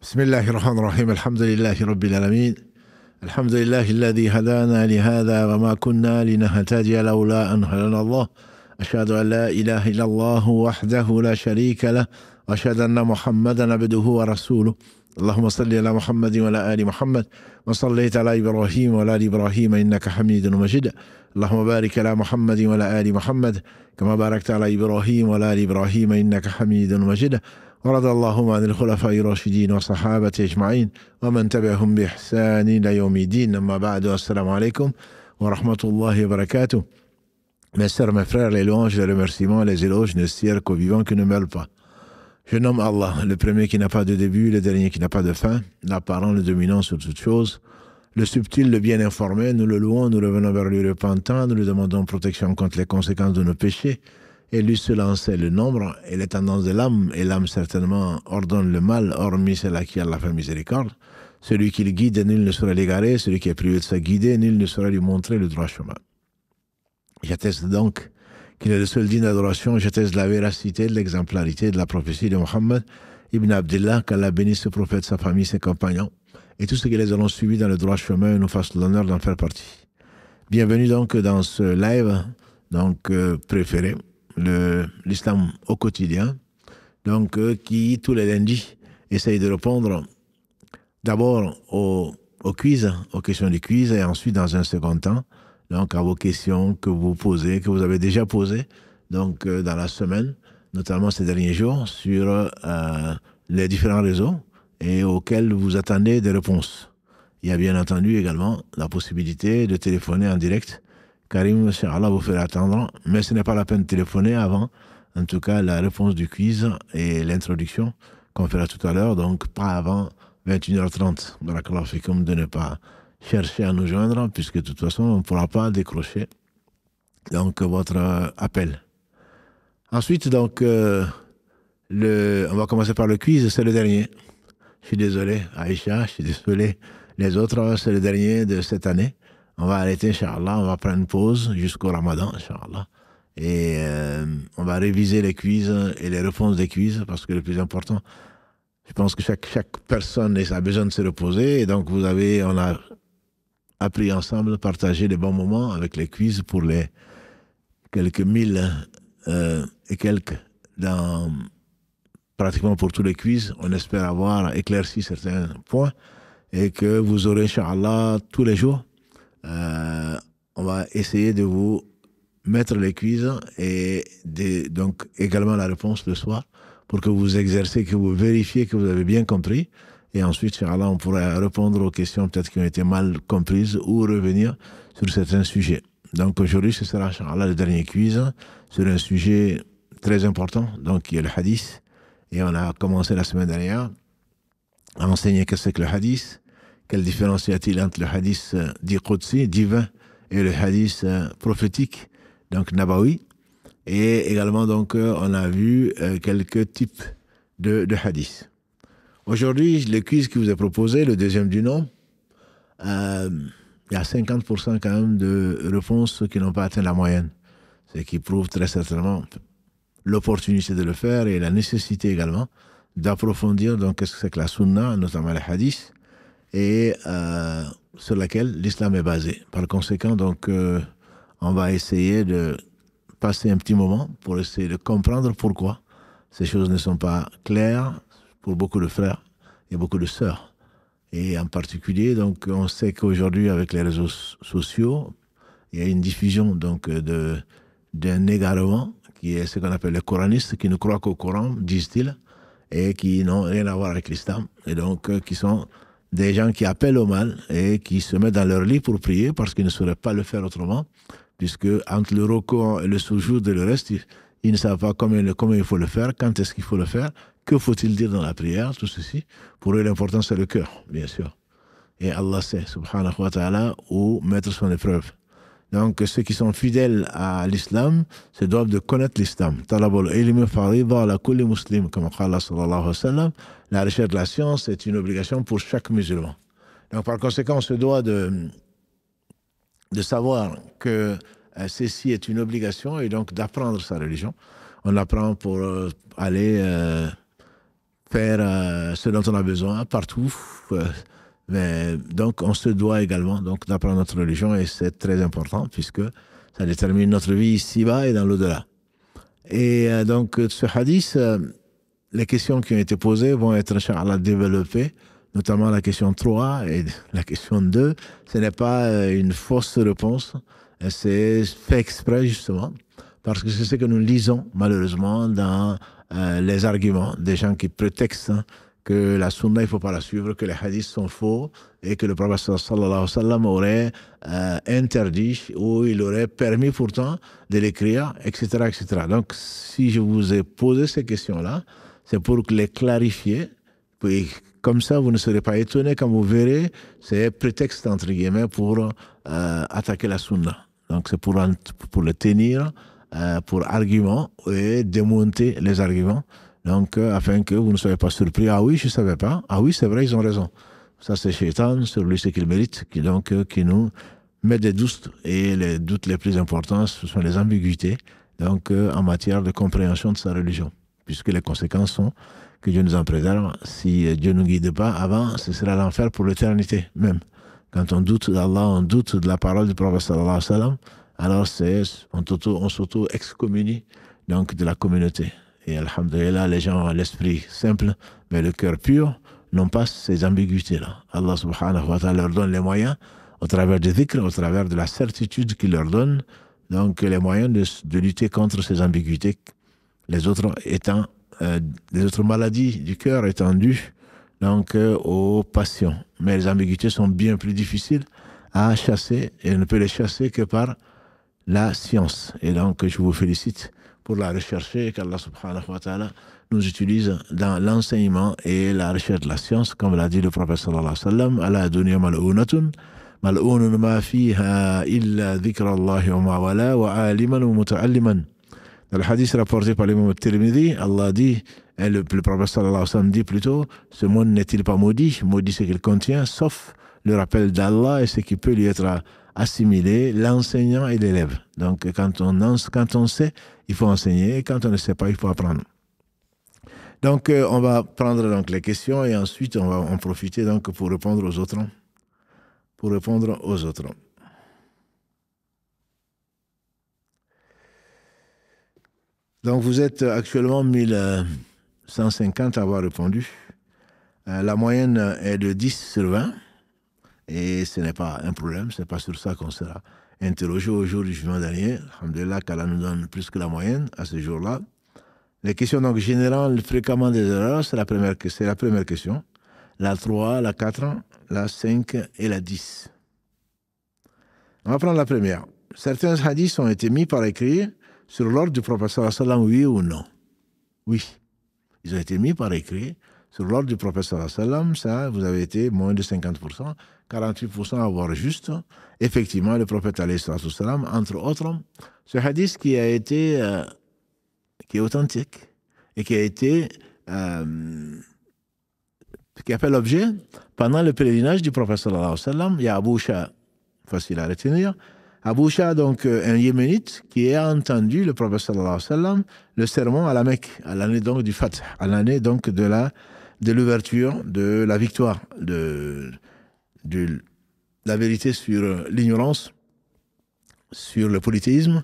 بسم الله الرحمن الرحيم الحمد لله رب العالمين الحمد لله الذي هدانا لهذا وما كنا لنهتدي لولا أن هدانا الله أشهد أن لا إله إلا الله وحده لا شريك له وأشهد أن محمدا عبده ورسوله اللهم صل على محمد وعلى آل محمد وصليت على إبراهيم وعلى آل إبراهيم إنك حميد مجيد اللهم بارك على محمد وعلى آل محمد كما باركت على إبراهيم وعلى آل إبراهيم إنك حميد مجيد ورضى اللهم عن الخلفاء الراشدين والصحابة أجمعين ومن تبعهم بإحسان إلى يوم الدين أما بعد السلام عليكم ورحمة الله وبركاته. Mes sœurs, mes frères, les louanges, les remerciements, les éloges ne sirent qu'aux vivants qui ne meurent pas. Je nomme Allah, le premier qui n'a pas de début, le dernier qui n'a pas de fin, l'apparent, le dominant sur toutes choses, le subtil, le bien informé. Nous le louons, nous revenons vers lui repentant, nous lui demandons protection contre les conséquences de nos péchés. Et lui seul en sait le nombre et les tendances de l'âme, et l'âme certainement ordonne le mal, hormis celle à qui Allah fait miséricorde. Celui qui le guide, nul ne saurait l'égarer, celui qui est privé de sa guidée, nul ne saurait lui montrer le droit chemin. J'atteste donc qu'il est le seul digne d'adoration, j'atteste de la véracité, de l'exemplarité, de la prophétie de Mohammed ibn Abdullah, qu'Allah bénisse ce prophète, sa famille, ses compagnons, et tous ceux qui les auront suivis dans le droit chemin et nous fassent l'honneur d'en faire partie. Bienvenue donc dans ce live préféré, l'islam au quotidien, qui tous les lundis essaye de répondre d'abord aux quiz, aux questions du quiz, et ensuite dans un second temps à vos questions que vous posez, que vous avez déjà posées dans la semaine, notamment ces derniers jours, sur les différents réseaux et auxquels vous attendez des réponses. Il y a bien entendu également la possibilité de téléphoner en direct. Karim, Inch'Allah, vous ferez attendre, mais ce n'est pas la peine de téléphoner avant, en tout cas, la réponse du quiz et l'introduction qu'on fera tout à l'heure, donc pas avant 21h30. Barakallahu fikum, de ne pas chercher à nous joindre, puisque de toute façon, on ne pourra pas décrocher votre appel. Ensuite, on va commencer par le quiz, c'est le dernier. Je suis désolé, Aïcha, je suis désolé. Les autres, c'est le dernier de cette année. On va arrêter, Inch'Allah, on va prendre une pause jusqu'au Ramadan, Inch'Allah. Et on va réviser les quiz et les réponses des quiz, parce que le plus important, je pense que chaque personne a besoin de se reposer. Et donc, on a appris ensemble, partager les bons moments avec les quiz pour les quelques mille et quelques pratiquement pour tous les quiz. On espère avoir éclairci certains points et que vous aurez, Inch'Allah, tous les jours. On va essayer de vous mettre les quiz et donc également la réponse le soir pour que vous exercez, que vous vérifiez que vous avez bien compris. Et ensuite, Inch'Allah, on pourra répondre aux questions peut-être qui ont été mal comprises ou revenir sur certains sujets. Donc aujourd'hui, ce sera, Inch'Allah, le dernier quiz sur un sujet très important, donc qui est le hadith. Et on a commencé la semaine dernière à enseigner qu'est-ce que c'est que le hadith, quelle différence y a-t-il entre le hadith dit Qudsi, divin, et le hadith prophétique, donc Nabawi. Et également, on a vu quelques types de hadiths. Aujourd'hui, le quiz qui vous est proposé, le deuxième du nom, il y a 50% quand même de réponses qui n'ont pas atteint la moyenne. Ce qui prouve très certainement l'opportunité de le faire et la nécessité également d'approfondir qu'est-ce que c'est que la sunna, notamment les hadiths, et sur laquelle l'islam est basé. Par conséquent, on va essayer de passer un petit moment pour essayer de comprendre pourquoi ces choses ne sont pas claires pour beaucoup de frères et beaucoup de sœurs. Et en particulier, on sait qu'aujourd'hui, avec les réseaux sociaux, il y a une diffusion d'un égarement qui est ce qu'on appelle les coranistes, qui ne croient qu'au Coran, disent-ils, et qui n'ont rien à voir avec l'islam. Et qui sont des gens qui appellent au mal et qui se mettent dans leur lit pour prier parce qu'ils ne sauraient pas le faire autrement, puisque entre le recours et le soujoud et le reste, ils ne savent pas comment il faut le faire, quand est-ce qu'il faut le faire, que faut-il dire dans la prière, tout ceci. Pour eux, l'important, c'est le cœur, bien sûr. Et Allah sait, subhanahu wa ta'ala, où mettre son épreuve. Donc, ceux qui sont fidèles à l'islam se doivent de connaître l'islam. Talabul ilmi farida ala kulli muslim, comme Allah sallallahu alayhi wa sallam. La recherche de la science est une obligation pour chaque musulman. Donc, par conséquent, on se doit de savoir que ceci est une obligation et donc d'apprendre sa religion. On apprend pour aller faire ce dont on a besoin partout. Mais, donc, on se doit également donc, d'apprendre notre religion et c'est très important puisque ça détermine notre vie ici-bas et dans l'au-delà. Et donc, ce hadith, les questions qui ont été posées vont être, Inch'Allah, développées, notamment la question 3 et la question 2. Ce n'est pas une fausse réponse, c'est fait exprès, justement, parce que c'est ce que nous lisons, malheureusement, dans les arguments des gens qui prétextent que la sunna, il ne faut pas la suivre, que les hadiths sont faux et que le prophète sallallahu alayhi wa sallam aurait interdit ou il aurait permis pourtant de l'écrire, etc., etc. Donc, si je vous ai posé ces questions-là, c'est pour les clarifier. Et comme ça, vous ne serez pas étonnés quand vous verrez ces prétextes, entre guillemets, pour attaquer la sunna. Donc, c'est pour le tenir, pour argument et démonter les arguments. Donc, afin que vous ne soyez pas surpris. Ah oui, je ne savais pas. Ah oui, c'est vrai, ils ont raison. Ça, c'est Shaitan, sur lui, ce qu'il mérite, qui nous met des doutes. Et les doutes les plus importants, ce sont les ambiguïtés, donc, en matière de compréhension de sa religion. Puisque les conséquences sont que Dieu nous en préserve. Si Dieu ne nous guide pas, avant, ce sera l'enfer pour l'éternité même. Quand on doute d'Allah, on doute de la parole du prophète sallallahu alayhi wa sallam, alors on s'auto-excommunie donc de la communauté. Et alhamdulillah, les gens ont l'esprit simple, mais le cœur pur, n'ont pas ces ambiguïtés-là. Allah subhanahu wa ta'ala leur donne les moyens, au travers du dhikr, au travers de la certitude qu'il leur donne, donc les moyens de lutter contre ces ambiguïtés, les autres maladies du cœur étant dues donc, aux passions. Mais les ambiguïtés sont bien plus difficiles à chasser, et on ne peut les chasser que par la science. Et donc, je vous félicite pour la rechercher et qu'Allah subhanahu wa ta'ala nous utilise dans l'enseignement et la recherche de la science, comme l'a dit le prophète sallallahu alayhi wa sallam, ala dunya mal'ounatun, mal'ounun ma fiha illa dhikra Allahi wa ma wala wa aliman wa muta'alliman. Dans le hadith rapporté par l'imam al-Tirmidhi, Allah dit, et le prophète sallallahu alayhi wa sallam dit plutôt, ce monde n'est-il pas maudit? Maudit ce qu'il contient, sauf le rappel d'Allah et ce qui peut lui être assimilé, l'enseignant et l'élève. Donc, quand on sait, il faut enseigner, et quand on ne sait pas, il faut apprendre. Donc, on va prendre donc, les questions et ensuite, on va en profiter donc, pour répondre aux autres. Donc, vous êtes actuellement 1150 à avoir répondu. La moyenne est de 10 sur 20. Et ce n'est pas un problème, ce n'est pas sur ça qu'on sera interrogé au jour du jugement dernier. Alhamdulillah, qu'Allah nous donne plus que la moyenne à ce jour-là. Les questions donc générales, fréquemment des erreurs, c'est la première question. La 3, la 4, la 5 et la 10. On va prendre la première. Certains hadiths ont été mis par écrit sur l'ordre du prophète sallallahu alayhi wa sallam, oui ou non? Oui. Ils ont été mis par écrit sur l'ordre du prophète sallallahu alayhi wa sallam. Ça, vous avez été moins de 50%. 48% à avoir juste. Effectivement, le prophète alayhi wa sallam, entre autres, ce hadith qui est authentique et qui a fait l'objet pendant le pèlerinage du prophète sallallahu alayhi wa sallam. Il y a Abu Shah, facile à retenir. Abu Shah, donc un Yéménite, qui a entendu le prophète sallallahu alayhi wa sallam le sermon à la Mecque, à l'année donc du Fath, à l'année donc de l'ouverture, de la victoire, de la vérité sur l'ignorance, sur le polythéisme.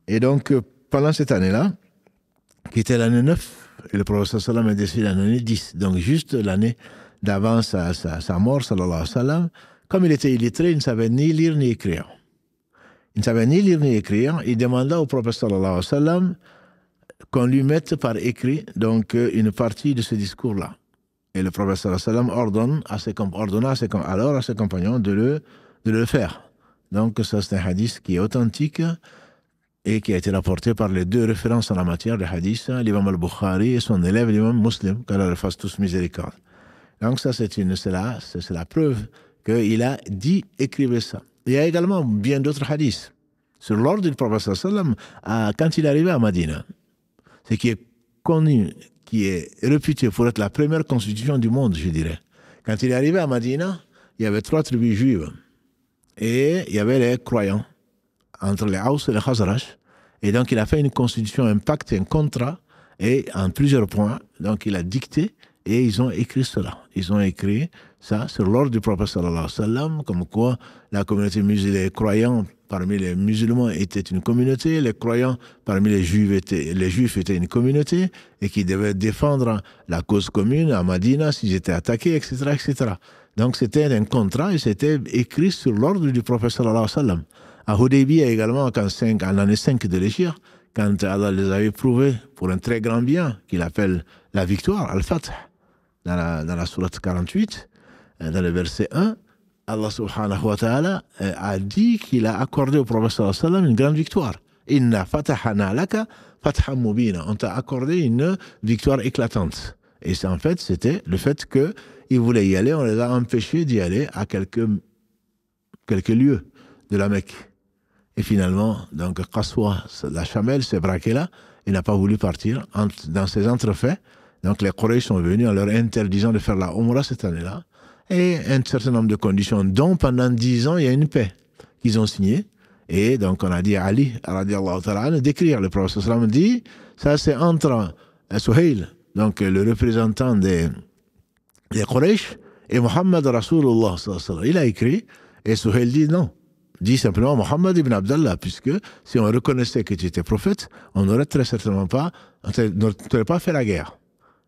Et donc, pendant cette année-là, qui était l'année 9, et le prophète sallallahu alayhi wa sallam est décédé l'année 10, donc juste l'année d'avant sa mort, sallallahu alayhi wa sallam, comme il était illettré, il ne savait ni lire ni écrire. Il demanda au prophète sallallahu alayhi wa sallam qu'on lui mette par écrit donc une partie de ce discours-là. Et le prophète sallallahu alayhi wa sallam ordonna à ses compagnons de le faire. Donc ça c'est un hadith qui est authentique et qui a été rapporté par les deux références en la matière de hadith, l'imam al-Bukhari et son élève l'imam Muslim, qu'Allah leur fasse tous miséricorde. Donc ça c'est la preuve qu'il a dit écrivez ça. Il y a également bien d'autres hadiths sur l'ordre du prophète sallallahu alayhi wa sallam quand il est arrivé à Madina. Ce qui est connu, qui est réputé pour être la première constitution du monde, je dirais. Quand il est arrivé à Madina, il y avait 3 tribus juives. Et il y avait les croyants, entre les Haus et les Khazraj. Et donc il a fait une constitution, un pacte, un contrat, et en plusieurs points. Donc il a dicté et ils ont écrit cela. Ils ont écrit ça sur l'ordre du prophète sallallahu alayhi wa sallam, comme quoi la communauté musulmane, les croyants parmi les musulmans étaient une communauté, les croyants parmi les juifs étaient une communauté, et qui devaient défendre la cause commune à Madina s'ils étaient attaqués, etc., etc. Donc c'était un contrat et c'était écrit sur l'ordre du prophète sallallahu alayhi wa sallam. À Hudaybiyah également, en l'année 5 de l'Égypte, quand Allah les avait prouvés pour un très grand bien qu'il appelle la victoire, Al-Fath, dans la sourate 48, dans le verset 1, Allah subhanahu wa ta'ala a dit qu'il a accordé au prophète sallallahu alayhi wa sallam une grande victoire. Inna fatahana laka fathan mubina. On t'a accordé une victoire éclatante. Et c'est en fait, c'était le fait qu'ils voulaient y aller, on les a empêchés d'y aller à quelques lieues de la Mecque. Et finalement, donc Qaswa, la chamelle s'est braquée là, il n'a pas voulu partir. Dans ces entrefaits, donc les Quraysh sont venus en leur interdisant de faire la Umrah cette année-là, et un certain nombre de conditions, dont pendant 10 ans, il y a une paix qu'ils ont signée. Et donc on a dit à Ali, radiallahu ta'ala, d'écrire. Le prophète sallam dit, ça c'est entre Suhail, donc le représentant des Quraysh, et Muhammad Rasulullah sallallahu alayhi wa sallam. Il a écrit, et Suhail dit non. Dit simplement Muhammad ibn Abdallah, puisque si on reconnaissait que tu étais prophète, on n'aurait très certainement pas, on n'aurait pas fait la guerre.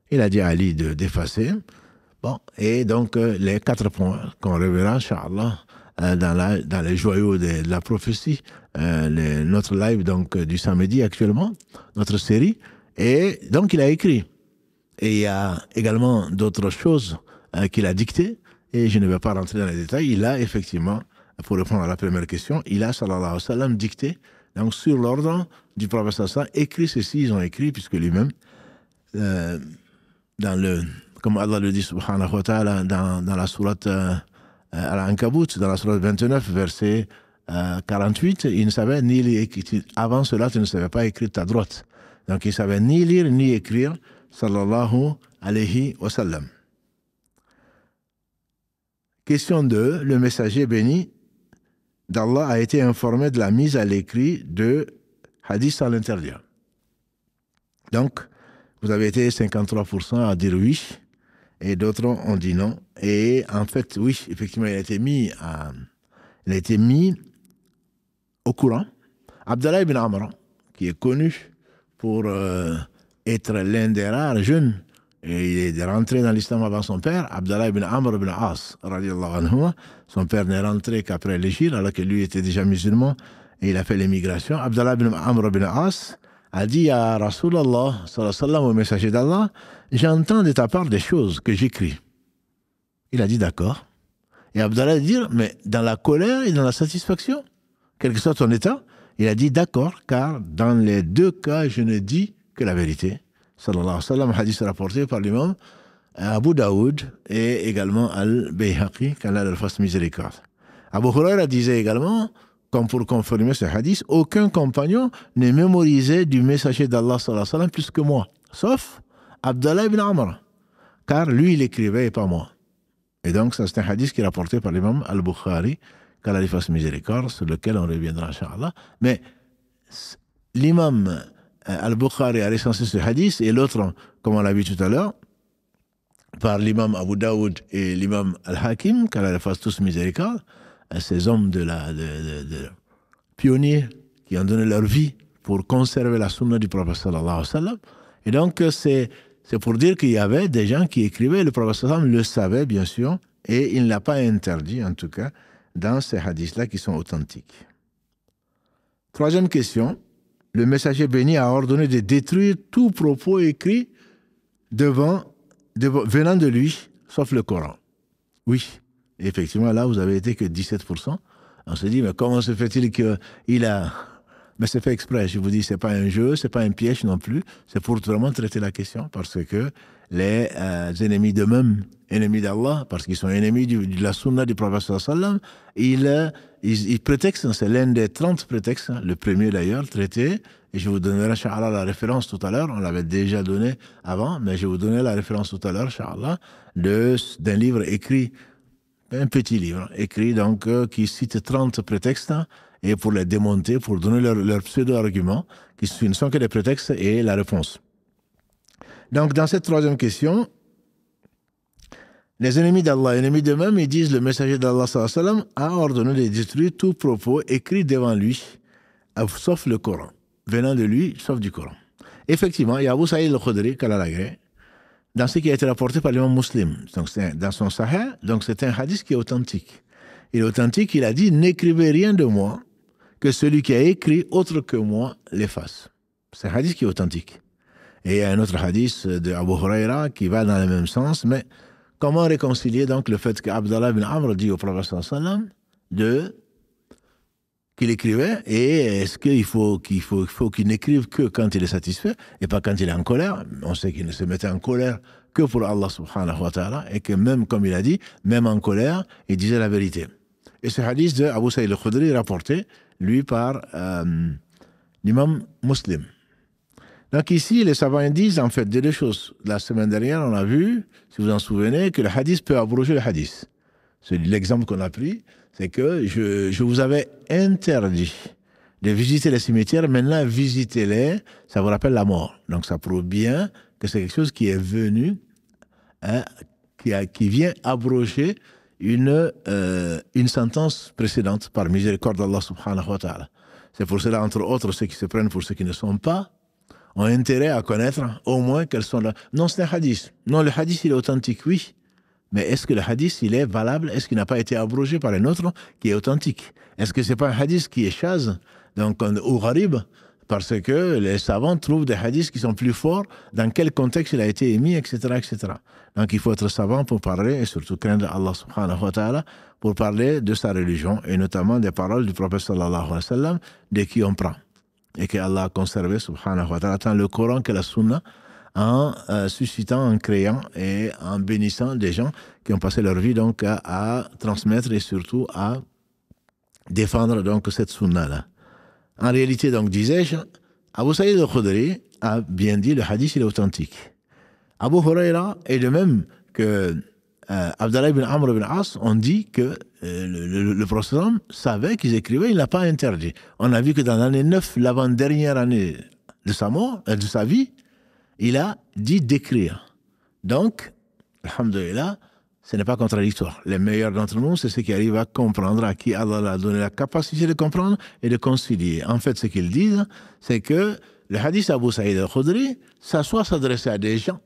Il a dit à Ali d'effacer. Bon, et donc les 4 points qu'on reverra, Inch'Allah, dans les joyaux de la prophétie, notre live donc du samedi actuellement, notre série, et donc il a écrit. Et il y a également d'autres choses qu'il a dictées, et je ne vais pas rentrer dans les détails. Il a effectivement, pour répondre à la première question, il a, sallallahu alayhi wa sallam, dicté, donc sur l'ordre du prophète sallallahu alayhi wa sallam, écrit ceci, ils ont écrit, puisque lui-même, comme Allah le dit, subhanahu wa ta'ala, dans la sourate Al-Ankabut, dans la sourate 29, verset 48, il ne savait ni lire, avant cela, tu ne savais pas écrire ta droite. Donc il ne savait ni lire, ni écrire, sallallahu alayhi wa sallam. Question 2. Le messager béni d'Allah a été informé de la mise à l'écrit de hadith à l'interdire. Donc, vous avez été 53% à dire oui, et d'autres ont dit non. Et en fait, oui, effectivement, il a été mis au courant. Abdallah ibn Amr, qui est connu pour être l'un des rares jeunes, et il est rentré dans l'islam avant son père, Abdallah ibn Amr ibn As, radiallahu anhu. Son père n'est rentré qu'après l'Égypte, alors que lui était déjà musulman, et il a fait l'émigration. Abdallah ibn Amr ibn As a dit à Rasulallah, sallallahu alayhi wa sallam, au messager d'Allah, j'entends de ta part des choses que j'écris. Il a dit d'accord. Et Abdallah a dit, mais dans la colère et dans la satisfaction, quel que soit ton état, il a dit d'accord, car dans les deux cas, je ne dis que la vérité. Sallallahu alayhi wa sallam, hadith rapporté par l'imam Abu Daoud et également Al-Bayhaqi, qu'Allah leur fasse miséricorde. Abu Huraira disait également, comme pour confirmer ce hadith, aucun compagnon ne mémorisait du messager d'Allah sallallahu alayhi wa sallam plus que moi, sauf Abdallah ibn Amr, car lui il écrivait et pas moi. Et donc ça c'est un hadith qui est rapporté par l'imam Al-Bukhari, qu'Allah lui fasse miséricorde, sur lequel on reviendra inchallah. Mais l'imam Al-Bukhari a recensé ce hadith, et l'autre, comme on l'a vu tout à l'heure, par l'imam Abu Daoud et l'imam Al-Hakim, qu'Allah les fasse tous miséricorde, ces hommes de pionniers qui ont donné leur vie pour conserver la sunna du prophète sallallahu alayhi wa sallam. Et donc c'est pour dire qu'il y avait des gens qui écrivaient, le prophète sallallahu alayhi wa sallam le savait bien sûr, et il ne l'a pas interdit en tout cas dans ces hadiths-là qui sont authentiques. Troisième question. Le messager béni a ordonné de détruire tout propos écrit venant de lui, sauf le Coran. Oui, effectivement, là, vous avez été que 17%. On se dit, mais comment se fait-il qu'il a... Mais c'est fait exprès, je vous dis, c'est pas un jeu, c'est pas un piège non plus, c'est pour vraiment traiter la question, parce que les ennemis d'eux-mêmes, ennemis d'Allah, parce qu'ils sont ennemis de la sunna du prophète sallallahu alayhi wa sallam, ils prétextent, c'est l'un des 30 prétextes, le premier d'ailleurs, traité, et je vous donnerai, Inch'Allah, la référence tout à l'heure, on l'avait déjà donné avant, mais je vais vous donner la référence tout à l'heure, Inch'Allah, d'un livre écrit, un petit livre, écrit donc, qui cite 30 prétextes, et pour les démonter, pour donner leurs pseudo-arguments, qui ne sont que des prétextes, et la réponse. Donc, dans cette troisième question, Les ennemis d'Allah, ennemis d'eux-mêmes, ils disent le messager d'Allah sallallahu alayhi wa sallam a ordonné de détruire tout propos écrit devant lui, sauf le Coran. Venant de lui, sauf du Coran. Effectivement, il y a Abu Saïd al-Khudri, Kalalagré, dans ce qui a été rapporté par l'imam Muslim, donc dans son Sahih, donc c'est un hadith qui est authentique. Il est authentique, il a dit « N'écrivez rien de moi que celui qui a écrit autre que moi l'efface ». C'est un hadith qui est authentique. Et il y a un autre hadith de Abu Huraira qui va dans le même sens, mais comment réconcilier donc le fait qu'Abdallah ibn Amr dit au prophète sallallahu alayhi wa sallam qu'il écrivait, et est-ce qu'il faut qu'il n'écrive que quand il est satisfait et pas quand il est en colère. On sait qu'il ne se mettait en colère que pour Allah subhanahu wa ta'ala, et que même, comme il a dit, même en colère, il disait la vérité. Et ce hadith de Abu Saïd al-Khudri rapporté, lui, par l'imam Muslim. Donc ici, les savants disent en fait deux choses. La semaine dernière, on a vu, si vous en souvenez, que le hadith peut abroger le hadith. C'est l'exemple qu'on a pris, c'est que je vous avais interdit de visiter les cimetières, maintenant visitez-les, ça vous rappelle la mort. Donc ça prouve bien que c'est quelque chose qui est venu, qui vient abroger une sentence précédente par miséricorde d'Allah subhanahu wa ta'ala. C'est pour cela, entre autres, ceux qui se prennent pour ceux qui ne sont pas, ont intérêt à connaître au moins quels sont là. Non, c'est un hadith. Non, le hadith, il est authentique, oui. Mais est-ce que le hadith, il est valable? Est-ce qu'il n'a pas été abrogé par un autre qui est authentique? Est-ce que c'est pas un hadith qui est chaz, donc, ou gharib? Parce que les savants trouvent des hadiths qui sont plus forts, dans quel contexte il a été émis, etc., etc. Donc il faut être savant pour parler, et surtout craindre Allah subhanahu wa ta'ala, pour parler de sa religion, et notamment des paroles du prophète sallallahu alayhi wa sallam, de qui on prend. Et que Allah a conservé, subhanahu wa ta'ala, tant le Coran que la Sunna, en suscitant, en créant et en bénissant des gens qui ont passé leur vie donc à transmettre et surtout à défendre donc cette Sunna-là. En réalité, donc, disais-je, Abu Saïd al-Khudri a bien dit le hadith, il est authentique. Abu Huraira, et de même que Abdallah ibn Amr ibn As, ont dit que le prophète savait qu'ils écrivaient, il n'a pas interdit. On a vu que dans l'année 9, l'avant-dernière année de sa mort, de sa vie, il a dit d'écrire. Donc, alhamdoulilah, ce n'est pas contradictoire. Les meilleurs d'entre nous, c'est ceux qui arrivent à comprendre, à qui Allah a donné la capacité de comprendre et de concilier. En fait, ce qu'ils disent, c'est que le hadith Abu Saïd al-Khudri, ça soit s'adresser à des gens,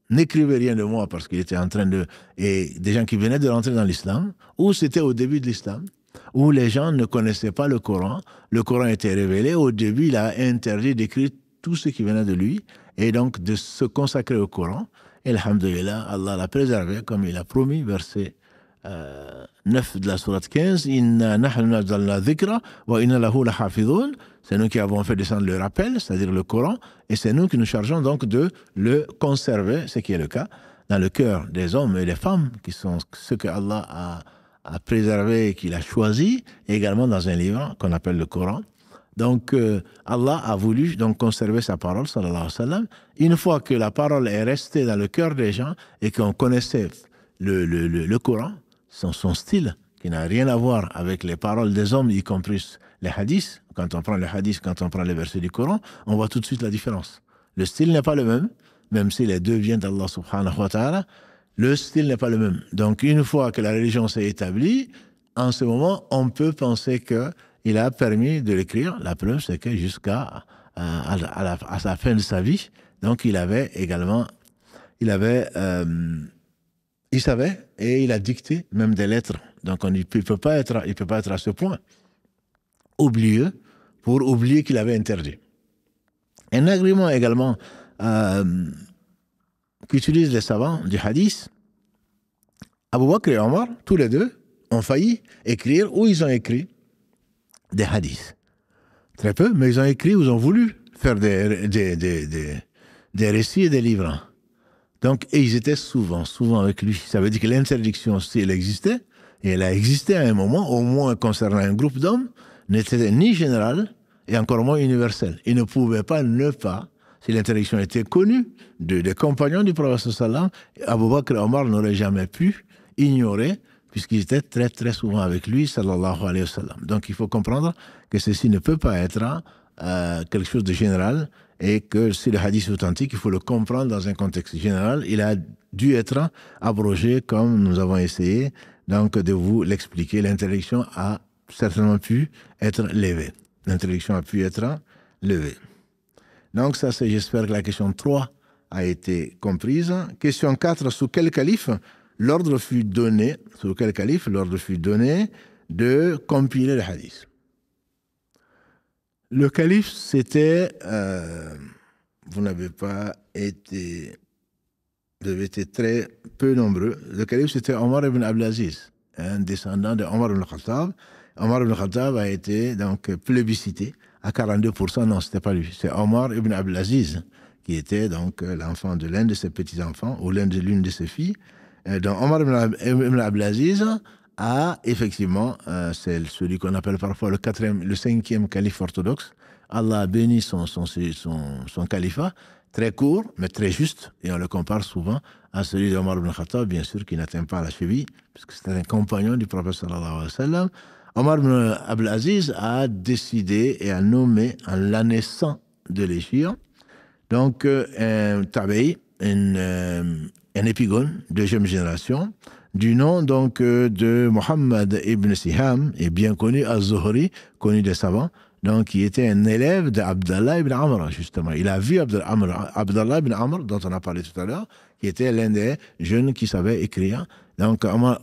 n'écrivez rien de moi parce qu'il était en train de... Et des gens qui venaient de rentrer dans l'islam, ou c'était au début de l'islam, où les gens ne connaissaient pas le Coran était révélé, au début, il a interdit d'écrire tout ce qui venait de lui, et donc de se consacrer au Coran. Et alhamdoulilah, Allah l'a préservé, comme il a promis, verset 9 de la sourate 15, Inna nahnu nazzalna dhikra wa inna lahu lahafidhun. C'est nous qui avons fait descendre le rappel, c'est-à-dire le Coran, et c'est nous qui nous chargeons donc de le conserver, ce qui est le cas, dans le cœur des hommes et des femmes, qui sont ceux que Allah a préservés et qu'il a choisis, et également dans un livre qu'on appelle le Coran. Donc, Allah a voulu donc conserver sa parole, sallallahu alayhi wa sallam. Une fois que la parole est restée dans le cœur des gens et qu'on connaissait le Coran, son style, qui n'a rien à voir avec les paroles des hommes, y compris les hadiths. Quand on prend les hadiths, quand on prend les versets du Coran, on voit tout de suite la différence. Le style n'est pas le même si les deux viennent d'Allah subhanahu wa ta'ala, le style n'est pas le même. Donc, une fois que la religion s'est établie, en ce moment, on peut penser que il a permis de l'écrire. La preuve, c'est que jusqu'à à sa fin de sa vie, donc il avait également, il savait et il a dicté même des lettres. Donc il peut pas être à ce point oublieux pour oublier qu'il avait interdit. Un argument également qu'utilisent les savants du hadith, Abu Bakr et Omar, tous les deux, ont failli écrire ou ils ont écrit des hadiths. Très peu, mais ils ont écrit ou ils ont voulu faire des récits et des livres. Donc, et ils étaient souvent avec lui. Ça veut dire que l'interdiction, si elle existait, et elle a existé à un moment, au moins concernant un groupe d'hommes, n'était ni générale et encore moins universelle. Ils ne pouvaient pas ne pas, si l'interdiction était connue des compagnons du prophète sallallahu alayhi wa sallam, Abu Bakr et Omar n'auraient jamais pu ignorer, puisqu'ils étaient très très souvent avec lui, sallallahu alayhi wa sallam. Donc il faut comprendre que ceci ne peut pas être quelque chose de général et que si le hadith est authentique, il faut le comprendre dans un contexte général. Il a dû être abrogé comme nous avons essayé donc de vous l'expliquer. L'interdiction a certainement pu être levée. L'interdiction a pu être levée. Donc ça, c'est, j'espère que la question 3 a été comprise. Question 4, sous quel calife l'ordre fut donné, de compiler le hadith? Le calife, c'était, vous n'avez pas été, vous avez été très peu nombreux. Le calife, c'était Omar ibn Abdelaziz, un descendant de Omar ibn Khattab. Omar ibn Khattab a été donc plébiscité à 42%. Non, c'était pas lui. C'est Omar ibn Abdelaziz, qui était donc l'enfant de l'un de ses petits-enfants ou l'une de ses filles. Donc Omar ibn Abdelaziz a effectivement, c'est celui qu'on appelle parfois le cinquième calife orthodoxe. Allah a béni son califat, très court, mais très juste, et on le compare souvent à celui d'Omar ibn Khattab, bien sûr, qui n'atteint pas la cheville, puisque c'était un compagnon du prophète sallallahu alayhi wa sallam. Omar ibn Abdelaziz a décidé et a nommé en l'année 100 de l'Hégire, donc un tabi'i, un épigone, deuxième génération, du nom donc de Muhammad ibn Siham, et bien connu Az-Zuhri, connu des savants, donc qui était un élève d'Abdallah ibn Amr, justement. Il a vu Abdallah ibn Amr, dont on a parlé tout à l'heure, qui était l'un des jeunes qui savaient écrire. Donc Omar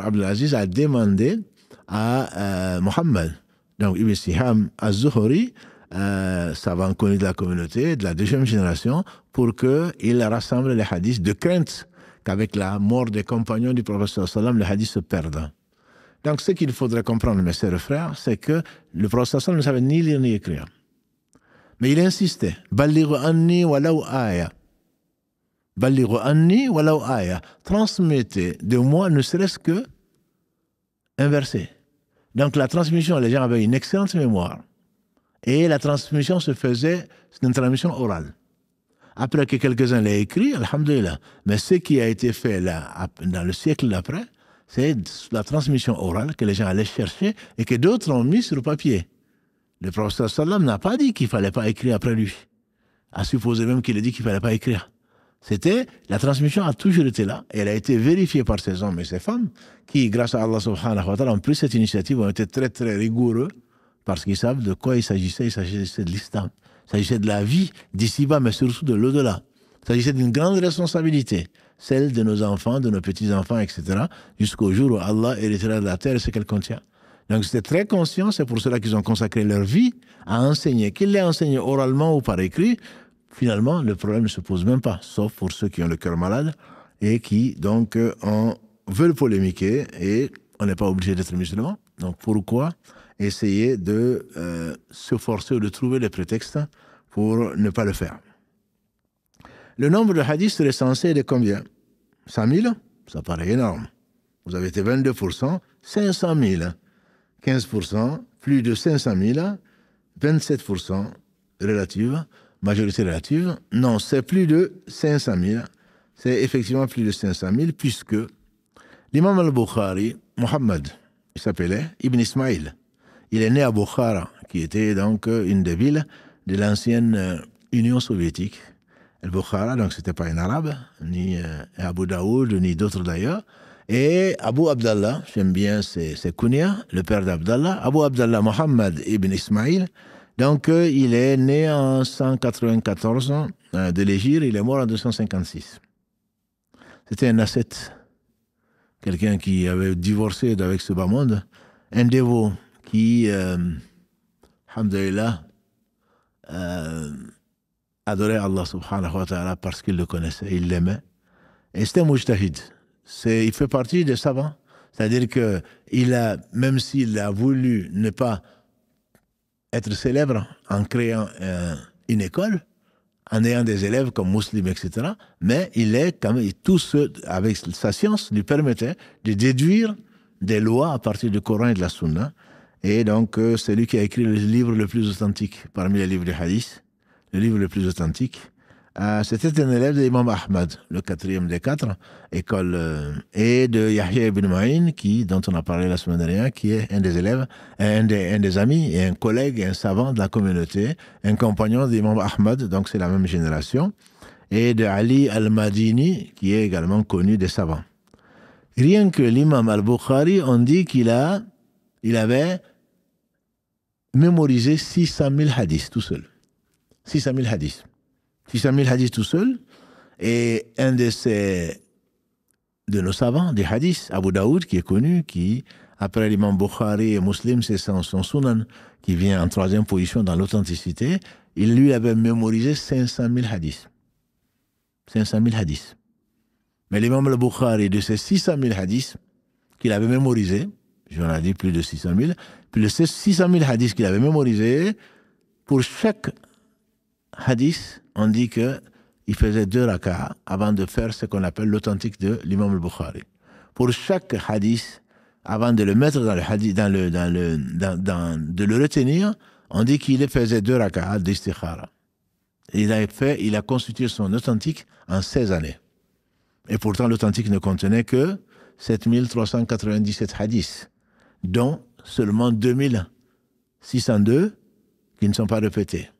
Abdelaziz a demandé à Muhammad, donc ibn Siham Az-Zuhri, savant connu de la communauté, de la deuxième génération, pour qu'il rassemble les hadiths de crainte qu'avec la mort des compagnons du prophète sallallahu alayhi wa sallam, les hadiths se perdent. Donc ce qu'il faudrait comprendre, mes sœurs et frères, c'est que le prophète sallallahu alayhi wa sallam ne savait ni lire ni écrire. Mais il insistait, « Ballighu anni walau aya » « Ballighu anni walau aya » transmettez de moi ne serait-ce que un verset. Donc la transmission, les gens avaient une excellente mémoire. Et la transmission se faisait, c'est une transmission orale. Après que quelques-uns l'aient écrit, alhamdoulilah. Mais ce qui a été fait là, dans le siècle d'après, c'est la transmission orale que les gens allaient chercher et que d'autres ont mis sur papier. Le prophète sallam n'a pas dit qu'il ne fallait pas écrire après lui. À supposer même qu'il ait dit qu'il ne fallait pas écrire. C'était, la transmission a toujours été là, et elle a été vérifiée par ces hommes et ces femmes qui, grâce à Allah subhanahu wa ta'ala, ont pris cette initiative, ont été très très rigoureux, parce qu'ils savent de quoi il s'agissait de l'islam. Il s'agissait de la vie d'ici-bas, mais surtout de l'au-delà. Il s'agissait d'une grande responsabilité, celle de nos enfants, de nos petits-enfants, etc., jusqu'au jour où Allah héritera de la terre ce qu'elle contient. Donc c'était très conscient, c'est pour cela qu'ils ont consacré leur vie à enseigner. Qu'ils l'aient enseigné oralement ou par écrit, finalement, le problème ne se pose même pas, sauf pour ceux qui ont le cœur malade et qui, donc, veulent polémiquer, et on n'est pas obligé d'être musulman. Donc pourquoi essayer de se forcer ou de trouver des prétextes pour ne pas le faire? Le nombre de hadiths recensés est de combien? 100 000? Ça paraît énorme. Vous avez été 22%, 500 000, 15%, plus de 500 000, 27% relative, majorité relative. Non, c'est plus de 500 000. C'est effectivement plus de 500 000, puisque l'imam al-Bukhari, Muhammad, il s'appelait Ibn Ismaïl. Il est né à Bukhara, qui était donc une des villes de l'ancienne Union soviétique. Al-Bukhara, donc c'était pas un arabe, ni Abu Daoud, ni d'autres d'ailleurs. Et Abu Abdallah, j'aime bien ses kunya, le père d'Abdallah, Abu Abdallah Muhammad ibn Ismaïl. Donc il est né en 194 de l'Hégire, il est mort en 256. C'était un ascète, quelqu'un qui avait divorcé avec ce bas monde, un dévot qui, alhamdulillah, adorait Allah subhanahu wa ta'ala parce qu'il le connaissait, il l'aimait. Et c'était un mujtahid. Il fait partie des savants. C'est-à-dire que même s'il a voulu ne pas être célèbre en créant une école, en ayant des élèves comme Muslim, etc., mais il est quand même, tout ce, avec sa science, lui permettait de déduire des lois à partir du Coran et de la Sunna. Et donc, c'est lui qui a écrit le livre le plus authentique parmi les livres de hadith, le livre le plus authentique, C'était un élève de l'imam Ahmad, le quatrième des quatre écoles, et de Yahya ibn Ma'in, dont on a parlé la semaine dernière, qui est un des élèves, un des amis, et un collègue, et un savant de la communauté, un compagnon de l'imam Ahmad, donc c'est la même génération, et de Ali al-Madini, qui est également connu des savants. Rien que l'imam al-Bukhari, on dit qu'il avait mémorisé 600 000 hadiths tout seul. 600 000 hadiths. 600 000 hadiths tout seul. Et un de nos savants des hadiths, Abu Daoud, qui est connu, qui, après l'imam Bukhari et Muslim, c'est son sunan, qui vient en troisième position dans l'authenticité, il lui avait mémorisé 500 000 hadiths. 500 000 hadiths. Mais l'imam al-Bukhari, de ces 600 000 hadiths qu'il avait mémorisés, j'en ai dit plus de 600 000, plus de ces 600 000 hadiths qu'il avait mémorisés, pour chaque hadith, on dit qu'il faisait 2 rak'ah avant de faire ce qu'on appelle l'authentique de l'imam al-Bukhari. Pour chaque hadith, avant de le mettre dans le hadith, de le retenir, on dit qu'il faisait 2 rak'ah d'istikhara. Il a constitué son authentique en 16 années. Et pourtant, l'authentique ne contenait que 7397 hadiths, dont seulement 2602 qui ne sont pas répétés.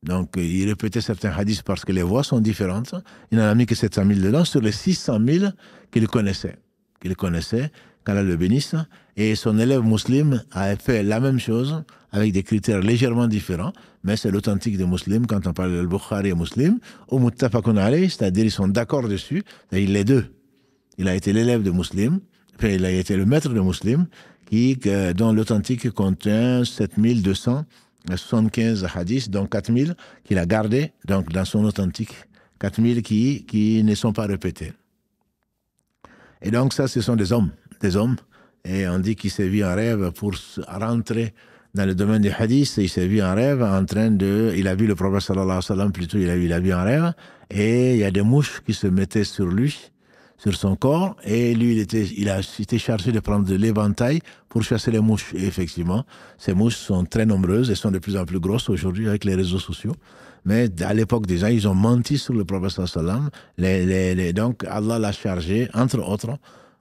Donc, il répétait certains hadiths parce que les voix sont différentes. Il n'en a mis que 700 000 dedans sur les 600 000 qu'il connaissait. Qu'Allah le bénisse. Et son élève musulman a fait la même chose avec des critères légèrement différents, mais c'est l'authentique des musulmans quand on parle de Bukhari et Muslim, ou muttafaqun alayh, c'est-à-dire ils sont d'accord dessus, c'est-à-dire les deux. Il a été l'élève de Muslim, enfin, il a été le maître de Muslim, dont l'authentique contient 7275 hadiths, dont 4000 qu'il a gardés donc, dans son authentique, 4000 qui ne sont pas répétés. Et donc ça, ce sont des hommes, et on dit qu'il s'est vu en rêve pour rentrer dans le domaine du hadith, il s'est vu en rêve il a vu le prophète sallallahu alayhi wa sallam, plutôt il a vu en rêve, et il y a des mouches qui se mettaient sur lui, sur son corps, et lui il a été chargé de prendre de l'éventail pour chasser les mouches. Et effectivement, ces mouches sont très nombreuses et sont de plus en plus grosses aujourd'hui avec les réseaux sociaux. Mais à l'époque déjà, ils ont menti sur le prophète sallallahu alayhi wa sallam. Donc Allah l'a chargé, entre autres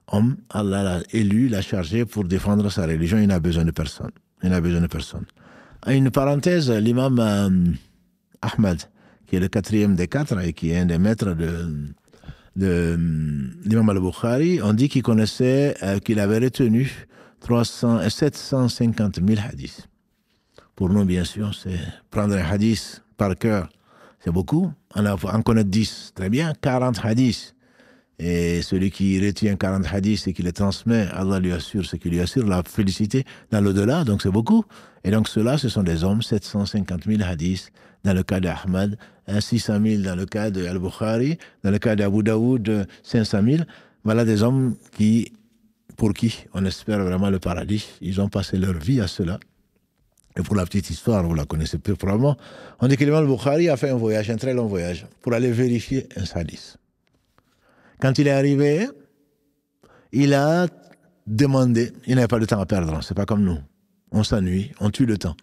hommes, Allah l'a élu, l'a chargé pour défendre sa religion. Il n'a besoin de personne. Une parenthèse, l'imam Ahmad, qui est le quatrième des quatre et qui est un des maîtres de l'imam al-Bukhari, on dit qu'il connaissait, qu'il avait retenu 750 000 hadiths. Pour nous, bien sûr, c'est prendre un hadith par cœur, c'est beaucoup. On connaît 10, très bien, 40 hadiths. Et celui qui retient 40 hadiths et qui les transmet, Allah lui assure ce qu'il lui assure, la félicité dans l'au-delà, donc c'est beaucoup. Et donc ceux-là, ce sont des hommes, 750 000 hadiths dans le cas d'Ahmad, 600 000 dans le cas d'Al-Bukhari, dans le cas d'Abu Daoud, 500 000. Voilà des hommes pour qui on espère vraiment le paradis. Ils ont passé leur vie à cela. Et pour la petite histoire, vous la connaissez peu probablement, on dit que l'imam Al-Bukhari a fait un voyage, un très long voyage, pour aller vérifier un hadith. Quand il est arrivé, il a demandé, il n'avait pas de temps à perdre, c'est pas comme nous. On s'ennuie, on tue le temps.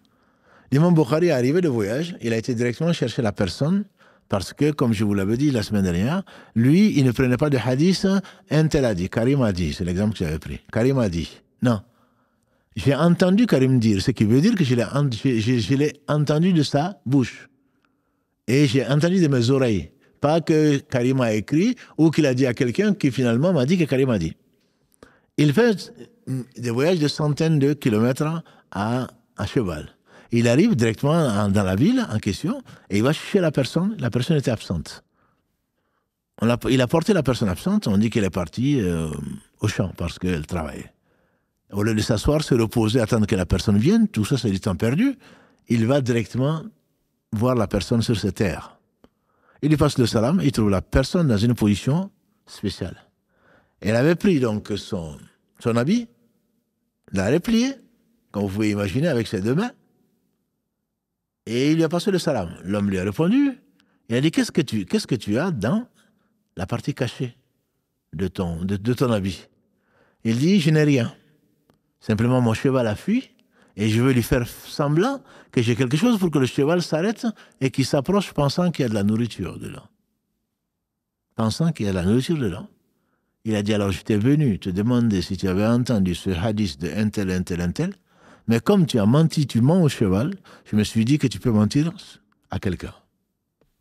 L'imam Bukhari est arrivé de voyage, il a été directement chercher la personne, parce que, comme je vous l'avais dit la semaine dernière, lui, il ne prenait pas de hadith, un tel a dit, Karim a dit, c'est l'exemple que j'avais pris. Karim a dit, non. J'ai entendu Karim dire, ce qui veut dire que je l'ai entendu de sa bouche. Et j'ai entendu de mes oreilles. Pas que Karim a écrit ou qu'il a dit à quelqu'un qui finalement m'a dit que Karim a dit. Il fait des voyages de centaines de kilomètres à cheval. Il arrive directement dans la ville en question et il va chercher la personne était absente. Il a porté la personne absente, on dit qu'elle est partie au champ parce qu'elle travaillait. Au lieu de s'asseoir, se reposer, attendre que la personne vienne, tout ça c'est du temps perdu, il va directement voir la personne sur cette terre. Il lui passe le salam, il trouve la personne dans une position spéciale. Elle avait pris donc son habit, l'a replié, comme vous pouvez imaginer, avec ses deux mains, et il lui a passé le salam. L'homme lui a répondu, il a dit, qu'est-ce que tu as dans la partie cachée de ton habit? Il dit, je n'ai rien. Simplement, mon cheval a fui, Et je veux lui faire semblant que j'ai quelque chose pour que le cheval s'arrête et qu'il s'approche pensant qu'il y a de la nourriture dedans. Pensant qu'il y a de la nourriture dedans. Il a dit, alors j'étais venu te demander si tu avais entendu ce hadith de un tel, un tel, un tel, mais comme tu as menti, tu mens au cheval, je me suis dit que tu peux mentir à quelqu'un.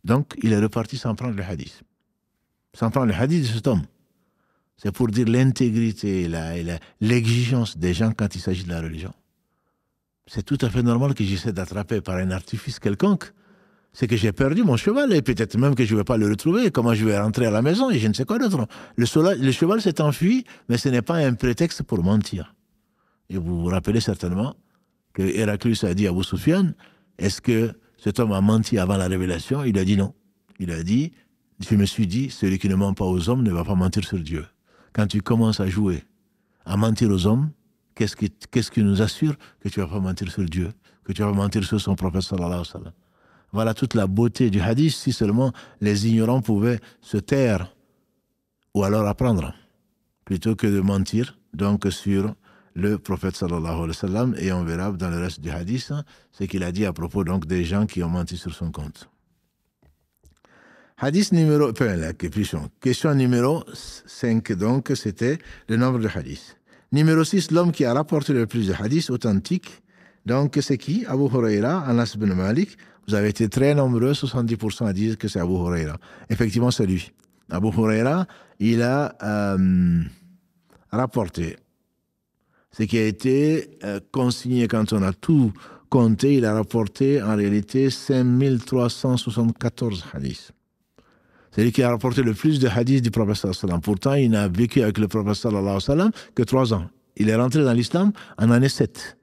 Donc, il est reparti sans prendre le hadith. Sans prendre le hadith de cet homme. C'est pour dire l'intégrité et l'exigence des gens quand il s'agit de la religion. C'est tout à fait normal que j'essaie d'attraper par un artifice quelconque. C'est que j'ai perdu mon cheval et peut-être même que je ne vais pas le retrouver. Comment je vais rentrer à la maison et je ne sais quoi d'autre. Le cheval s'est enfui, mais ce n'est pas un prétexte pour mentir. Et vous vous rappelez certainement que Héraclius a dit à Abu Sufyan, est-ce que cet homme a menti avant la révélation? Il a dit non. Il a dit, je me suis dit, celui qui ne ment pas aux hommes ne va pas mentir sur Dieu. Quand tu commences à jouer, à mentir aux hommes, qu'est-ce qui nous assure que tu ne vas pas mentir sur Dieu, que tu vas pas mentir sur son prophète sallallahu alayhi wa sallam? Voilà toute la beauté du hadith, si seulement les ignorants pouvaient se taire ou alors apprendre, plutôt que de mentir donc sur le prophète sallallahu alayhi wa sallam. Et on verra dans le reste du hadith ce qu'il a dit à propos donc des gens qui ont menti sur son compte. Hadith numéro, question numéro 5, donc, c'était le nombre de hadiths. Numéro 6, l'homme qui a rapporté le plus de hadiths authentiques. Donc, c'est qui? Abu Huraira, Anas ibn Malik. Vous avez été très nombreux, 70% à dire que c'est Abu Huraira. Effectivement, c'est lui. Abu Huraira, il a rapporté ce qui a été consigné quand on a tout compté. Il a rapporté en réalité 5374 hadiths. C'est lui qui a rapporté le plus de hadiths du prophète sallallahu alayhi wa sallam. Pourtant, il n'a vécu avec le prophète sallallahu alayhi wa sallam que 3 ans. Il est rentré dans l'islam en année 7.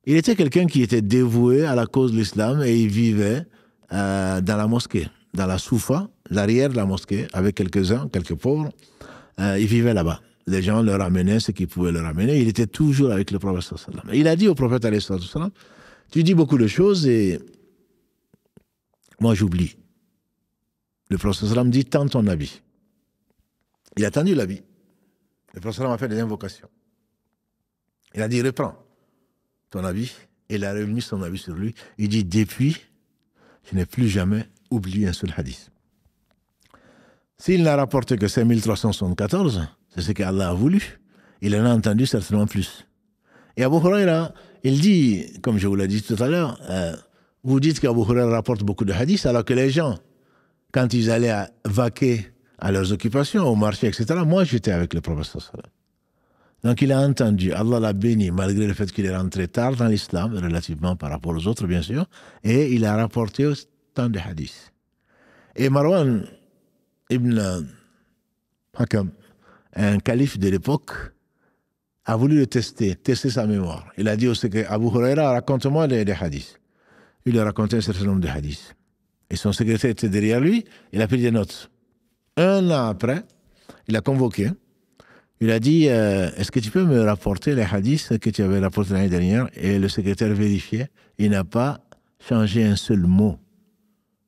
Il était quelqu'un qui était dévoué à la cause de l'islam et il vivait dans la mosquée, dans la soufa, l'arrière de la mosquée, avec quelques-uns, quelques pauvres. Il vivait là-bas. Les gens leur amenaient ce qu'ils pouvaient leur amener. Il était toujours avec le prophète sallallahu alayhi wa sallam. Il a dit au prophète sallallahu alayhi wa sallam, tu dis beaucoup de choses et moi j'oublie. Le prophète sallallahu alayhi wa sallam dit, tends ton habit. Il a tendu l'habit. Le prophète sallallahu alayhi wa sallam a fait des invocations. Il a dit, reprends ton habit. Et il a remis son habit sur lui. Il dit, depuis, je n'ai plus jamais oublié un seul hadith. S'il n'a rapporté que 5374, c'est ce qu'Allah a voulu. Il en a entendu certainement plus. Et Abu Huraira, il dit, comme je vous l'ai dit tout à l'heure, vous dites qu'Abu Huraira rapporte beaucoup de hadiths, alors que les gens, quand ils allaient vaquer à leurs occupations, au marché, etc., moi j'étais avec le prophète sallallahu alayhi wa sallam. Donc il a entendu, Allah l'a béni, malgré le fait qu'il est rentré tard dans l'islam, relativement par rapport aux autres, bien sûr, et il a rapporté tant de hadiths. Et Marwan ibn Hakam, un calife de l'époque, a voulu le tester sa mémoire. Il a dit au secrétaire, Abu Huraira, raconte-moi des hadiths. Il lui a raconté un certain nombre de hadiths. Et son secrétaire était derrière lui, il a pris des notes. 1 an après, il a convoqué. Il a dit, est-ce que tu peux me rapporter les hadiths que tu avais rapportés l'année dernière? Et le secrétaire vérifiait. Il n'a pas changé un seul mot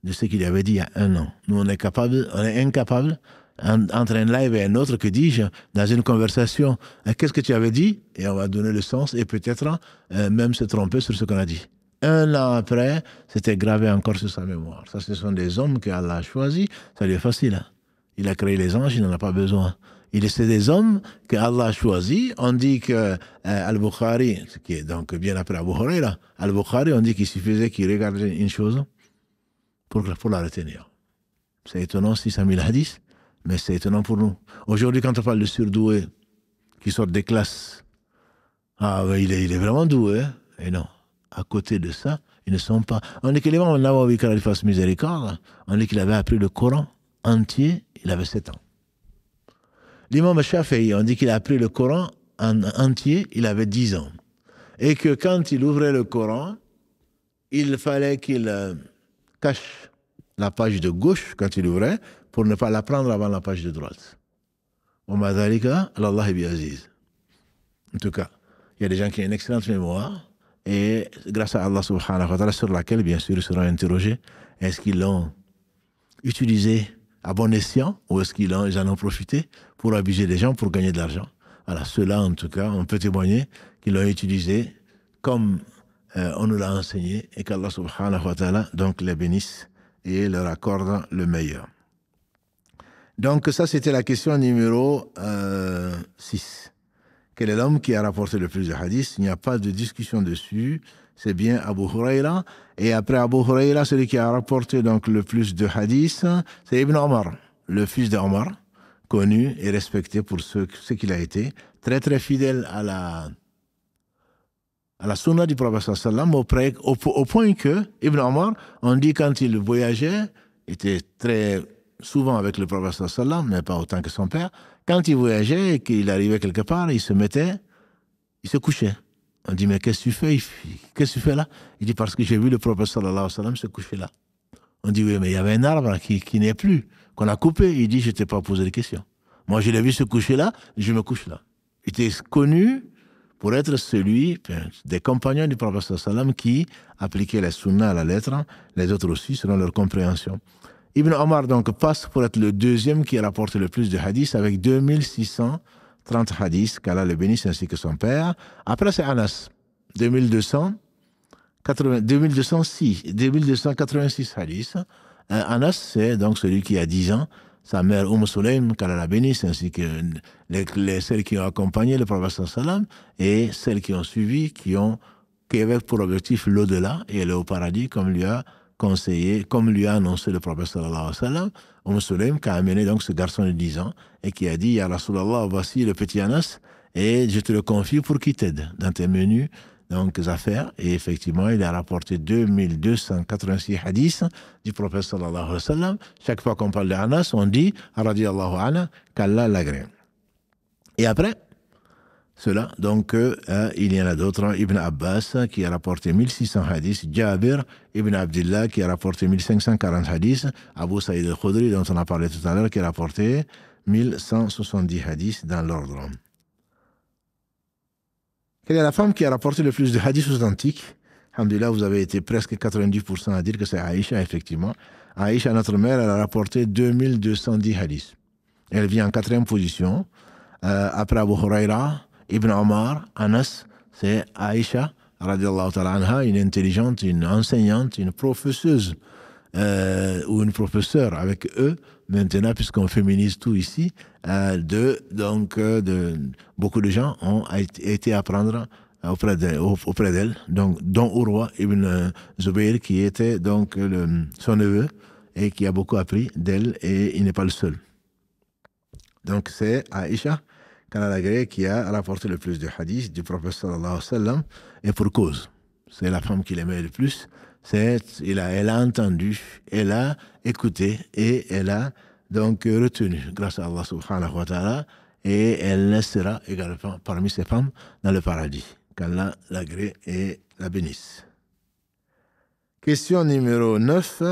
de ce qu'il avait dit il y a 1 an. Nous, on est incapable, entre un live et un autre, que dis-je, dans une conversation, qu'est-ce que tu avais dit? Et on va donner le sens et peut-être même se tromper sur ce qu'on a dit. 1 an après, c'était gravé encore sur sa mémoire. Ça, ce sont des hommes qu'Allah a choisis. Ça lui est facile. Hein? Il a créé les anges, il n'en a pas besoin. C'est des hommes qu'Allah a choisis. On dit que Al-Bukhari, qui est donc bien après Abu Huraira, Al-Bukhari, on dit qu'il suffisait qu'il regarde une chose pour la retenir. C'est étonnant, 600 000 hadiths, mais c'est étonnant pour nous. Aujourd'hui, quand on parle de surdoués qui sortent des classes, il est vraiment doué. Et non, à côté de ça, ils ne sont pas. On dit que l'imam Nawawi, quand il fasse miséricorde, on dit qu'il avait appris le Coran entier, il avait 7 ans. L'imam Shafi'i, on dit qu'il a appris le Coran entier, il avait 10 ans. Et que quand il ouvrait le Coran, il fallait qu'il cache la page de gauche quand il ouvrait, pour ne pas la prendre avant la page de droite. En tout cas, il y a des gens qui ont une excellente mémoire, et grâce à Allah subhanahu wa ta'ala, sur laquelle, bien sûr, ils seront interrogés, est-ce qu'ils l'ont utilisé à bon escient, ou est-ce qu'ils en ont profité pour abuser des gens, pour gagner de l'argent? Voilà, ceux-là, en tout cas, on peut témoigner qu'ils l'ont utilisé comme on nous l'a enseigné, et qu'Allah subhanahu wa ta'ala donc les bénisse et leur accorde le meilleur. Donc ça, c'était la question numéro 6. Quel est l'homme qui a rapporté le plus de hadiths? Il n'y a pas de discussion dessus. C'est bien Abu Huraira. Et après Abu Huraira, celui qui a rapporté donc le plus de hadiths, c'est Ibn Omar, le fils d'Omar, connu et respecté pour ce qu'il a été, très très fidèle à la sunna du prophète sallam, au point que Ibn Omar, on dit quand il voyageait, était très souvent avec le prophète sallam, mais pas autant que son père. Quand il voyageait et qu'il arrivait quelque part, il se couchait. On dit, mais qu'est-ce que tu fais? Qu'est-ce que tu fais là? Il dit, parce que j'ai vu le prophète sallallahu alayhi wa sallam se coucher là. On dit, oui, mais il y avait un arbre qui n'est plus, qu'on a coupé. Il dit, je ne t'ai pas posé de questions. Moi, je l'ai vu se coucher là, je me couche là. Il était connu pour être celui des compagnons du prophète sallallahu alayhi wa sallam qui appliquaient les sunnas à la lettre, les autres aussi, selon leur compréhension. Ibn Omar donc passe pour être le deuxième qui rapporte le plus de hadiths avec 2630 hadiths, qu'Allah le bénisse ainsi que son père. Après c'est Anas, 2286 hadiths. Anas c'est donc celui qui a 10 ans, sa mère Sulaym, qu'Allah la bénisse, ainsi que celles qui ont accompagné le prophète sallam et celles qui ont suivi, qui avaient pour objectif l'au-delà et aller au paradis, comme lui a conseillé, comme lui a annoncé le prophète sallallahu alayhi wa sallam, Sulaym qui a amené donc ce garçon de 10 ans et qui a dit, Ya Rasulallah, voici le petit Anas et je te le confie pour qu'il t'aide dans tes menus donc affaires. Et effectivement, il a rapporté 2286 hadiths du prophète sallallahu alayhi wa sallam. Chaque fois qu'on parle d'Anas, on dit, radiyallahu anhu, qu'Allah l'agrée. Et après cela, donc, il y en a d'autres. Ibn Abbas qui a rapporté 1600 hadiths. Jabir Ibn Abdullah qui a rapporté 1540 hadiths. Abu Saïd al-Khudri, dont on a parlé tout à l'heure, qui a rapporté 1170 hadiths dans l'ordre. Quelle est la femme qui a rapporté le plus de hadiths authentiques? Alhamdulillah, vous avez été presque 90% à dire que c'est Aïcha, effectivement. Aïcha, notre mère, elle a rapporté 2210 hadiths. Elle vient en 4e position. Après Abu Huraira, Ibn Omar, Anas, c'est Aïcha, radiallahu ta'ala anha, une intelligente, une enseignante, une professeuse, ou une professeure avec eux, maintenant, puisqu'on féminise tout ici, beaucoup de gens ont été apprendre auprès d'elle, donc, dont Urwa Ibn Zubayr, qui était donc son neveu, et qui a beaucoup appris d'elle, et il n'est pas le seul. Donc c'est Aïcha, qui a rapporté le plus de hadiths du prophète sallallahu alayhi wa sallam, et pour cause. C'est la femme qui l'aimait le plus. Elle a entendu, elle a écouté, et elle a donc retenu, grâce à Allah subhanahu wa ta'ala, et elle sera également parmi ces femmes dans le paradis. Qu'Allah l'agrée et la bénisse. Question numéro 9.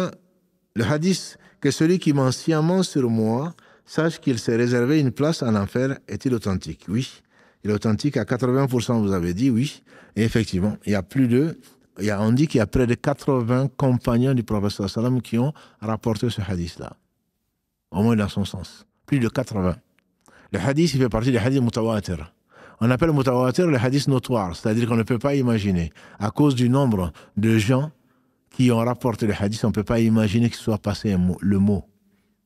Le hadith que celui qui ment sciemment sur moi sache qu'il s'est réservé une place en enfer est-il authentique? Oui. Il est authentique à 80%, vous avez dit oui. Et effectivement, on dit qu'il y a près de 80 compagnons du prophète sallallahu alayhi wa sallam qui ont rapporté ce hadith-là. Au moins dans son sens. Plus de 80. Le hadith, il fait partie des hadiths mutawatir. On appelle mutawatir le hadith notoire, c'est-à-dire qu'on ne peut pas imaginer, à cause du nombre de gens qui ont rapporté le hadith, on ne peut pas imaginer qu'il soit passé le mot.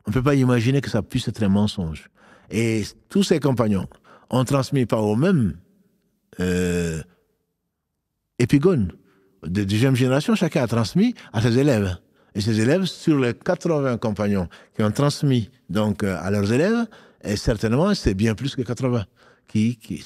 On ne peut pas imaginer que ça puisse être un mensonge. Et tous ces compagnons ont transmis pas aux mêmes épigones de deuxième génération, chacun a transmis à ses élèves. Et ces élèves, sur les 80 compagnons qui ont transmis donc à leurs élèves, et certainement c'est bien plus que 80,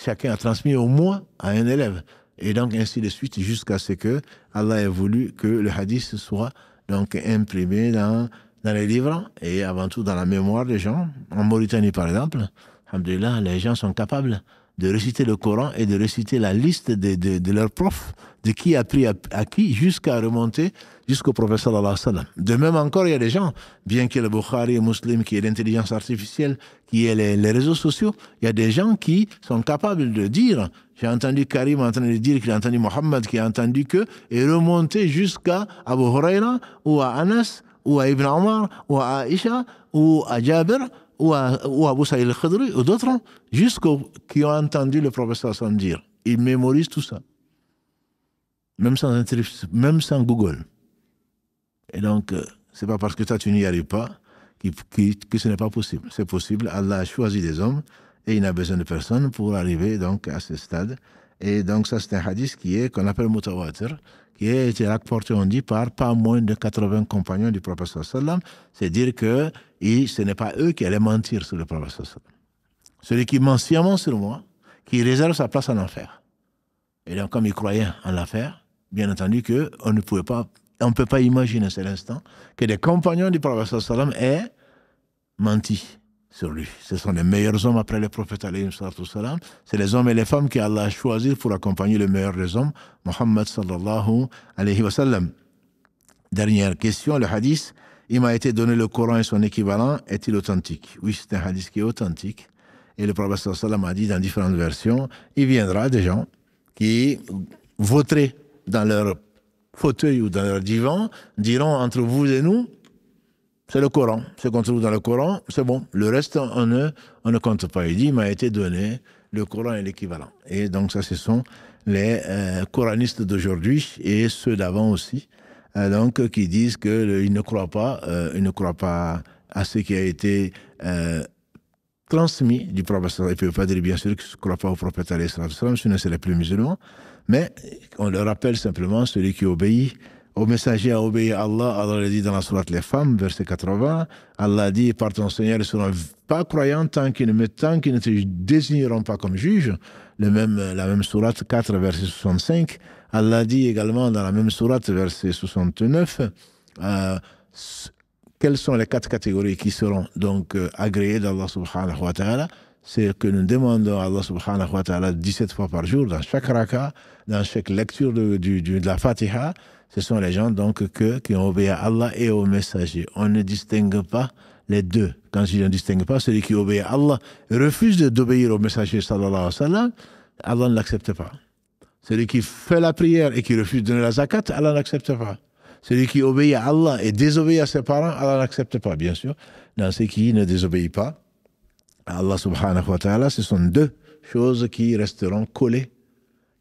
chacun a transmis au moins à un élève. Et donc ainsi de suite, jusqu'à ce que Allah ait voulu que le hadith soit donc imprimé dans les livres et avant tout dans la mémoire des gens. En Mauritanie, par exemple, alhamdoulilah, les gens sont capables de réciter le Coran et de réciter la liste de leurs profs, de qui a appris à qui, jusqu'à remonter jusqu'au prophète sallallahu alayhi wa sallam. De même encore, il y a des gens, bien qu'il y ait le Bukhari et Muslim, qui est l'intelligence artificielle, qui est les réseaux sociaux, il y a des gens qui sont capables de dire, j'ai entendu Karim en train de dire qu'il a entendu Mohammed, qui a entendu que, et remonter jusqu'à Abu Huraira, ou à Anas, ou à Ibn Omar, ou à Aïcha, ou à Jabir, ou à Abu Saïd al-Khudri, ou d'autres, jusqu'aux qui ont entendu le prophète sallallahu alayhi wa sallam dire. Ils mémorisent tout ça. même sans Google. Et donc, c'est pas parce que toi, tu n'y arrives pas que ce n'est pas possible. C'est possible. Allah a choisi des hommes et il n'a besoin de personne pour arriver donc à ce stade. Et donc, ça, c'est un hadith qu'on appelle mutawatir, qui a été rapporté, on dit, par pas moins de 80 compagnons du prophète sallam. C'est dire que ce n'est pas eux qui allaient mentir sur le prophète sallam. Celui qui ment sciemment sur moi, qui réserve sa place en enfer. Et donc, comme ils croyaient en l'affaire, bien entendu qu'on ne peut pas imaginer à cet instant que des compagnons du prophète sallam aient menti sur lui. Ce sont les meilleurs hommes après les prophètes alayhi sallam. C'est les hommes et les femmes qu'Allah a choisis pour accompagner le meilleur des hommes, Muhammad sallallahu alayhi wa sallam. Dernière question, le hadith, il m'a été donné le Coran et son équivalent, est-il authentique? Oui, c'est un hadith qui est authentique. Et le prophète sallallahu alayhi wa sallam a dit dans différentes versions, il viendra des gens qui voteraient dans leur fauteuil ou dans leur divan, diront entre vous et nous, c'est le Coran. Ce qu'on trouve dans le Coran, c'est bon. Le reste, on ne compte pas. Il dit, il m'a été donné le Coran et l'équivalent. Et donc ça, ce sont les coranistes d'aujourd'hui et ceux d'avant aussi, donc qui disent qu'ils ne croient pas à ce qui a été transmis du prophète. Ils ne peuvent pas dire bien sûr qu'ils ne croient pas au prophète, sinon ce ne seraient plus musulmans. Mais on leur rappelle simplement celui qui obéit au messager a obéi à Allah. Allah l'a dit dans la sourate Les Femmes, verset 80. Allah dit, par ton Seigneur, ils ne seront pas croyants tant qu'ils ne te désigneront pas comme juge. La même sourate 4, verset 65. Allah dit également dans la même sourate, verset 69, quelles sont les 4 catégories qui seront donc agréées d'Allah subhanahu wa ta'ala. C'est que nous demandons à Allah subhanahu wa ta'ala 17 fois par jour, dans chaque raka, dans chaque lecture de la Fatiha. Ce sont les gens donc qui ont obéi à Allah et au messager. On ne distingue pas les deux. Quand je ne distingue pas, celui qui obéit à Allah refuse d'obéir au messager sallallahu alayhi wa sallam, Allah ne l'accepte pas. Celui qui fait la prière et qui refuse de donner la zakat, Allah n'accepte pas. Celui qui obéit à Allah et désobéit à ses parents, Allah n'accepte pas, bien sûr. Dans ceux qui ne désobéissent pas à Allah subhanahu wa ta'ala, ce sont 2 choses qui resteront collées,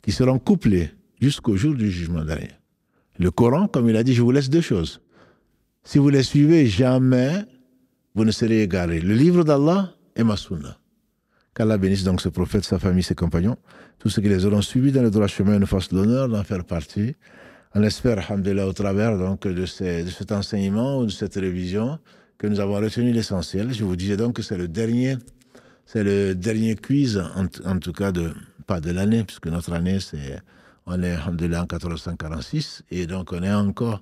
qui seront couplées jusqu'au jour du jugement dernier. Le Coran, comme il a dit, je vous laisse 2 choses. Si vous les suivez, jamais vous ne serez égarés. Le livre d'Allah et ma sunna. Qu'Allah bénisse donc ce prophète, sa famille, ses compagnons. Tous ceux qui les auront suivis dans le droit chemin nous fassent l'honneur d'en faire partie. On espère, alhamdoulilah, au travers donc, de cet enseignement ou de cette révision, que nous avons retenu l'essentiel. Je vous disais donc que c'est le dernier quiz, en tout cas, pas de l'année, puisque notre année, on est en 1446, et donc on a encore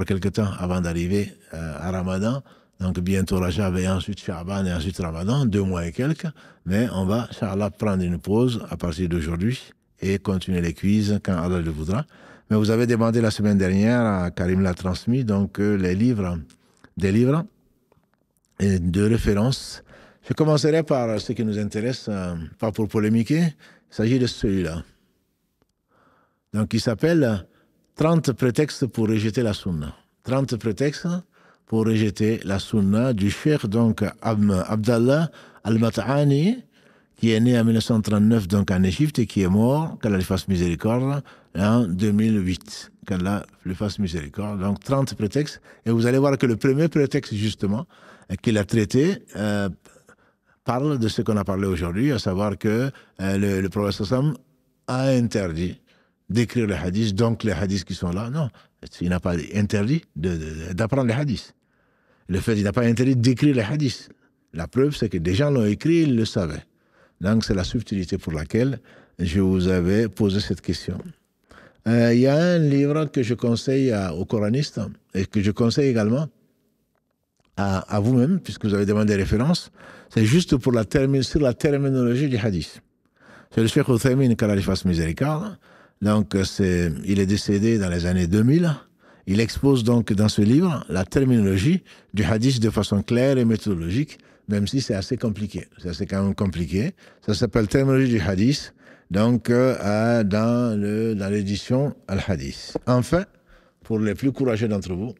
quelques temps avant d'arriver à Ramadan. Donc bientôt Rajab et ensuite Sha'ban et ensuite Ramadan, 2 mois et quelques. Mais on va, Inch'Allah, prendre une pause à partir d'aujourd'hui et continuer les quiz quand Allah le voudra. Mais vous avez demandé la semaine dernière, Karim l'a transmis, donc des livres et de références. Je commencerai par ce qui nous intéresse, pas pour polémiquer. Il s'agit de celui-là. Donc, il s'appelle 30 prétextes pour rejeter la sunna. 30 prétextes pour rejeter la sunna du cheikh, donc, Abdallah al-Mat'ani, qui est né en 1939, donc, en Égypte, et qui est mort, qu'Allah lui fasse miséricorde, en 2008. Qu'Allah lui fasse miséricorde. Donc, 30 prétextes. Et vous allez voir que le premier prétexte, justement, qu'il a traité, parle de ce qu'on a parlé aujourd'hui, à savoir que le prophète sallam a interdit d'écrire les hadiths, donc les hadiths qui sont là. Non, il n'a pas interdit d'apprendre les hadiths. Le fait, il n'a pas interdit d'écrire les hadiths. La preuve, c'est que des gens l'ont écrit, ils le savaient. Donc, c'est la subtilité pour laquelle je vous avais posé cette question. Il y a un livre que je conseille aux coranistes et que je conseille également à vous-même, puisque vous avez demandé des références. C'est juste sur la terminologie du hadith. C'est le Cheikh Uthaymin, qu'Allah lui fasse miséricorde. Donc, il est décédé dans les années 2000. Il expose donc dans ce livre la terminologie du hadith de façon claire et méthodologique, même si c'est assez compliqué. C'est assez quand même compliqué. Ça s'appelle terminologie du hadith, donc dans l'édition Al-Hadith. Enfin, pour les plus courageux d'entre vous,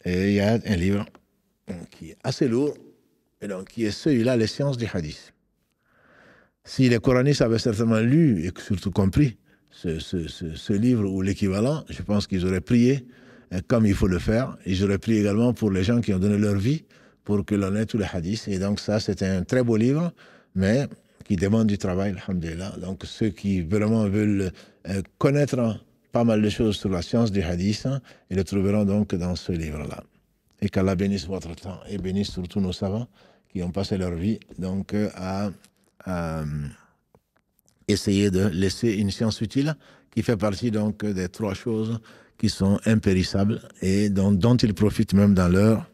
il y a un livre qui est assez lourd, et donc qui est celui-là, les sciences du hadith. Si les coranistes avaient certainement lu et surtout compris ce livre ou l'équivalent, je pense qu'ils auraient prié comme il faut le faire. Ils auraient prié également pour les gens qui ont donné leur vie pour que l'on ait tous les hadiths. Et donc ça, c'est un très beau livre, mais qui demande du travail, alhamdulillah. Donc ceux qui vraiment veulent connaître pas mal de choses sur la science du hadith, ils le trouveront donc dans ce livre-là. Et qu'Allah bénisse votre temps et bénisse surtout nos savants qui ont passé leur vie donc à essayer de laisser une science utile qui fait partie donc des trois choses qui sont impérissables et dont ils profitent même dans leur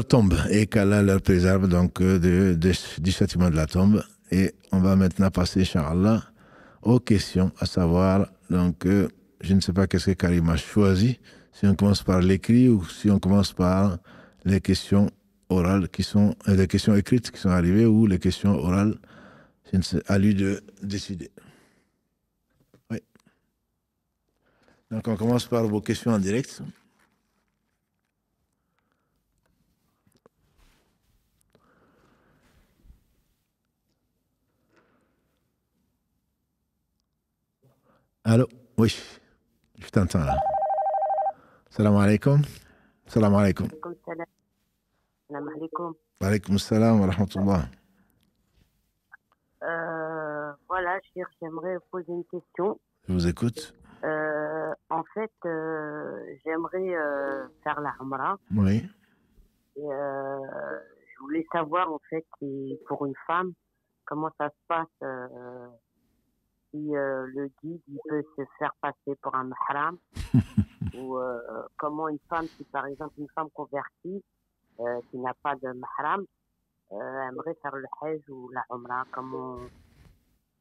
tombe, et qu'Allah leur préserve donc du châtiment de la tombe. Et on va maintenant passer, Inch'Allah, aux questions, à savoir, donc, je ne sais pas qu'est-ce que Karim a choisi, si on commence par l'écrit ou si on commence par les questions orales qui sont, les questions écrites qui sont arrivées ou les questions orales. C'est à lui de décider. Oui. Donc, on commence par vos questions en direct. Allô? Oui, je t'entends là. Salam alaikum. Salam alaikum. Salam alaikum. Wa alaikum salam wa rahmatullah. Voilà, j'aimerais poser une question. Je vous écoute. En fait, j'aimerais faire la Umrah. Oui. Et, je voulais savoir, en fait, pour une femme, comment ça se passe si le guide il peut se faire passer pour un mahram ou comment une femme, si par exemple une femme convertie qui n'a pas de mahram aimerait faire le hajj ou la umrah, comment,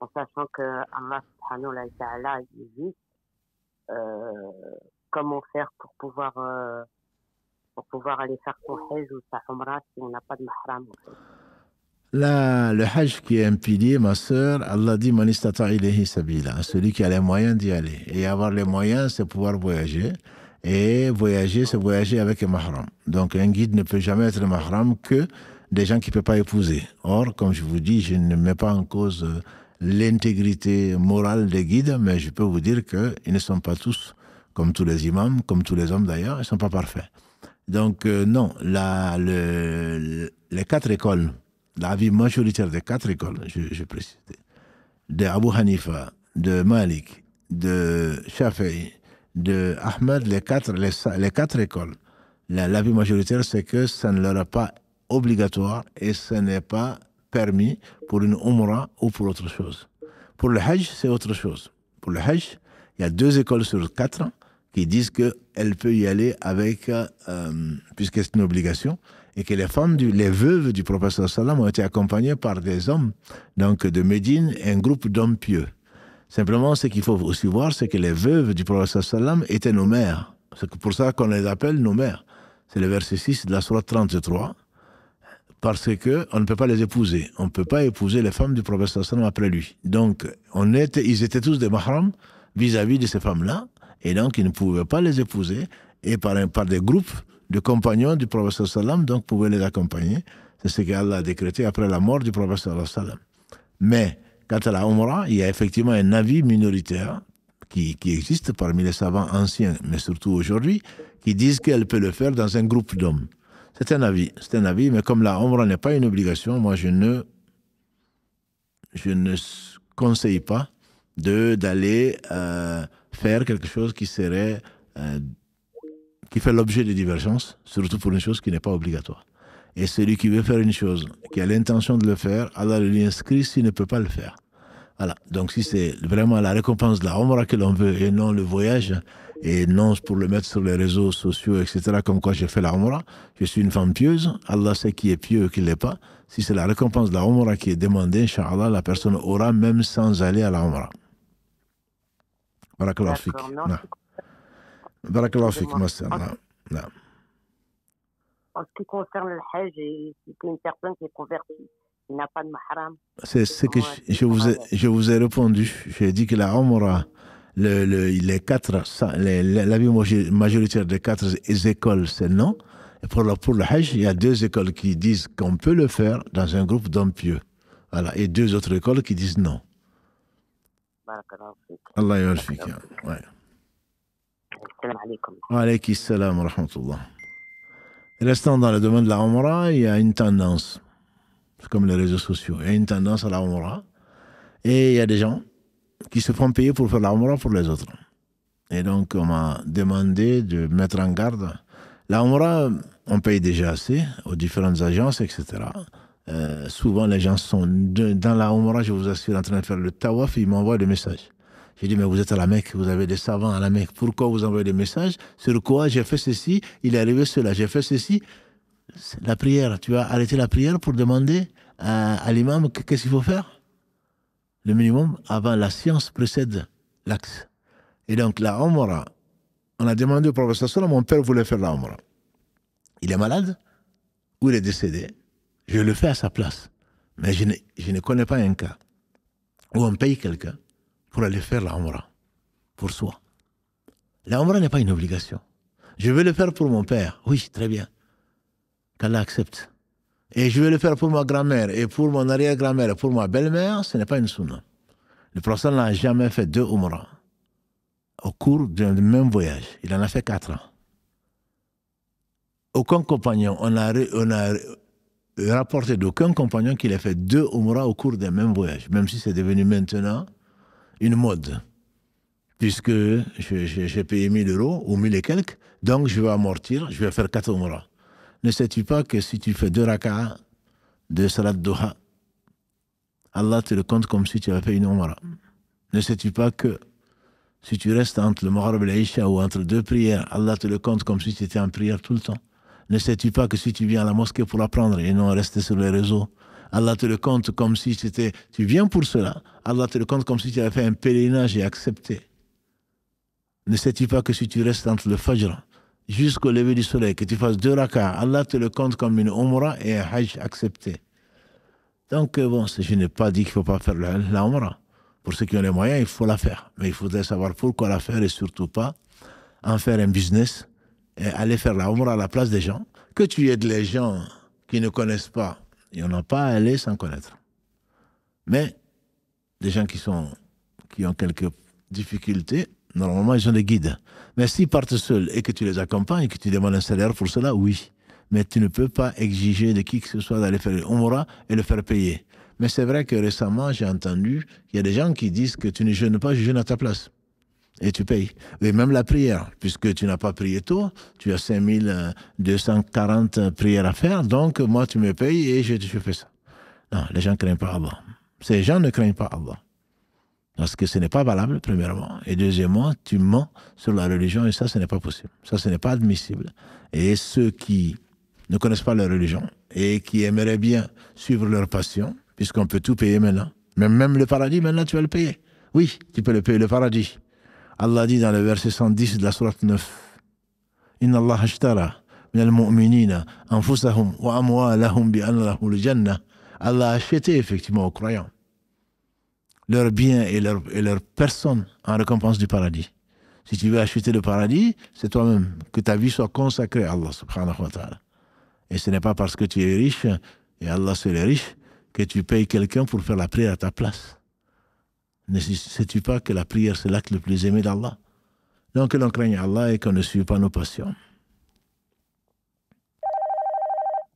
en sachant que Allah subhanahu wa ta'ala existe, comment faire pour pouvoir aller faire son hajj ou sa umrah si on n'a pas de mahram en fait. Là, le hajj qui est un pilier, ma sœur, Allah dit Man istata ilayhi sabila, celui qui a les moyens d'y aller. Et avoir les moyens, c'est pouvoir voyager. Et voyager, c'est voyager avec un mahram. Donc un guide ne peut jamais être mahram que des gens qu'il ne peut pas épouser. Or, comme je vous dis, je ne mets pas en cause l'intégrité morale des guides, mais je peux vous dire qu'ils ne sont pas tous, comme tous les imams, comme tous les hommes d'ailleurs, ils ne sont pas parfaits. Donc non, les quatre écoles, l'avis majoritaire des quatre écoles, je précise, de Abu Hanifa, de Malik, de Shafi'i, de Ahmed, les quatre écoles, l'avis majoritaire, c'est que ça ne leur est pas obligatoire et ce n'est pas permis pour une umrah ou pour autre chose. Pour le hajj, c'est autre chose. Pour le hajj, il y a 2 écoles sur 4 qui disent qu'elle peut y aller avec, puisque c'est une obligation, et que les veuves du prophète sallam ont été accompagnées par des hommes, donc de Médine, un groupe d'hommes pieux. Simplement, ce qu'il faut aussi voir, c'est que les veuves du prophète sallam étaient nos mères. C'est pour ça qu'on les appelle nos mères. C'est le verset 6 de la sourate 33, parce qu'on ne peut pas les épouser. On ne peut pas épouser les femmes du prophète sallam après lui. Donc, ils étaient tous des mahrams vis-à-vis de ces femmes-là, et donc ils ne pouvaient pas les épouser, et par des groupes de compagnons du prophète sallam, donc pouvaient les accompagner. C'est ce qu'Allah a décrété après la mort du prophète sallam. Mais, quant à la Umrah, il y a effectivement un avis minoritaire qui existe parmi les savants anciens, mais surtout aujourd'hui, qui disent qu'elle peut le faire dans un groupe d'hommes. C'est un avis, mais comme la Umrah n'est pas une obligation, moi je ne conseille pas d'aller faire quelque chose qui serait qui fait l'objet de divergences, surtout pour une chose qui n'est pas obligatoire. Et celui qui veut faire une chose, qui a l'intention de le faire, Allah lui inscrit s'il ne peut pas le faire. Voilà. Donc si c'est vraiment la récompense de la Umrah que l'on veut et non le voyage, et non pour le mettre sur les réseaux sociaux, etc., comme quoi j'ai fait la Umrah, je suis une femme pieuse, Allah sait qui est pieux et qui ne l'est pas. Si c'est la récompense de la Umrah qui est demandée, Inch'Allah, la personne aura même sans aller à la Umrah. Barakallahu fik. Barakallahu fik, ma sœur. En ce qui concerne le hajj, c'est une personne qui est convertie, qui n'a pas de mahram. C'est ce que je vous ai répondu. J'ai dit que la Umrah, l'avis majoritaire des 4 écoles, c'est non. Et pour le hajj, il y a 2 écoles qui disent qu'on peut le faire dans un groupe d'hommes pieux. Voilà. Et 2 autres écoles qui disent non. Barakallahu fik. Allah yarfik. Ouais. Salam alaikum. Wa alaykum salam wa rahmatullah. Restant dans le domaine de la Umrah, il y a une tendance, c'est comme les réseaux sociaux, il y a une tendance à la Umrah. Et il y a des gens qui se font payer pour faire la Umrah pour les autres. Et donc, on m'a demandé de mettre en garde. La Umrah, on paye déjà assez aux différentes agences, etc. Souvent, les gens sont dans la Umrah, je vous assure, en train de faire le tawaf, et ils m'envoient des messages. J'ai dit, mais vous êtes à la Mecque, vous avez des savants à la Mecque. Pourquoi vous envoyez des messages? Sur quoi j'ai fait ceci, il est arrivé cela, j'ai fait ceci. La prière, tu as arrêté la prière pour demander à l'imam qu'est-ce qu'il faut faire? Le minimum, avant la science précède l'acte. Et donc, la Umrah, on a demandé au professeur Sallam, mon père voulait faire la Umrah. Il est malade ou il est décédé? Je le fais à sa place. Mais je ne connais pas un cas où on paye quelqu'un pour aller faire la Umrah, pour soi. La Umrah n'est pas une obligation. Je vais le faire pour mon père. Oui, très bien. Qu'Allah accepte. Et je vais le faire pour ma grand-mère et pour mon arrière-grand-mère et pour ma belle-mère, ce n'est pas une sunna. Le prophète n'a jamais fait 2 Umrah au cours d'un même voyage. Il en a fait 4 ans. Aucun compagnon, on a rapporté d'aucun compagnon qu'il ait fait 2 Umrah au cours d'un même voyage, même si c'est devenu maintenant une mode. Puisque j'ai payé 1 000 € ou 1000 et quelques, donc je vais amortir, je vais faire 4 Umrah. Ne sais-tu pas que si tu fais 2 raka'ah de salat duha, Allah te le compte comme si tu avais fait une Umrah. Ne sais-tu pas que si tu restes entre le Maghrib et l'Isha ou entre 2 prières, Allah te le compte comme si tu étais en prière tout le temps. Ne sais-tu pas que si tu viens à la mosquée pour apprendre et non rester sur les réseaux, Allah te le compte comme si tu viens pour cela, Allah te le compte comme si tu avais fait un pèlerinage et accepté. Ne sais-tu pas que si tu restes entre le Fajr jusqu'au lever du soleil, que tu fasses 2 raka'ah, Allah te le compte comme une Umrah et un Hajj accepté. Donc bon, je n'ai pas dit qu'il ne faut pas faire la Umrah. Pour ceux qui ont les moyens, il faut la faire. Mais il faudrait savoir pourquoi la faire et surtout pas en faire un business et aller faire la Umrah à la place des gens. Que tu aides les gens qui ne connaissent pas, il n'y en a pas à aller sans connaître. Mais des gens qui ont quelques difficultés, normalement, ils ont des guides. Mais s'ils partent seuls et que tu les accompagnes et que tu demandes un salaire pour cela, oui. Mais tu ne peux pas exiger de qui que ce soit d'aller faire une Umrah et le faire payer. Mais c'est vrai que récemment, j'ai entendu qu'il y a des gens qui disent que tu ne jeûnes pas, je jeûne à ta place. Et tu payes. Et même la prière, puisque tu n'as pas prié tôt, tu as 5240 prières à faire, donc moi tu me payes et je fais ça. Non, les gens ne craignent pas Allah. Ces gens ne craignent pas Allah. Parce que ce n'est pas valable, premièrement. Et deuxièmement, tu mens sur la religion et ça, ce n'est pas possible. Ça, ce n'est pas admissible. Et ceux qui ne connaissent pas leur religion et qui aimeraient bien suivre leur passion, puisqu'on peut tout payer maintenant. Même le paradis, maintenant, tu vas le payer. Oui, tu peux le payer, le paradis. Allah dit dans le verset 110 de la sourate 9, « Inna Allah ashtara min al-mu'minina anfusahum wa amwalahum bi anna lahum al-jannah » Allah a acheté effectivement aux croyants leurs biens et leur personne en récompense du paradis. Si tu veux acheter le paradis, c'est toi-même. Que ta vie soit consacrée à Allah subhanahu wa ta'ala. Et ce n'est pas parce que tu es riche, et Allah seul est riche, que tu payes quelqu'un pour faire la prière à ta place. Ne sais-tu pas que la prière, c'est l'acte le plus aimé d'Allah? Donc que l'on craigne Allah et qu'on ne suive pas nos passions.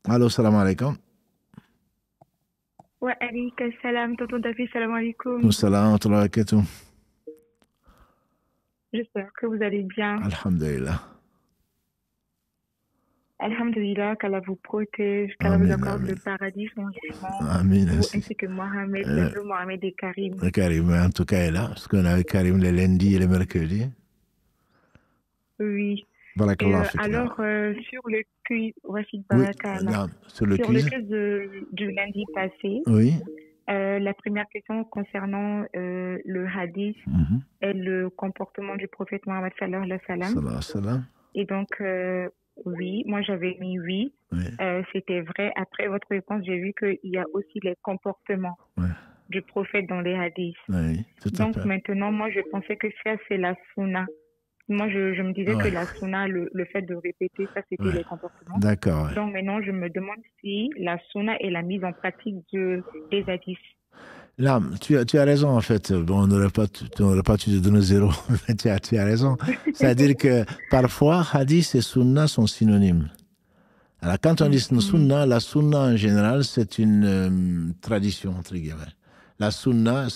Allô, salam alaikum. Wa alaikum salam, tonton David, salam alaikum. Salam wa barakatuh. J'espère que vous allez bien. Alhamdulillah. Alhamdulillah, qu'Allah vous protège, qu'Allah vous accorde le paradis, son jugement. Amin. Vous ainsi que Mohamed, le Mohamed et Karim. Karim, en tout cas, est là, parce qu'on a avec Karim les lundis et les mercredis. Oui. Alors, sur le quiz, voici sur le quiz du lundi passé, oui. La première question concernant le hadith et le comportement du prophète Mohammed sallallahu alayhi wa sallam. Et donc, oui, moi j'avais mis oui. C'était vrai. Après votre réponse, j'ai vu qu'il y a aussi les comportements du prophète dans les hadiths. Oui, donc maintenant, moi je pensais que ça c'est la sunna. Moi je me disais que la sunna, le fait de répéter, ça c'était les comportements. D'accord. Donc maintenant je me demande si la sunna est la mise en pratique des hadiths. Là, tu as raison en fait. Bon, on n'aurait pas, tu n'aurais pas dû te donner zéro, mais tu as raison. C'est-à-dire que parfois, hadith et sunna sont synonymes. Alors, quand on dit sunna, la sunna en général, c'est une tradition, entre guillemets. La sunna,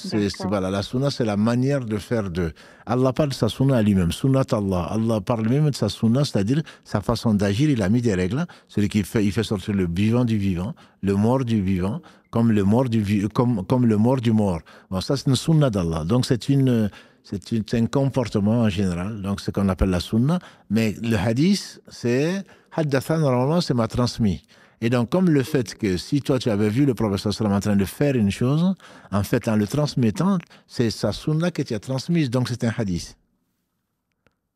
voilà, la sunna, c'est la manière de faire de. Allah parle de sa sunna à lui-même. Sunnat Allah. Allah parle même de sa sunna, c'est-à-dire sa façon d'agir. Il a mis des règles. Celui qui fait, il fait sortir le vivant du vivant, le mort du vivant, comme le mort comme le mort du mort. Bon, ça, c'est une sunna d'Allah. Donc, c'est un comportement en général. Donc, c'est ce qu'on appelle la sunna. Mais le hadith, c'est haddathan, normalement, c'est m'a transmis. Et donc, comme le fait que si toi, tu avais vu le professeur sallam en train de faire une chose, en fait, en le transmettant, c'est sa sunna que tu as transmise. Donc, c'est un hadith.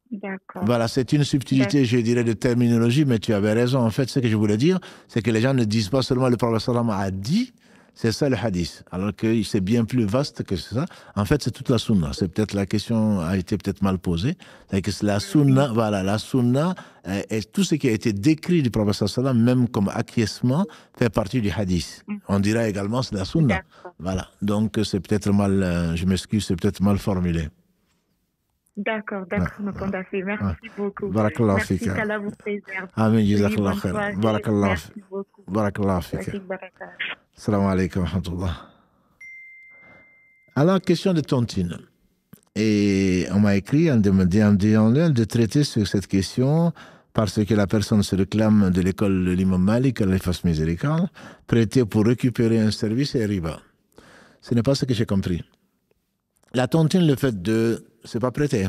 D'accord. Voilà, c'est une subtilité, je dirais, de terminologie, mais tu avais raison. En fait, ce que je voulais dire, c'est que les gens ne disent pas seulement le professeur sallam a dit, c'est ça le hadith. Alors que c'est bien plus vaste que ça. En fait, c'est toute la sunna. C'est peut-être la question a été peut-être mal posée. C'est que la sunna, voilà, la sunna et tout ce qui a été décrit du prophète sallam, même comme acquiescement, fait partie du hadith. On dira également c'est la sunna. Voilà. Donc c'est peut-être mal, je m'excuse, c'est peut-être mal formulé. D'accord, merci beaucoup. Barakallahu Merci, fika. qu'Allah vous préserve. Amin, jazakallahu khair. Merci beaucoup. Barakallahu fika. Salam alaikum wa rahmatullah. Alors, question de tontine. Et on m'a écrit en demandant de traiter sur cette question parce que la personne se réclame de l'école de l'imam Malik, Allah fasse miséricorde, prêter pour récupérer un service et riba. Ce n'est pas ce que j'ai compris. La tontine, le fait de... c'est pas prêter.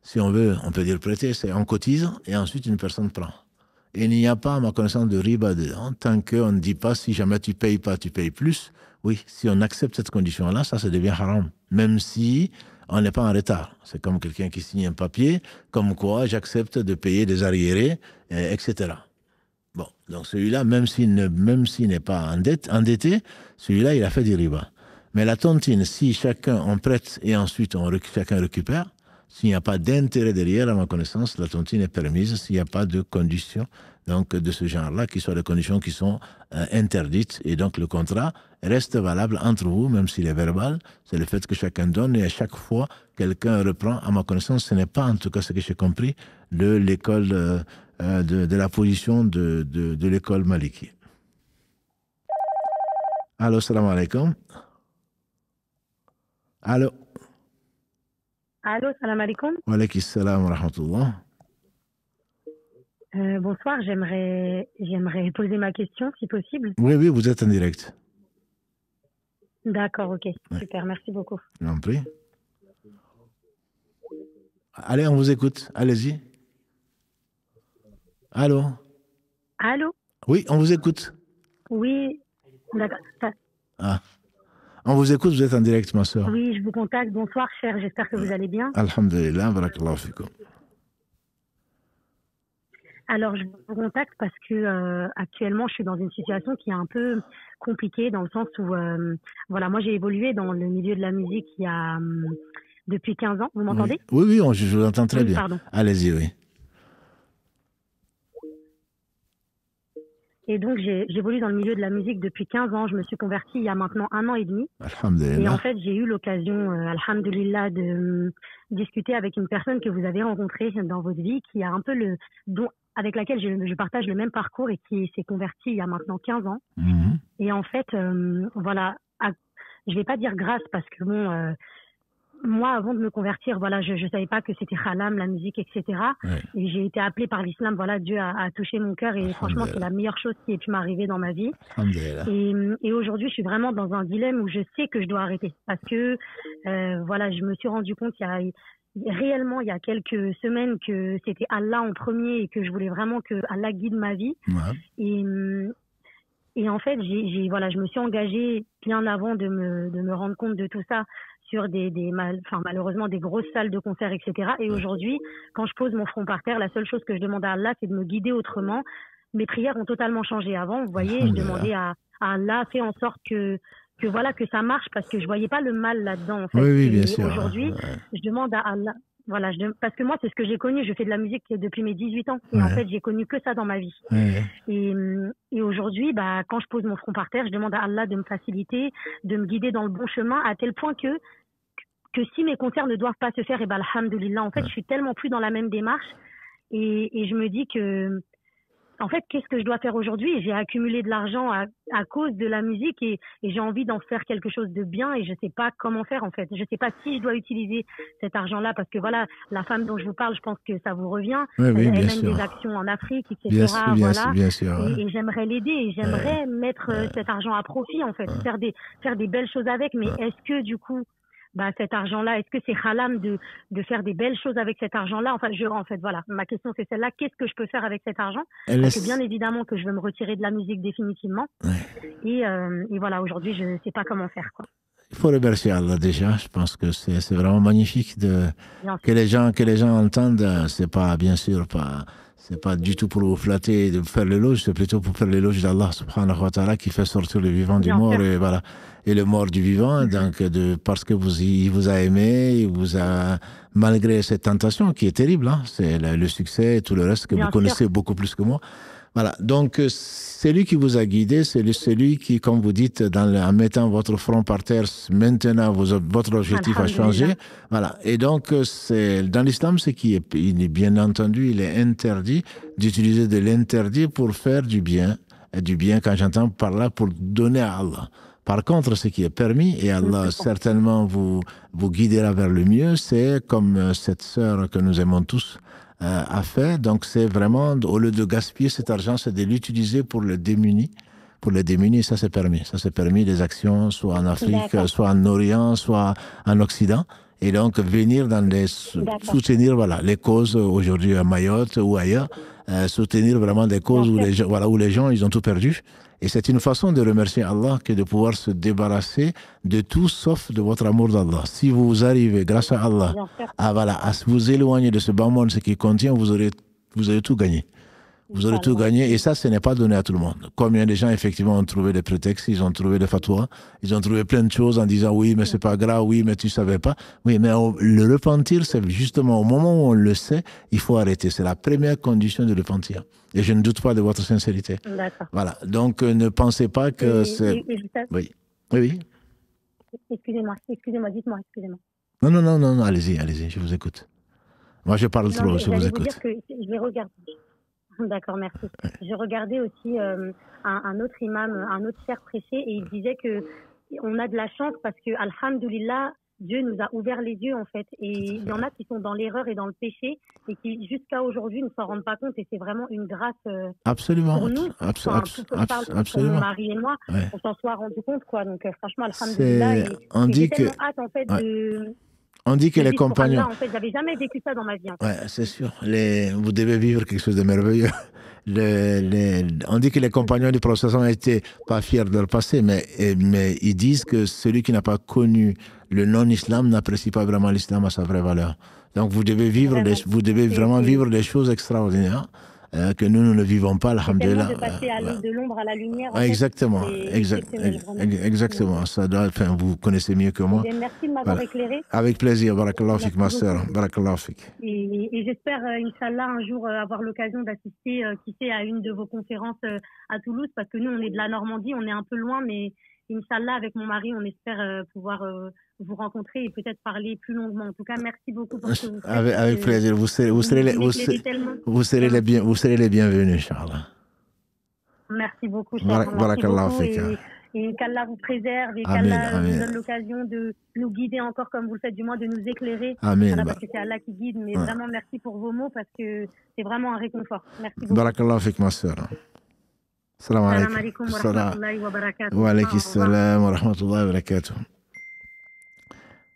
Si on veut, on peut dire prêter, c'est on cotise et ensuite une personne prend. Et il n'y a pas, à ma connaissance, de riba dedans, tant qu'on ne dit pas si jamais tu payes pas, tu payes plus. Oui, si on accepte cette condition-là, ça devient haram. Même si on n'est pas en retard. C'est comme quelqu'un qui signe un papier, comme quoi j'accepte de payer des arriérés, etc. Bon, donc celui-là, même s'il n'est pas endetté, celui-là, il a fait du riba. Mais la tontine, si chacun on prête et ensuite chacun récupère, s'il n'y a pas d'intérêt derrière, à ma connaissance, la tontine est permise s'il n'y a pas de conditions donc, de ce genre-là, qui soient des conditions qui sont interdites. Et donc le contrat reste valable entre vous, même s'il est verbal. C'est le fait que chacun donne et à chaque fois, quelqu'un reprend. À ma connaissance, ce n'est pas, en tout cas ce que j'ai compris, de l'école, de la position de l'école Maliki. Allô, salam alaikum. Allô. Allô, salam alaikum. Wa alaikum salam wa rahmatullah. Bonsoir, j'aimerais poser ma question, si possible. Oui, vous êtes en direct. D'accord, ok, super, merci beaucoup. Je vous en prie. Allez, on vous écoute, allez-y. Allô. Allô. Oui, on vous écoute. Oui, d'accord. Ah. On vous écoute, vous êtes en direct, ma soeur. Oui, je vous contacte. Bonsoir, cher, j'espère que vous allez bien. Alhamdulillah, barakallahu fikum. Alors, je vous contacte parce que actuellement, je suis dans une situation qui est un peu compliquée dans le sens où, voilà, moi, j'ai évolué dans le milieu de la musique il y a depuis 15 ans. Vous m'entendez? Oui, je vous entends très bien. Pardon. Allez-y, oui. Et donc, j'évolue dans le milieu de la musique depuis 15 ans. Je me suis convertie il y a maintenant 1 an et demi. Alhamdulillah. Et en fait, j'ai eu l'occasion, alhamdulillah, de discuter avec une personne que vous avez rencontrée dans votre vie, qui a un peu avec laquelle je partage le même parcours et qui s'est convertie il y a maintenant 15 ans. Mm-hmm. Et en fait, voilà, je vais pas dire grâce parce que bon, moi, avant de me convertir, voilà, je savais pas que c'était haram, la musique, etc. Ouais. Et j'ai été appelée par l'islam. Voilà, Dieu a touché mon cœur et franchement, c'est la meilleure chose qui ait pu m'arriver dans ma vie. Et aujourd'hui, je suis vraiment dans un dilemme où je sais que je dois arrêter parce que, voilà, je me suis rendu compte il y a quelques semaines que c'était Allah en premier et que je voulais vraiment que Allah guide ma vie. Ouais. Et en fait, voilà, je me suis engagée bien avant de me rendre compte de tout ça sur malheureusement des grosses salles de concert, etc. Et aujourd'hui, quand je pose mon front par terre, la seule chose que je demande à Allah, c'est de me guider autrement. Mes prières ont totalement changé. Avant, vous voyez, je demandais à Allah, fais en sorte que voilà, que ça marche parce que je voyais pas le mal là-dedans, en fait. Oui, bien sûr. Aujourd'hui, je demande à Allah, Voilà, parce que moi, c'est ce que j'ai connu. Je fais de la musique depuis mes 18 ans. Et en fait, j'ai connu que ça dans ma vie. Et aujourd'hui, quand je pose mon front par terre, je demande à Allah de me faciliter, de me guider dans le bon chemin, à tel point que si mes concerts ne doivent pas se faire, alhamdoulilah, en fait, je suis tellement plus dans la même démarche. Et je me dis que, en fait, qu'est-ce que je dois faire aujourd'hui? J'ai accumulé de l'argent à cause de la musique et j'ai envie d'en faire quelque chose de bien et je sais pas comment faire, en fait. Je sais pas si je dois utiliser cet argent-là parce que voilà, la femme dont je vous parle, je pense que ça vous revient. Elle mène des actions en Afrique, etc. Bien sûr. Et j'aimerais l'aider et j'aimerais mettre cet argent à profit, en fait, faire des belles choses avec. Mais est-ce que, du coup, cet argent-là, est-ce que c'est haram de faire des belles choses avec cet argent-là? En fait, voilà, ma question c'est celle-là. Qu'est-ce que je peux faire avec cet argent? Parce que bien évidemment que je veux me retirer de la musique définitivement. Et voilà, aujourd'hui, je ne sais pas comment faire, quoi. Il faut remercier Allah déjà. Je pense que c'est vraiment magnifique que les gens entendent. C'est pas, bien sûr, c'est pas du tout pour vous flatter de faire l'éloge, c'est plutôt pour faire l'éloge d'Allah subhanahu wa ta'ala qui fait sortir le vivant du mort et voilà. Et le mort du vivant, donc parce que il vous a aimé, il vous a, malgré cette tentation qui est terrible, hein, c'est le succès et tout le reste que vous connaissez beaucoup plus que moi. Voilà, donc c'est lui qui vous a guidé, c'est lui qui, comme vous dites, en mettant votre front par terre, maintenant votre objectif a changé. Voilà, et donc dans l'islam, il est bien entendu, il est interdit d'utiliser de l'interdit pour faire du bien. Et du bien, quand j'entends par là, pour donner à Allah. Par contre, ce qui est permis, et Allah certainement vous guidera vers le mieux, c'est comme cette sœur que nous aimons tous, a fait. Donc c'est vraiment, au lieu de gaspiller cet argent, c'est de l'utiliser pour le démunis. Pour les démunis, ça c'est permis. Ça c'est permis des actions, soit en Afrique, soit en Orient, soit en Occident. Et donc venir soutenir les causes aujourd'hui à Mayotte ou ailleurs, soutenir vraiment des causes où les gens ils ont tout perdu. Et c'est une façon de remercier Allah que de pouvoir se débarrasser de tout sauf de votre amour d'Allah. Si vous arrivez, grâce à Allah, à vous éloigner de ce bas monde, ce qui contient, vous aurez tout gagné. Vous aurez tout gagné et ça, ce n'est pas donné à tout le monde. Combien de gens, effectivement, ont trouvé des prétextes, ils ont trouvé des fatwas, ils ont trouvé plein de choses en disant oui, mais c'est pas grave, oui, mais tu savais pas. Oui, mais le repentir, c'est justement au moment où on le sait, il faut arrêter. C'est la première condition de repentir. Et je ne doute pas de votre sincérité. D'accord. Voilà. Donc, ne pensez pas que c'est... Oui. Excusez-moi, dites-moi, excusez-moi. Non, allez-y, je vous écoute. Moi, je parle trop, je vous écoute. Dire que je vais regarder. D'accord, merci. Je regardais aussi un autre imam, un autre frère prêcher et il disait que on a de la chance parce que, alhamdoulilah, Dieu nous a ouvert les yeux en fait. Et il y en a qui sont dans l'erreur et dans le péché et qui jusqu'à aujourd'hui ne s'en rendent pas compte et c'est vraiment une grâce absolument, pour nous. Absolument. Pour mon mari et moi, on s'en soit rendu compte quoi. Donc franchement, alhamdoulilah. On dit que... hâte en fait de... On dit que les compagnons... Allah, en fait, j'avais jamais vécu ça dans ma vie. En fait. Ouais, c'est sûr. Vous devez vivre quelque chose de merveilleux. On dit que les compagnons du prophète ont été pas fiers de leur passé, mais ils disent que celui qui n'a pas connu le non-islam n'apprécie pas vraiment l'islam à sa vraie valeur. Donc vous devez vraiment vivre des choses extraordinaires. Que nous ne vivons pas, alhamdoulilah. De passer de l'ombre à la lumière. Exactement, exactement. Ça doit, vous connaissez mieux que moi. Merci de m'avoir éclairé. Avec plaisir, barakallahu fik, ma sœur. Barakallahu fik. Et j'espère, Inch'Allah, un jour avoir l'occasion d'assister, qui sait, à une de vos conférences à Toulouse, parce que nous, on est de la Normandie, on est un peu loin, mais Inch'Allah, avec mon mari, on espère pouvoir vous rencontrer et peut-être parler plus longuement. En tout cas, merci beaucoup pour ce que vous faites. Avec plaisir. Vous serez les bienvenus, Inch'Allah. Merci beaucoup, Barakallahu fik. Et qu'Allah vous préserve et qu'Allah nous donne l'occasion de nous guider encore comme vous le faites, du moins de nous éclairer. Amen. Parce que c'est Allah qui guide. Mais vraiment, merci pour vos mots parce que c'est vraiment un réconfort. Merci beaucoup. Barakallahu fik, ma sœur. Salam alaikum wa rahmatullahi wa barakatuh. Wa alaikum salam wa rahmatullahi wa barakatuh.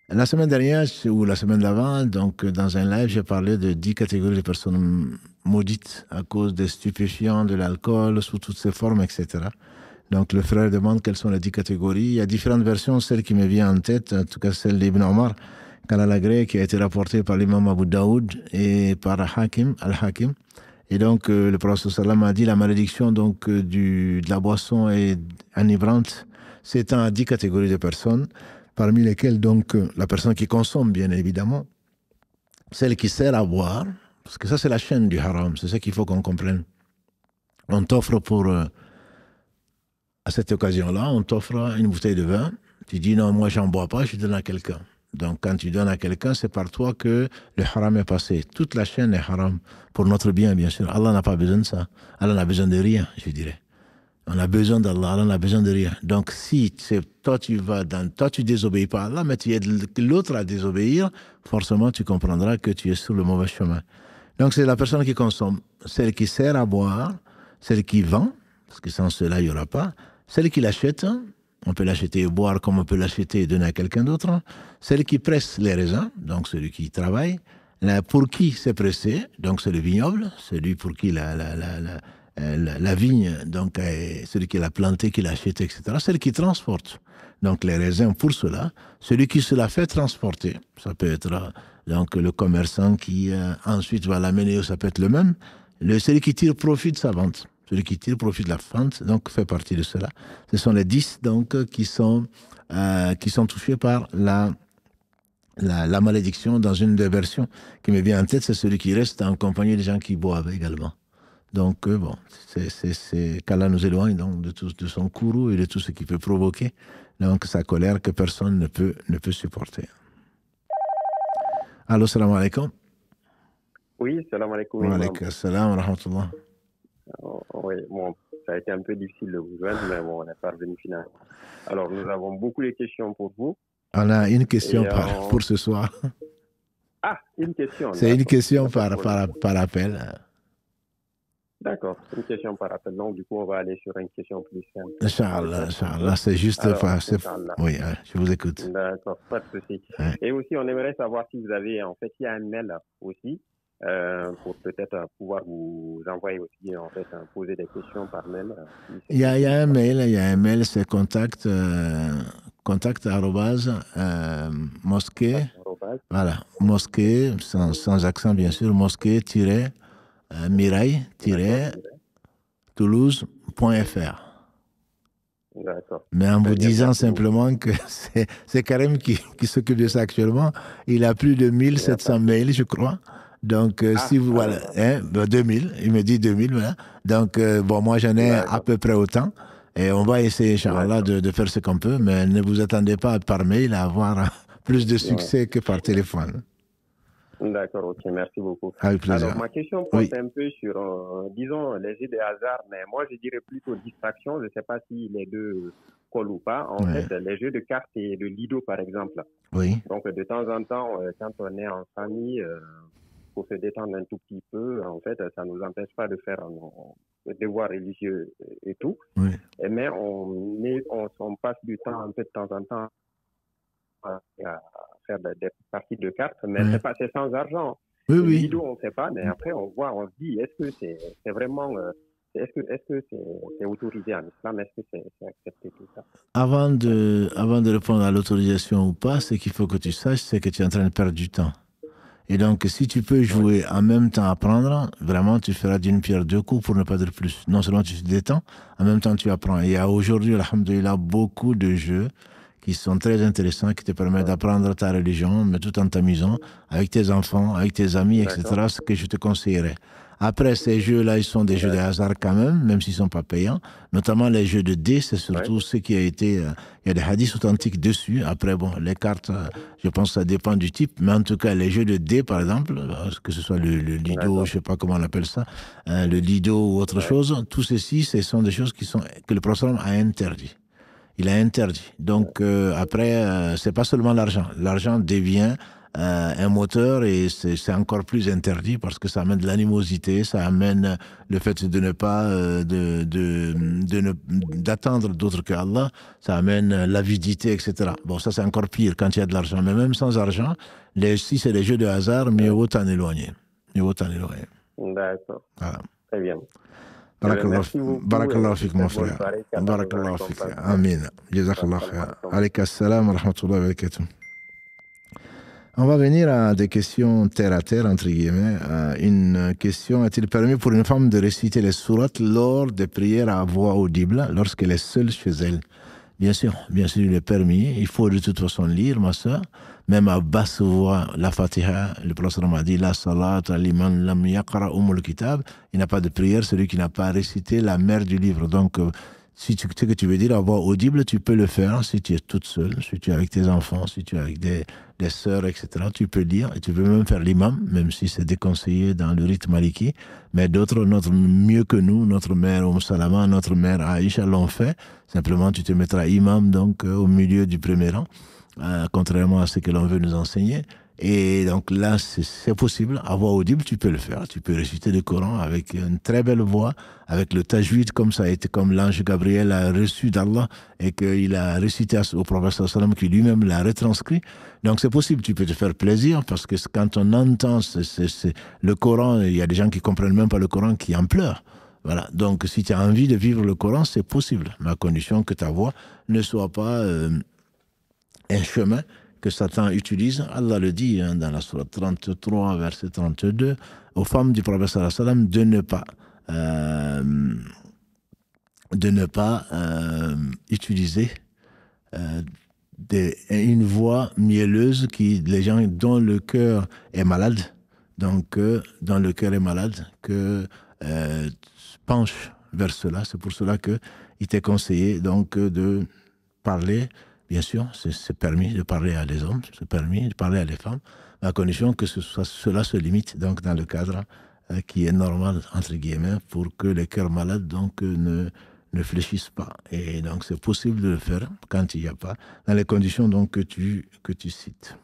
La semaine dernière, ou la semaine d'avant, donc dans un live, j'ai parlé de 10 catégories de personnes maudites à cause des stupéfiants, de l'alcool, sous toutes ses formes, etc. Donc le frère demande quelles sont les 10 catégories. Il y a différentes versions, celle qui me vient en tête, en tout cas celle d'Ibn Omar, Kalalagré, qui a été rapportée par l'imam Abu Daoud et par Al-Hakim. Et donc, le prophète sallam a dit la malédiction donc, de la boisson est enivrante s'étend à 10 catégories de personnes, parmi lesquelles donc la personne qui consomme, bien évidemment, celle qui sert à boire, parce que ça c'est la chaîne du haram, c'est ça qu'il faut qu'on comprenne. On t'offre à cette occasion-là, on t'offre une bouteille de vin, tu dis non, moi j'en bois pas, je donne à quelqu'un. Donc quand tu donnes à quelqu'un, c'est par toi que le haram est passé. Toute la chaîne est haram, pour notre bien bien sûr. Allah n'a pas besoin de ça. Allah n'a besoin de rien, je dirais. On a besoin d'Allah, Allah n'a besoin de rien. Donc si toi tu désobéis pas à Allah, mais tu aides l'autre à désobéir, forcément tu comprendras que tu es sur le mauvais chemin. Donc c'est la personne qui consomme, celle qui sert à boire, celle qui vend, parce que sans cela il n'y aura pas, celle qui l'achète, on peut l'acheter et boire comme on peut l'acheter et donner à quelqu'un d'autre, celle qui presse les raisins, donc celui qui travaille, pour qui c'est pressé, donc c'est le vignoble, celui pour qui la vigne, donc celui qui l'a planté, qui l'achète, etc. Celui qui transporte, donc les raisins pour cela. Celui qui se la fait transporter, ça peut être donc le commerçant qui ensuite va l'amener, ça peut être le même. Celui qui tire profit de sa vente, celui qui tire profit de la vente, donc fait partie de cela. Ce sont les 10 donc qui sont touchés par la malédiction. Dans une des versions qui me vient en tête, c'est celui qui reste en compagnie des gens qui boivent également. Donc, bon, c'est qu'Allah nous éloigne donc, de son courroux et de tout ce qui peut provoquer donc, sa colère que personne ne peut supporter. Allô, salam alaikum. Oui, salam alaikum. Wa alaikum salam wa rahmatullah. Oui, bon, ça a été un peu difficile de vous joindre, mais bon, on est parvenu finalement. Alors, nous avons beaucoup de questions pour vous. On a une question pour ce soir. Ah, une question. C'est une question par appel. D'accord, une question par appel. Donc, du coup, on va aller sur une question plus simple. Inch'Allah, c'est juste... Oui, je vous écoute. D'accord, pas de souci. Ouais. Et aussi, on aimerait savoir si vous avez... En fait, il y a un mail aussi pour peut-être pouvoir vous envoyer aussi, en fait, poser des questions par mail. Il y a un mail, c'est contact mosquée, voilà, mosquée, sans accent bien sûr, mosquée-mirail-toulouse.fr. D'accord. Mais en vous disant simplement que c'est Karim qui s'occupe de ça actuellement, il a plus de 1700 mails, je crois. Donc, si vous, voilà, 2000, il me dit 2000, voilà. Donc, bon, moi j'en ai à peu près autant. Et on va essayer, Inch'Allah, de faire ce qu'on peut, mais ne vous attendez pas par mail à avoir plus de succès que par téléphone. D'accord, ok, merci beaucoup. Avec plaisir. Alors, ma question porte un peu sur, disons, les jeux de hasard, mais moi, je dirais plutôt distraction. Je ne sais pas si les deux collent ou pas. En fait, les jeux de cartes et de Lido, par exemple. Oui. Donc, de temps en temps, quand on est en famille, pour se détendre un tout petit peu, en fait, ça ne nous empêche pas de faire nos devoirs religieux et tout. Oui. Mais on passe du temps, un peu de temps en temps, à faire des parties de cartes, mais c'est sans argent. Oui, oui. Lido, on ne sait pas, mais après, on voit, on se dit, est-ce que c'est vraiment... Est-ce que c'est autorisé en islam? Est-ce que c'est accepté tout ça? Avant de répondre à l'autorisation ou pas, ce qu'il faut que tu saches, c'est que tu es en train de perdre du temps. Et donc, si tu peux jouer en même temps apprendre, vraiment, tu feras d'une pierre deux coups pour ne pas dire plus. Non seulement tu te détends, en même temps tu apprends. Et il y a aujourd'hui, alhamdoulilah, beaucoup de jeux qui sont très intéressants, qui te permettent d'apprendre ta religion, mais tout en t'amusant, avec tes enfants, avec tes amis, etc., ce que je te conseillerais. Après, ces jeux-là, ils sont des jeux de hasard quand même s'ils ne sont pas payants. Notamment les jeux de dés, c'est surtout ce qui a été... il y a des hadiths authentiques dessus. Après, bon, les cartes, je pense que ça dépend du type. Mais en tout cas, les jeux de dés, par exemple, que ce soit le Lido, je ne sais pas comment on appelle ça, le Lido ou autre chose, tout ceci, ce sont des choses que le prophète a interdit. Il a interdit. Donc, après, c'est pas seulement l'argent. L'argent devient... un moteur et c'est encore plus interdit parce que ça amène de l'animosité, ça amène le fait de ne pas d'attendre d'autre que Allah, ça amène l'avidité, etc. Bon, ça c'est encore pire quand il y a de l'argent, mais même sans argent, si c'est des jeux de hasard, mieux vaut t'en éloigner. D'accord. Voilà. Très bien. Barakallahu fik, mon frère. Barakallahu fik. Amin. Jazakallah khair. Alayka assalam wa rahmatullahi wa barakatuh. On va venir à des questions terre à terre, entre guillemets. Une question, est-il permis pour une femme de réciter les sourates lors des prières à voix audible, lorsqu'elle est seule chez elle? bien sûr, il est permis. Il faut de toute façon lire, ma soeur. Même à basse voix, la Fatiha, le prophète m'a dit, la salat liman lam yaqra umul kitab. Il n'a pas de prière, celui qui n'a pas récité la mère du livre. Donc, si tu sais que tu veux dire à voix audible, tu peux le faire si tu es toute seule, si tu es avec tes enfants, si tu es avec des sœurs, etc. Tu peux lire et tu peux même faire l'imam, même si c'est déconseillé dans le rite maliki. Mais d'autres, mieux que nous, notre mère Salama, notre mère Aïcha l'ont fait. Simplement, tu te mettras imam donc au milieu du premier rang, contrairement à ce que l'on veut nous enseigner. Et donc là, c'est possible. À voix audible, tu peux le faire. Tu peux réciter le Coran avec une très belle voix, avec le tajwid, comme ça a été, comme l'ange Gabriel a reçu d'Allah et qu'il a récité au prophète sallam qui lui-même l'a retranscrit. Donc c'est possible, tu peux te faire plaisir parce que quand on entend le Coran, il y a des gens qui comprennent même pas le Coran qui en pleurent. Voilà. Donc si tu as envie de vivre le Coran, c'est possible, mais à condition que ta voix ne soit pas un chemin que Satan utilise. Allah le dit dans la sourate 33, verset 32, aux femmes du prophète sallallahu alayhi wa sallam de ne pas utiliser une voix mielleuse les gens dont le cœur est malade, donc dont le cœur est malade, que penche vers cela. C'est pour cela qu'il t'est conseillé donc de parler. Bien sûr, c'est permis de parler à des hommes, c'est permis de parler à des femmes, à condition que cela se limite donc dans le cadre qui est normal, entre guillemets, pour que les cœurs malades donc, ne fléchissent pas. Et donc c'est possible de le faire quand il n'y a pas, dans les conditions donc, que tu cites.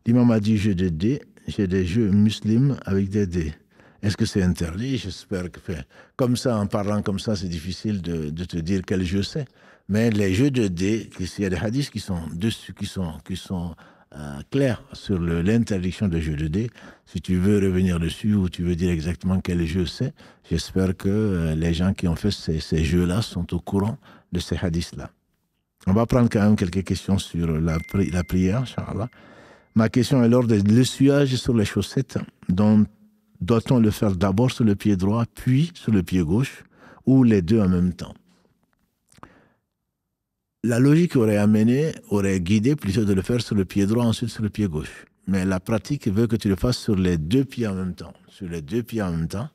L'imam a dit jeu de dés, j'ai des jeux musulmans avec des dés. Est-ce que c'est interdit? J'espère que, comme ça, en parlant comme ça, c'est difficile de te dire quel jeu c'est. Mais les jeux de dés, il y a des hadiths qui sont dessus, qui sont clairs sur l'interdiction des jeux de dés. Si tu veux revenir dessus ou tu veux dire exactement quel jeu c'est, j'espère que les gens qui ont fait ces jeux-là sont au courant de ces hadiths-là. On va prendre quand même quelques questions sur la prière, Inch'Allah. Ma question est lors de l'essuyage sur les chaussettes, doit-on le faire d'abord sur le pied droit, puis sur le pied gauche, ou les deux en même temps? La logique aurait guidé plutôt de le faire sur le pied droit, ensuite sur le pied gauche. Mais la pratique veut que tu le fasses sur les deux pieds en même temps. Sur les deux pieds en même temps.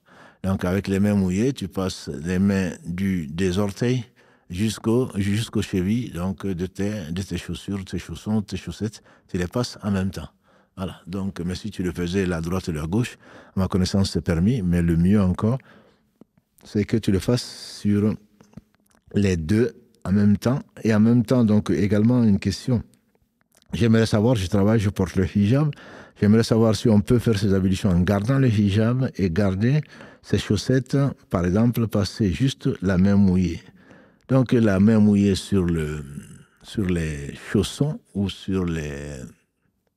Donc avec les mains mouillées, tu passes les mains des orteils jusqu'aux chevilles, donc de tes chaussures, tes chaussons, tes chaussettes, tu les passes en même temps. Voilà. Donc, mais si tu le faisais la droite et la gauche, à ma connaissance, c'est permis, mais le mieux encore, c'est que tu le fasses sur les deux en même temps. Et en même temps, donc, également une question. J'aimerais savoir, je porte le hijab, j'aimerais savoir si on peut faire ces ablutions en gardant le hijab et garder ses chaussettes, par exemple, passer juste la main mouillée. Donc, la main mouillée sur les chaussons ou sur les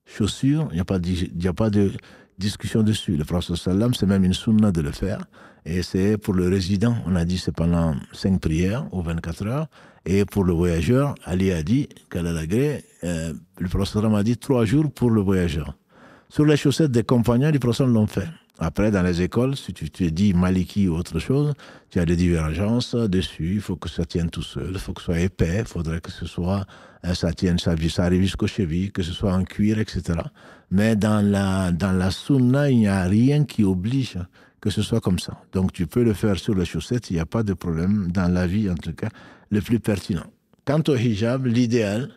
chaussures, il n'y a pas de discussion dessus. Le prophète sallam, c'est même une sunna de le faire. Et c'est pour le résident, on a dit c'est pendant 5 prières ou 24 heures. Et pour le voyageur, Ali a dit, le prophète sallam a dit 3 jours pour le voyageur. Sur les chaussettes des compagnons, les prophètes l'ont fait. Après, dans les écoles, si tu te dis maliki ou autre chose, tu as des divergences dessus. Il faut que ça tienne tout seul, il faut que ce soit épais, il faudrait que ce soit, ça arrive jusqu'aux chevilles, que ce soit en cuir, etc. Mais dans la sunna, il n'y a rien qui oblige que ce soit comme ça. Donc tu peux le faire sur les chaussettes, il n'y a pas de problème dans la vie, en tout cas, le plus pertinent. Quant au hijab, l'idéal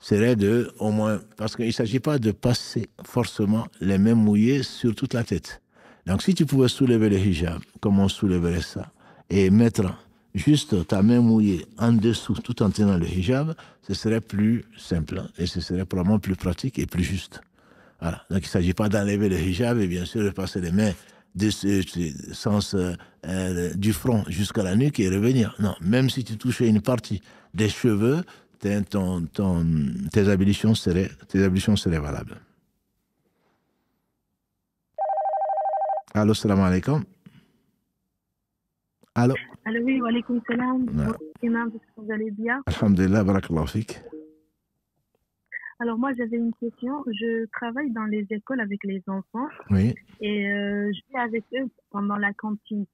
serait au moins, parce qu'il ne s'agit pas de passer forcément les mains mouillées sur toute la tête. Donc si tu pouvais soulever le hijab, comme on soulèverait ça, et mettre juste ta main mouillée en dessous tout en tenant le hijab, ce serait plus simple et ce serait probablement plus pratique et plus juste. Voilà. Donc il ne s'agit pas d'enlever le hijab et bien sûr de passer les mains du front jusqu'à la nuque et revenir. Non, même si tu touchais une partie des cheveux, tes ablutions seraient valables. Allô, salam alaikum. Allô. Allô, oui, wa alaikum salam. Imam, vous allez bien? Alhamdulillah, barakallahu fik. Alors moi, j'avais une question. Je travaille dans les écoles avec les enfants. Oui. Et je vais avec eux pendant la cantine.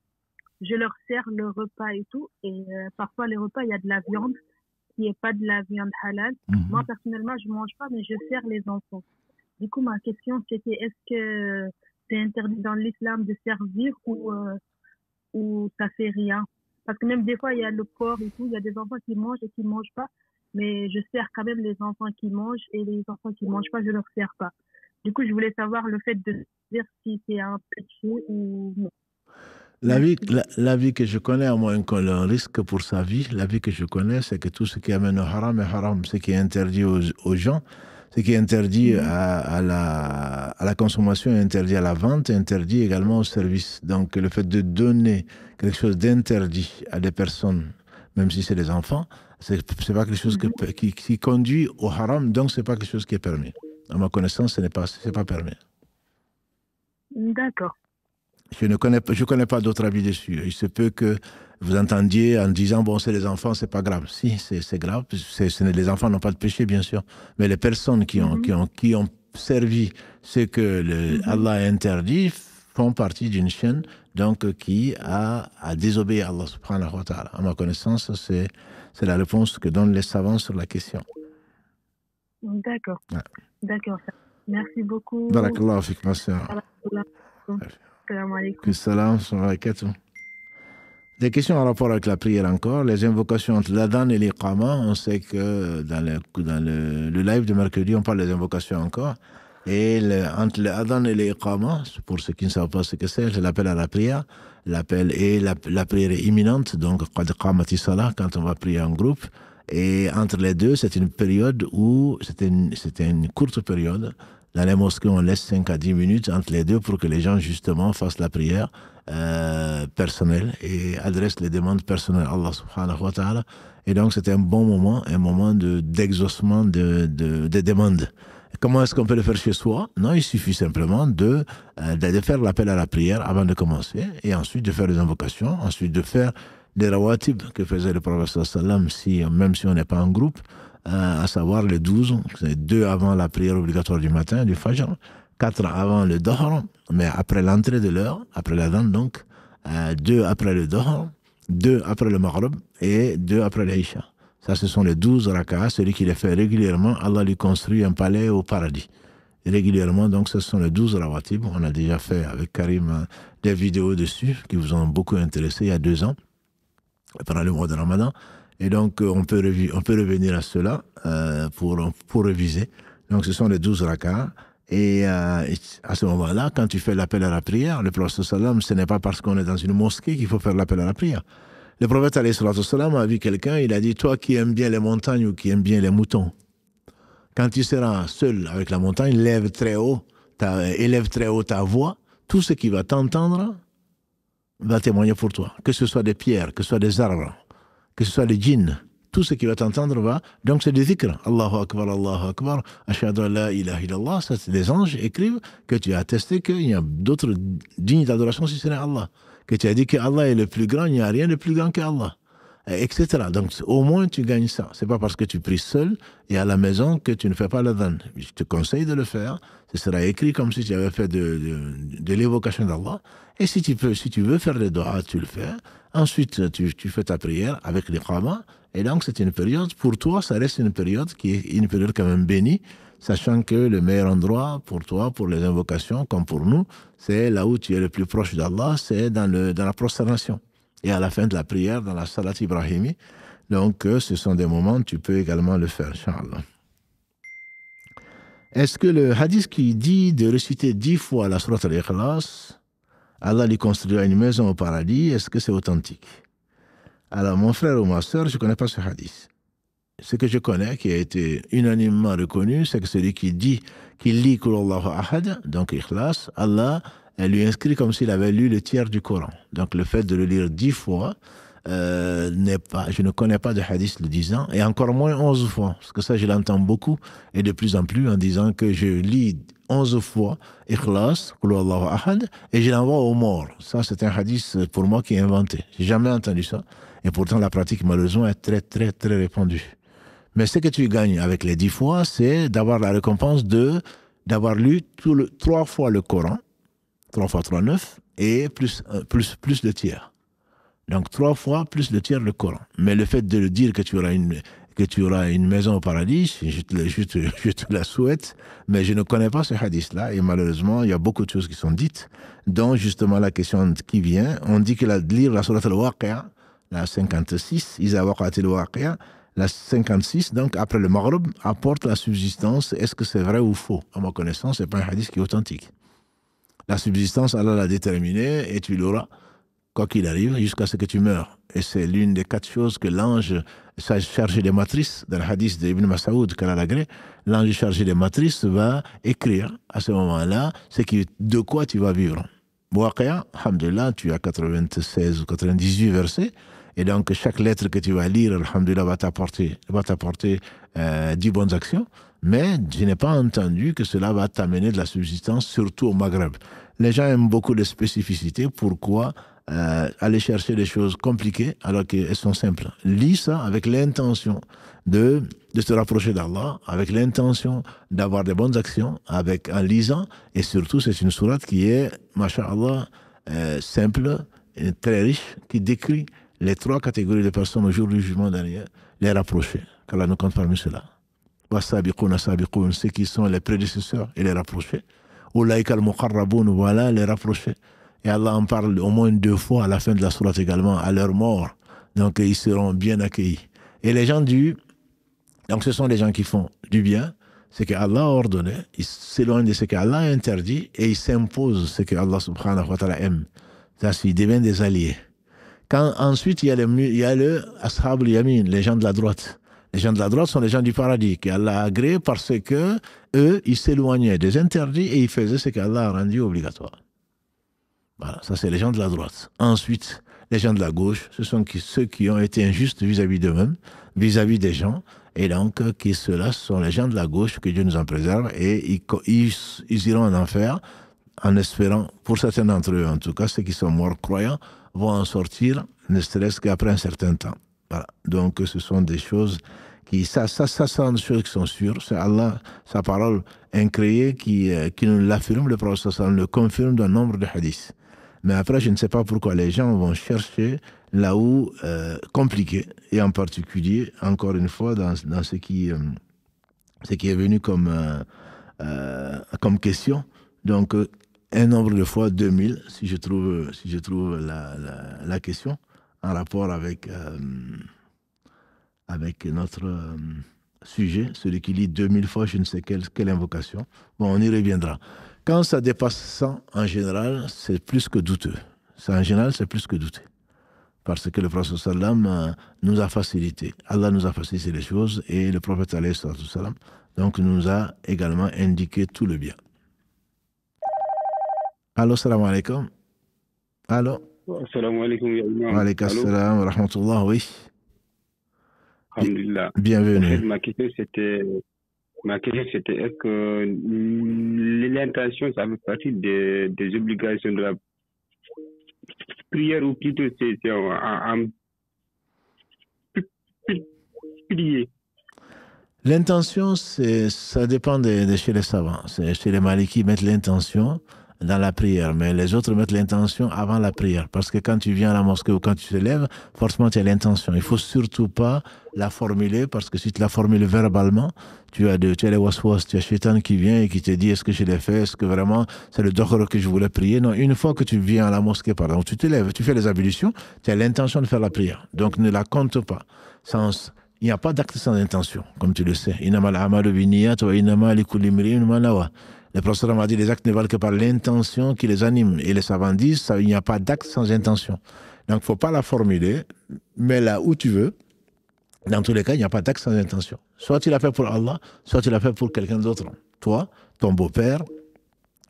Je leur sers le repas et tout. Et parfois, les repas, il y a de la viande. qui n'est pas de la viande halal. Moi, personnellement, je ne mange pas, mais je sers les enfants. Du coup, ma question, c'était est-ce que c'est interdit dans l'islam de servir ou ça fait rien? Parce que même des fois, il y a le porc et tout, il y a des enfants qui mangent et qui ne mangent pas, mais je sers quand même les enfants qui mangent et les enfants qui ne mangent pas, je ne leur sers pas. Du coup, je voulais savoir le fait de dire si c'est un péché ou non. La vie que je connais, à moins qu'on risque pour sa vie, la vie que je connais, c'est que tout ce qui amène au haram est haram. Ce qui est interdit aux gens, ce qui est interdit à la consommation, est interdit à la vente, est interdit également au service. Donc le fait de donner quelque chose d'interdit à des personnes, même si c'est des enfants, c'est pas quelque chose qui conduit au haram, donc c'est pas quelque chose qui est permis. À ma connaissance, c'est pas permis. D'accord. Je ne connais pas d'autres avis dessus. Il se peut que vous entendiez en disant, bon, c'est les enfants, c'est pas grave. Si, c'est grave. Les enfants n'ont pas de péché, bien sûr. Mais les personnes qui ont servi ce que Allah a interdit font partie d'une chaîne donc, qui a désobéi à Allah subhanahu wa ta'ala. À ma connaissance, c'est la réponse que donnent les savants sur la question. D'accord. Ouais. D'accord. Merci beaucoup. Barakallahu fik, ma sœur. Salam alaikum. Des questions en rapport avec la prière encore. Les invocations entre l'adhan et l'iqama. On sait que dans le live de mercredi, on parle des invocations encore. Et entre l'adhan et l'iqama, pour ceux qui ne savent pas ce que c'est l'appel à la prière. La prière est imminente, donc qad qamati salah, quand on va prier en groupe. Et entre les deux, c'est une période où c'était une courte période. Dans les mosquées, on laisse 5 à 10 minutes entre les deux pour que les gens, justement, fassent la prière personnelle et adressent les demandes personnelles à Allah subhanahu wa ta'ala. Et donc, c'était un bon moment, un moment d'exaucement des demandes. Comment est-ce qu'on peut le faire chez soi? Non, il suffit simplement de faire l'appel à la prière avant de commencer, et ensuite de faire les invocations, ensuite de faire des rawatib que faisait le prophète sallam, même si on n'est pas en groupe, à savoir les 12, 2 avant la prière obligatoire du matin, du fajr, 4 avant le dohr, mais après l'entrée de l'heure, après l'adhan donc, 2 après le dohr, 2 après le maghrib et 2 après l'isha. Ça, ce sont les 12 rak'ahs. Celui qui les fait régulièrement, Allah lui construit un palais au paradis. Régulièrement, donc, ce sont les 12 rawatib. On a déjà fait avec Karim des vidéos dessus qui vous ont beaucoup intéressé il y a 2 ans, pendant le mois de Ramadan. Et donc, on peut revenir à cela pour réviser. Donc, ce sont les 12 rak'ahs. Et à ce moment-là, quand tu fais l'appel à la prière, le prophète sallam, ce n'est pas parce qu'on est dans une mosquée qu'il faut faire l'appel à la prière. Le prophète sallam a vu quelqu'un, il a dit, toi qui aimes bien les montagnes ou qui aimes bien les moutons, quand tu seras seul avec la montagne, élève très haut ta voix, tout ce qui va t'entendre va témoigner pour toi. Que ce soit des pierres, que ce soit des arbres, que ce soit des djinns, tout ce qui va t'entendre va. Donc c'est des dhikr. Allahu Akbar, Ashhadu an la ilaha illallah. Ça, les anges écrivent que tu as attesté qu'il y a d'autres dignes d'adoration si ce n'est Allah. Que tu as dit que Allah est le plus grand, il n'y a rien de plus grand qu'Allah. Etc. Donc au moins tu gagnes ça. C'est pas parce que tu pries seul et à la maison que tu ne fais pas l'adhan. Je te conseille de le faire. Ce sera écrit comme si tu avais fait de l'évocation d'Allah. Et si tu veux faire les doigts, tu le fais. Ensuite, tu fais ta prière avec l'iqama. Et donc, c'est une période, pour toi, ça reste une période qui est une période quand même bénie, sachant que le meilleur endroit pour toi, pour les invocations, comme pour nous, c'est là où tu es le plus proche d'Allah, c'est dans la prosternation. Et à la fin de la prière, dans la salat ibrahimi. Donc, ce sont des moments où tu peux également le faire, Inch'Allah. Est-ce que le hadith qui dit de réciter 10 fois la surat al-Ikhlas, Allah lui construira une maison au paradis, est-ce que c'est authentique? Alors, mon frère ou ma soeur, je ne connais pas ce hadith. Ce que je connais, qui a été unanimement reconnu, c'est que celui qui lit Qul Allahu Ahad, donc Ikhlas, Allah lui inscrit comme s'il avait lu le tiers du Coran. Donc, le fait de le lire 10 fois, je ne connais pas de hadith le disant, et encore moins 11 fois, parce que ça, je l'entends beaucoup, et de plus en plus, en disant que je lis 11 fois Ikhlas, Qul Allahu Ahad, et je l'envoie aux morts. Ça, c'est un hadith pour moi qui est inventé. J'ai jamais entendu ça. Et pourtant, la pratique, malheureusement, est très, très, très répandue. Mais ce que tu gagnes avec les 10 fois, c'est d'avoir la récompense d'avoir lu 3 fois le Coran, 3 fois 3, 9, et plus le tiers. Donc 3 fois plus le tiers le Coran. Mais le fait de le dire que tu auras que tu auras une maison au paradis, je te la souhaite, mais je ne connais pas ce hadith-là, et malheureusement, il y a beaucoup de choses qui sont dites, dont justement la question qui vient, on dit que lire la sourate al-Waqi'a, la 56, Iza waqa'at al-Waqi'a, la 56, donc après le Maghrib, apporte la subsistance. Est-ce que c'est vrai ou faux? À ma connaissance, ce n'est pas un hadith qui est authentique. La subsistance, Allah l'a déterminée et tu l'auras, quoi qu'il arrive, jusqu'à ce que tu meurs. Et c'est l'une des 4 choses que l'ange chargé des matrices, dans le hadith d'Ibn Mas'oud, l'ange chargé des matrices va écrire à ce moment-là de quoi tu vas vivre. Waqi'a, alhamdulillah, tu as 96 ou 98 versets. Et donc, chaque lettre que tu vas lire, alhamdulillah, va t'apporter 10 bonnes actions. Mais je n'ai pas entendu que cela va t'amener de la subsistance, surtout au Maghreb. Les gens aiment beaucoup les spécificités. Pourquoi aller chercher des choses compliquées alors qu'elles sont simples? Lis ça avec l'intention de te rapprocher d'Allah, avec l'intention d'avoir des bonnes actions, en lisant. Et surtout, c'est une sourate qui est, masha'Allah, simple, et très riche, qui décrit les 3 catégories de personnes au jour du jugement dernier, les rapprochés, qu'Allah nous compte parmi ceux-là. Ceux qui sont les prédécesseurs et les rapprochés. Ulaïka al-muqarraboun, voilà les rapprochés. Et Allah en parle au moins 2 fois à la fin de la sourate également, à leur mort. Donc ils seront bien accueillis. Et les gens donc ce sont les gens qui font du bien, ce qu'Allah a ordonné, ils s'éloignent de ce qu'Allah a interdit et ils s'imposent ce qu'Allah subhanahu wa ta'ala aime. Ça, ils deviennent des alliés. Ensuite, il y a le Ashab al-Yamin, les gens de la droite. Les gens de la droite sont les gens du paradis, qu'Allah a agréé parce que eux, ils s'éloignaient des interdits et ils faisaient ce qu'Allah a rendu obligatoire. Voilà, ça c'est les gens de la droite. Ensuite, les gens de la gauche, ce sont ceux qui ont été injustes vis-à-vis d'eux-mêmes, vis-à-vis des gens. Et donc, ceux-là sont les gens de la gauche, que Dieu nous en préserve, et ils iront en enfer en espérant, pour certains d'entre eux en tout cas, ceux qui sont morts croyants, vont en sortir, ne serait-ce qu'après un certain temps. Voilà. Donc, ce sont des choses ça sont des choses qui sont sûres. C'est Allah, sa parole incréée qui nous l'affirme, le prophète le confirme dans nombre de hadiths. Mais après, je ne sais pas pourquoi les gens vont chercher là où compliqué, et en particulier, encore une fois, dans ce qui est venu comme question. Donc, un nombre de fois 2000, si je trouve la question en rapport avec notre sujet, celui qui lit 2000 fois je ne sais quelle invocation. Bon, on y reviendra. Quand ça dépasse 100, en général, c'est plus que douteux. En général, c'est plus que douteux. Parce que le prophète sallam nous a facilité. Allah nous a facilité les choses et le prophète sallam donc nous a également indiqué tout le bien. Allô, salam alaikum. Allô. Salam alaikum. Wa alaikum salam wa rahmatullah, oui. Alhamdulillah. Bienvenue. En fait, ma question c'était est-ce que l'intention, ça fait partie des obligations de la prière, ou plutôt c'est en prier? L'intention, ça dépend de chez les savants. Chez les Malikis, ils mettent l'intention dans la prière, mais les autres mettent l'intention avant la prière. Parce que quand tu viens à la mosquée ou quand tu te lèves, forcément tu as l'intention. Il ne faut surtout pas la formuler, parce que si tu la formules verbalement, tu as les waswas, tu as Shaitan qui vient et qui te dit est-ce que je l'ai fait, est-ce que vraiment c'est le dohra que je voulais prier. Non, une fois que tu viens à la mosquée, par exemple, tu te lèves, tu fais les ablutions, tu as l'intention de faire la prière. Donc ne la compte pas. Il n'y a pas d'acte sans intention, comme tu le sais. Innamal a'malu binniyat wa innamal likulli imri'in ma nawa. Le professeur m'a dit les actes ne valent que par l'intention qui les anime. Et les savants disent il n'y a pas d'acte sans intention. Donc il ne faut pas la formuler, mais là où tu veux. Dans tous les cas, il n'y a pas d'acte sans intention. Soit tu l'as fait pour Allah, soit tu l'as fait pour quelqu'un d'autre. Toi, ton beau-père,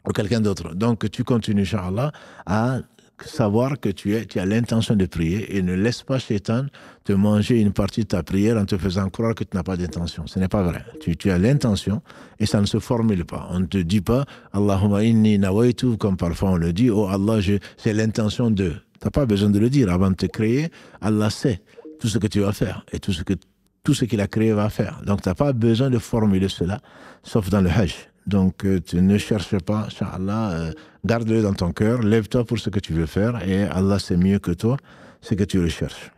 ou quelqu'un d'autre. Donc tu continues, Inch'Allah, à savoir que tu as l'intention de prier, et ne laisse pas Shaitan te manger une partie de ta prière en te faisant croire que tu n'as pas d'intention. Ce n'est pas vrai. Tu as l'intention et ça ne se formule pas. On ne te dit pas Allahumma inni nawaitu, comme parfois on le dit, oh Allah, j'ai l'intention de. Tu n'as pas besoin de le dire. Avant de te créer, Allah sait tout ce que tu vas faire et tout ce qu'il a créé va faire. Donc tu n'as pas besoin de formuler cela, sauf dans le Hajj. Donc, tu ne cherches pas, Inch'Allah, garde-le dans ton cœur, lève-toi pour ce que tu veux faire, et Allah sait mieux que toi ce que tu recherches.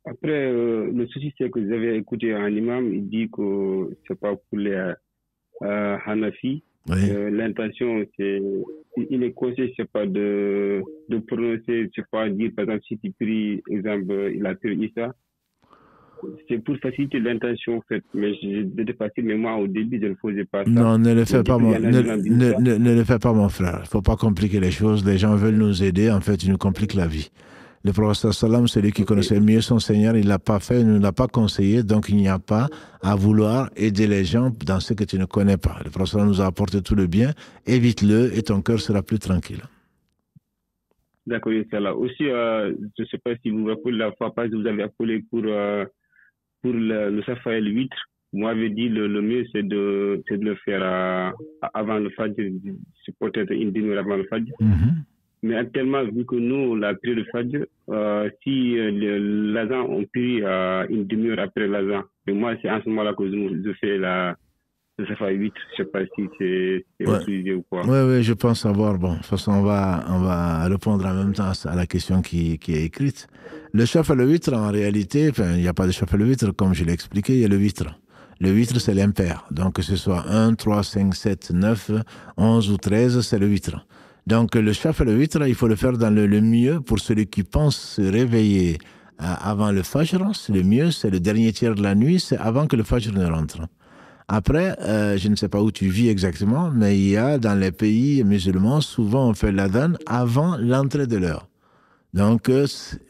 Après, le souci, c'est que j'avais écouté un imam, il dit que c'est pas pour les Hanafi. Oui. L'intention, c'est, il est conseillé, c'est pas de prononcer, c'est pas dire, par exemple, si tu pries, exemple, il a prié Issa, c'est pour faciliter l'intention, en fait. Mais c'était facile, mais moi, au début, je ne faisais pas ça. Non, ne le fais pas, ne le fais pas, mon frère. Il ne faut pas compliquer les choses. Les gens veulent nous aider. En fait, ils nous compliquent la vie. Le prophète sallam, c'est lui qui connaissait mieux son Seigneur. Il ne l'a pas fait, il ne l'a pas conseillé. Donc, il n'y a pas à vouloir aider les gens dans ce que tu ne connais pas. Le prophète sallam nous a apporté tout le bien. Évite-le et ton cœur sera plus tranquille. D'accord, Inch'Allah. Aussi, je ne sais pas si vous vous rappelez la fois passée, vous avez appelé pour le Safa et le Witr. Moi, j'avais dit le mieux, c'est de le faire avant le Fajr. C'est peut-être une demi-heure avant le Fajr. Mais actuellement, vu que nous, on a pris le Fajr, si l'azan, on prie une demi-heure après l'azan. Et moi, c'est en ce moment-là que je fais le Safa 8. Je ne sais pas si c'est utilisé ou quoi. Oui, je pense savoir. Bon, de toute façon, on va répondre en même temps à la question qui est écrite. Le Safa le Witr, en réalité, il n'y a pas de Safa le Witr, comme je l'ai expliqué, il y a le Witr. Le Witr, c'est l'impair. Donc, que ce soit 1, 3, 5, 7, 9, 11 ou 13, c'est le Witr. Donc, le Shaf et le Witr, il faut le faire dans le mieux pour celui qui pense se réveiller avant le Fajr. C'est le mieux, c'est le dernier tiers de la nuit, c'est avant que le Fajr ne rentre. Après, je ne sais pas où tu vis exactement, mais il y a dans les pays musulmans, souvent on fait l'adhan avant l'entrée de l'heure. Donc,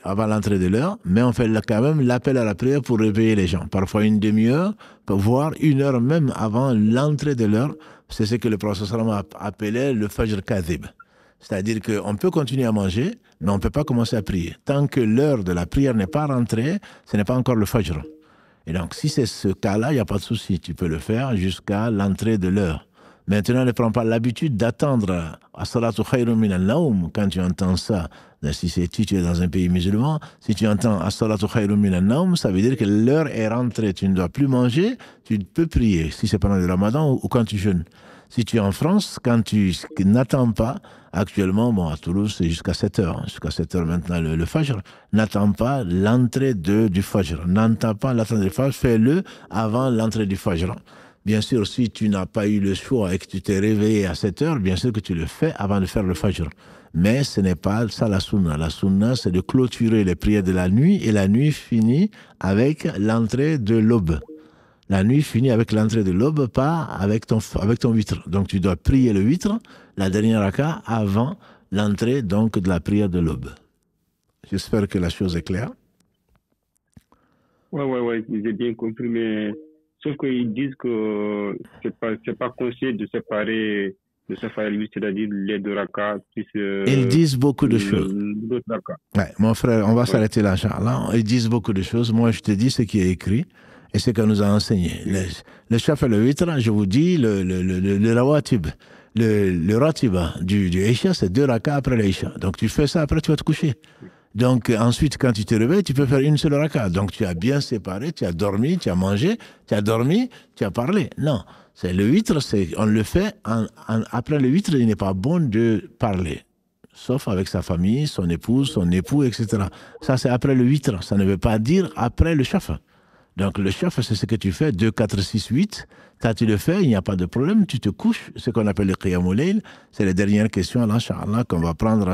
avant l'entrée de l'heure, mais on fait quand même l'appel à la prière pour réveiller les gens. Parfois une demi-heure, voire une heure même avant l'entrée de l'heure. C'est ce que le prophète a appelé le Fajr Kadhib. C'est-à-dire qu'on peut continuer à manger, mais on ne peut pas commencer à prier. Tant que l'heure de la prière n'est pas rentrée, ce n'est pas encore le Fajr. Et donc, si c'est ce cas-là, il n'y a pas de souci. Tu peux le faire jusqu'à l'entrée de l'heure. Maintenant, ne prends pas l'habitude d'attendre as-salatu khayrun min an-nawm quand tu entends ça. Si tu es dans un pays musulman, si tu entends as-salatu khayrun min an-nawm, ça veut dire que l'heure est rentrée. Tu ne dois plus manger, tu peux prier. Si c'est pendant le ramadan ou quand tu jeûnes. Si tu es en France, quand tu n'attends pas, actuellement, bon, à Toulouse, c'est jusqu'à 7h. Jusqu'à 7h maintenant, le Fajr. N'attends pas l'entrée du Fajr. N'attends pas l'entrée du Fajr. Fais-le avant l'entrée du Fajr. Bien sûr, si tu n'as pas eu le choix et que tu t'es réveillé à 7h, bien sûr que tu le fais avant de faire le Fajr. Mais ce n'est pas ça la sunna. La sunna, c'est de clôturer les prières de la nuit et la nuit finit avec l'entrée de l'aube. La nuit finit avec l'entrée de l'aube, pas avec ton witr. Donc tu dois prier le witr, la dernière raka, avant l'entrée donc de la prière de l'aube. J'espère que la chose est claire. Ouais, j'ai bien compris, mais sauf qu'ils disent que c'est pas conseillé de séparer le Safa et le Witr, c'est-à-dire les deux rakas. Ils disent beaucoup de choses. Ouais, mon frère, on va s'arrêter là, Inch'Allah. Ils disent beaucoup de choses. Moi, je te dis ce qui est écrit. Et c'est qu'on nous a enseigné. Le Shaf et le Witr, je vous dis, le rawatib, le ratiba du Isha, c'est 2 rakas après l'Isha. Donc tu fais ça, après tu vas te coucher. Donc ensuite, quand tu te réveilles, tu peux faire une seule raka. Donc tu as bien séparé, tu as dormi, tu as mangé, tu as dormi, tu as parlé. Non, c'est le Witr, on le fait, après le Witr, il n'est pas bon de parler. Sauf avec sa famille, son épouse, son époux, etc. Ça, c'est après le Witr. Ça ne veut pas dire après le Shaf. Donc le Shaf, c'est ce que tu fais, 2, 4, 6, 8. Tu le fais, il n'y a pas de problème, tu te couches. Ce qu'on appelle le Qiyamul Layl, c'est les dernières questions, là, Inch'Allah, qu'on va prendre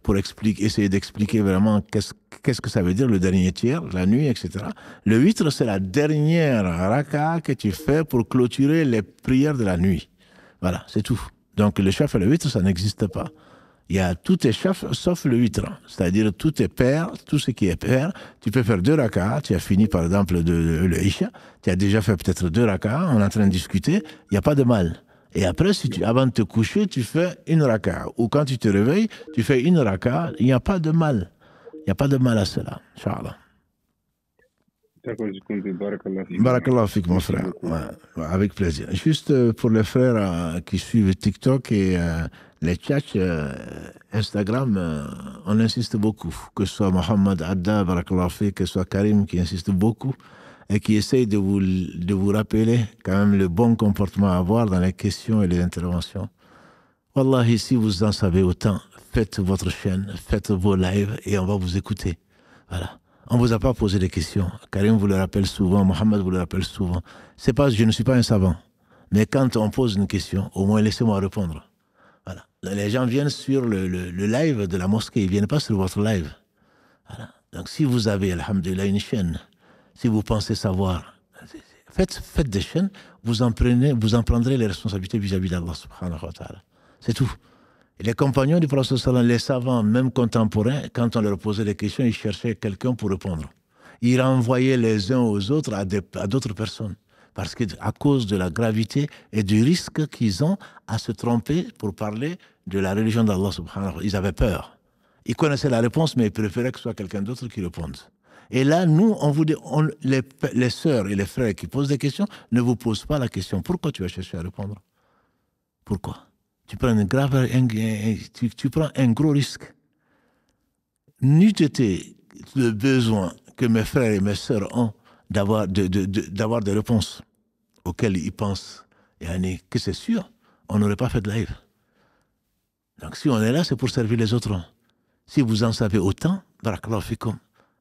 pour essayer d'expliquer vraiment qu'est-ce que ça veut dire le dernier tiers, la nuit, etc. Le Witr, c'est la dernière raka que tu fais pour clôturer les prières de la nuit. Voilà, c'est tout. Donc le Shaf et le Witr, ça n'existe pas. Il y a tout est chef sauf le witr, c'est-à-dire tout est pair, tout ce qui est pair. Tu peux faire 2 rakas, tu as fini par exemple le Isha, tu as déjà fait peut-être 2 rakas, on est en train de discuter, il n'y a pas de mal. Et après, avant de te coucher, tu fais une raka, ou quand tu te réveilles, tu fais une raka, il n'y a pas de mal. Il n'y a pas de mal à cela, Inch'Allah. D'accord, je compte. Barakallah fik. Barakallah fik, mon frère. Ouais, avec plaisir. Juste pour les frères qui suivent TikTok et les chats Instagram, on insiste beaucoup. Que ce soit Mohamed Adda, Barakallah fik, que ce soit Karim qui insiste beaucoup et qui essaye de vous rappeler quand même le bon comportement à avoir dans les questions et les interventions. Wallahi, si vous en savez autant, faites votre chaîne, faites vos lives et on va vous écouter. Voilà. On ne vous a pas posé des questions. Karim vous le rappelle souvent, Mohamed vous le rappelle souvent. C'est pas, je ne suis pas un savant. Mais quand on pose une question, au moins laissez-moi répondre. Voilà. Les gens viennent sur le live de la mosquée, ils ne viennent pas sur votre live. Voilà. Donc si vous avez, alhamdoulilah, une chaîne, si vous pensez savoir, faites des chaînes, vous en prendrez les responsabilités vis-à-vis d'Allah subhanahu wa ta'ala. C'est tout. Et les compagnons du prophète sallallahu, les savants, même contemporains, quand on leur posait des questions, ils cherchaient quelqu'un pour répondre. Ils renvoyaient les uns aux autres à d'autres personnes. Parce qu'à cause de la gravité et du risque qu'ils ont à se tromper pour parler de la religion d'Allah subhanahu wa ta'ala. Ils avaient peur. Ils connaissaient la réponse, mais ils préféraient que ce soit quelqu'un d'autre qui réponde. Et là, nous, on vous dit, les sœurs et les frères qui posent des questions ne vous posent pas la question. Pourquoi tu vas chercher à répondre? Pourquoi? Tu prends tu prends un gros risque. N'eût été le besoin que mes frères et mes sœurs ont d'avoir des réponses auxquelles ils pensent, que c'est sûr, on n'aurait pas fait de live. Donc si on est là, c'est pour servir les autres. Si vous en savez autant, barakallahu fikum,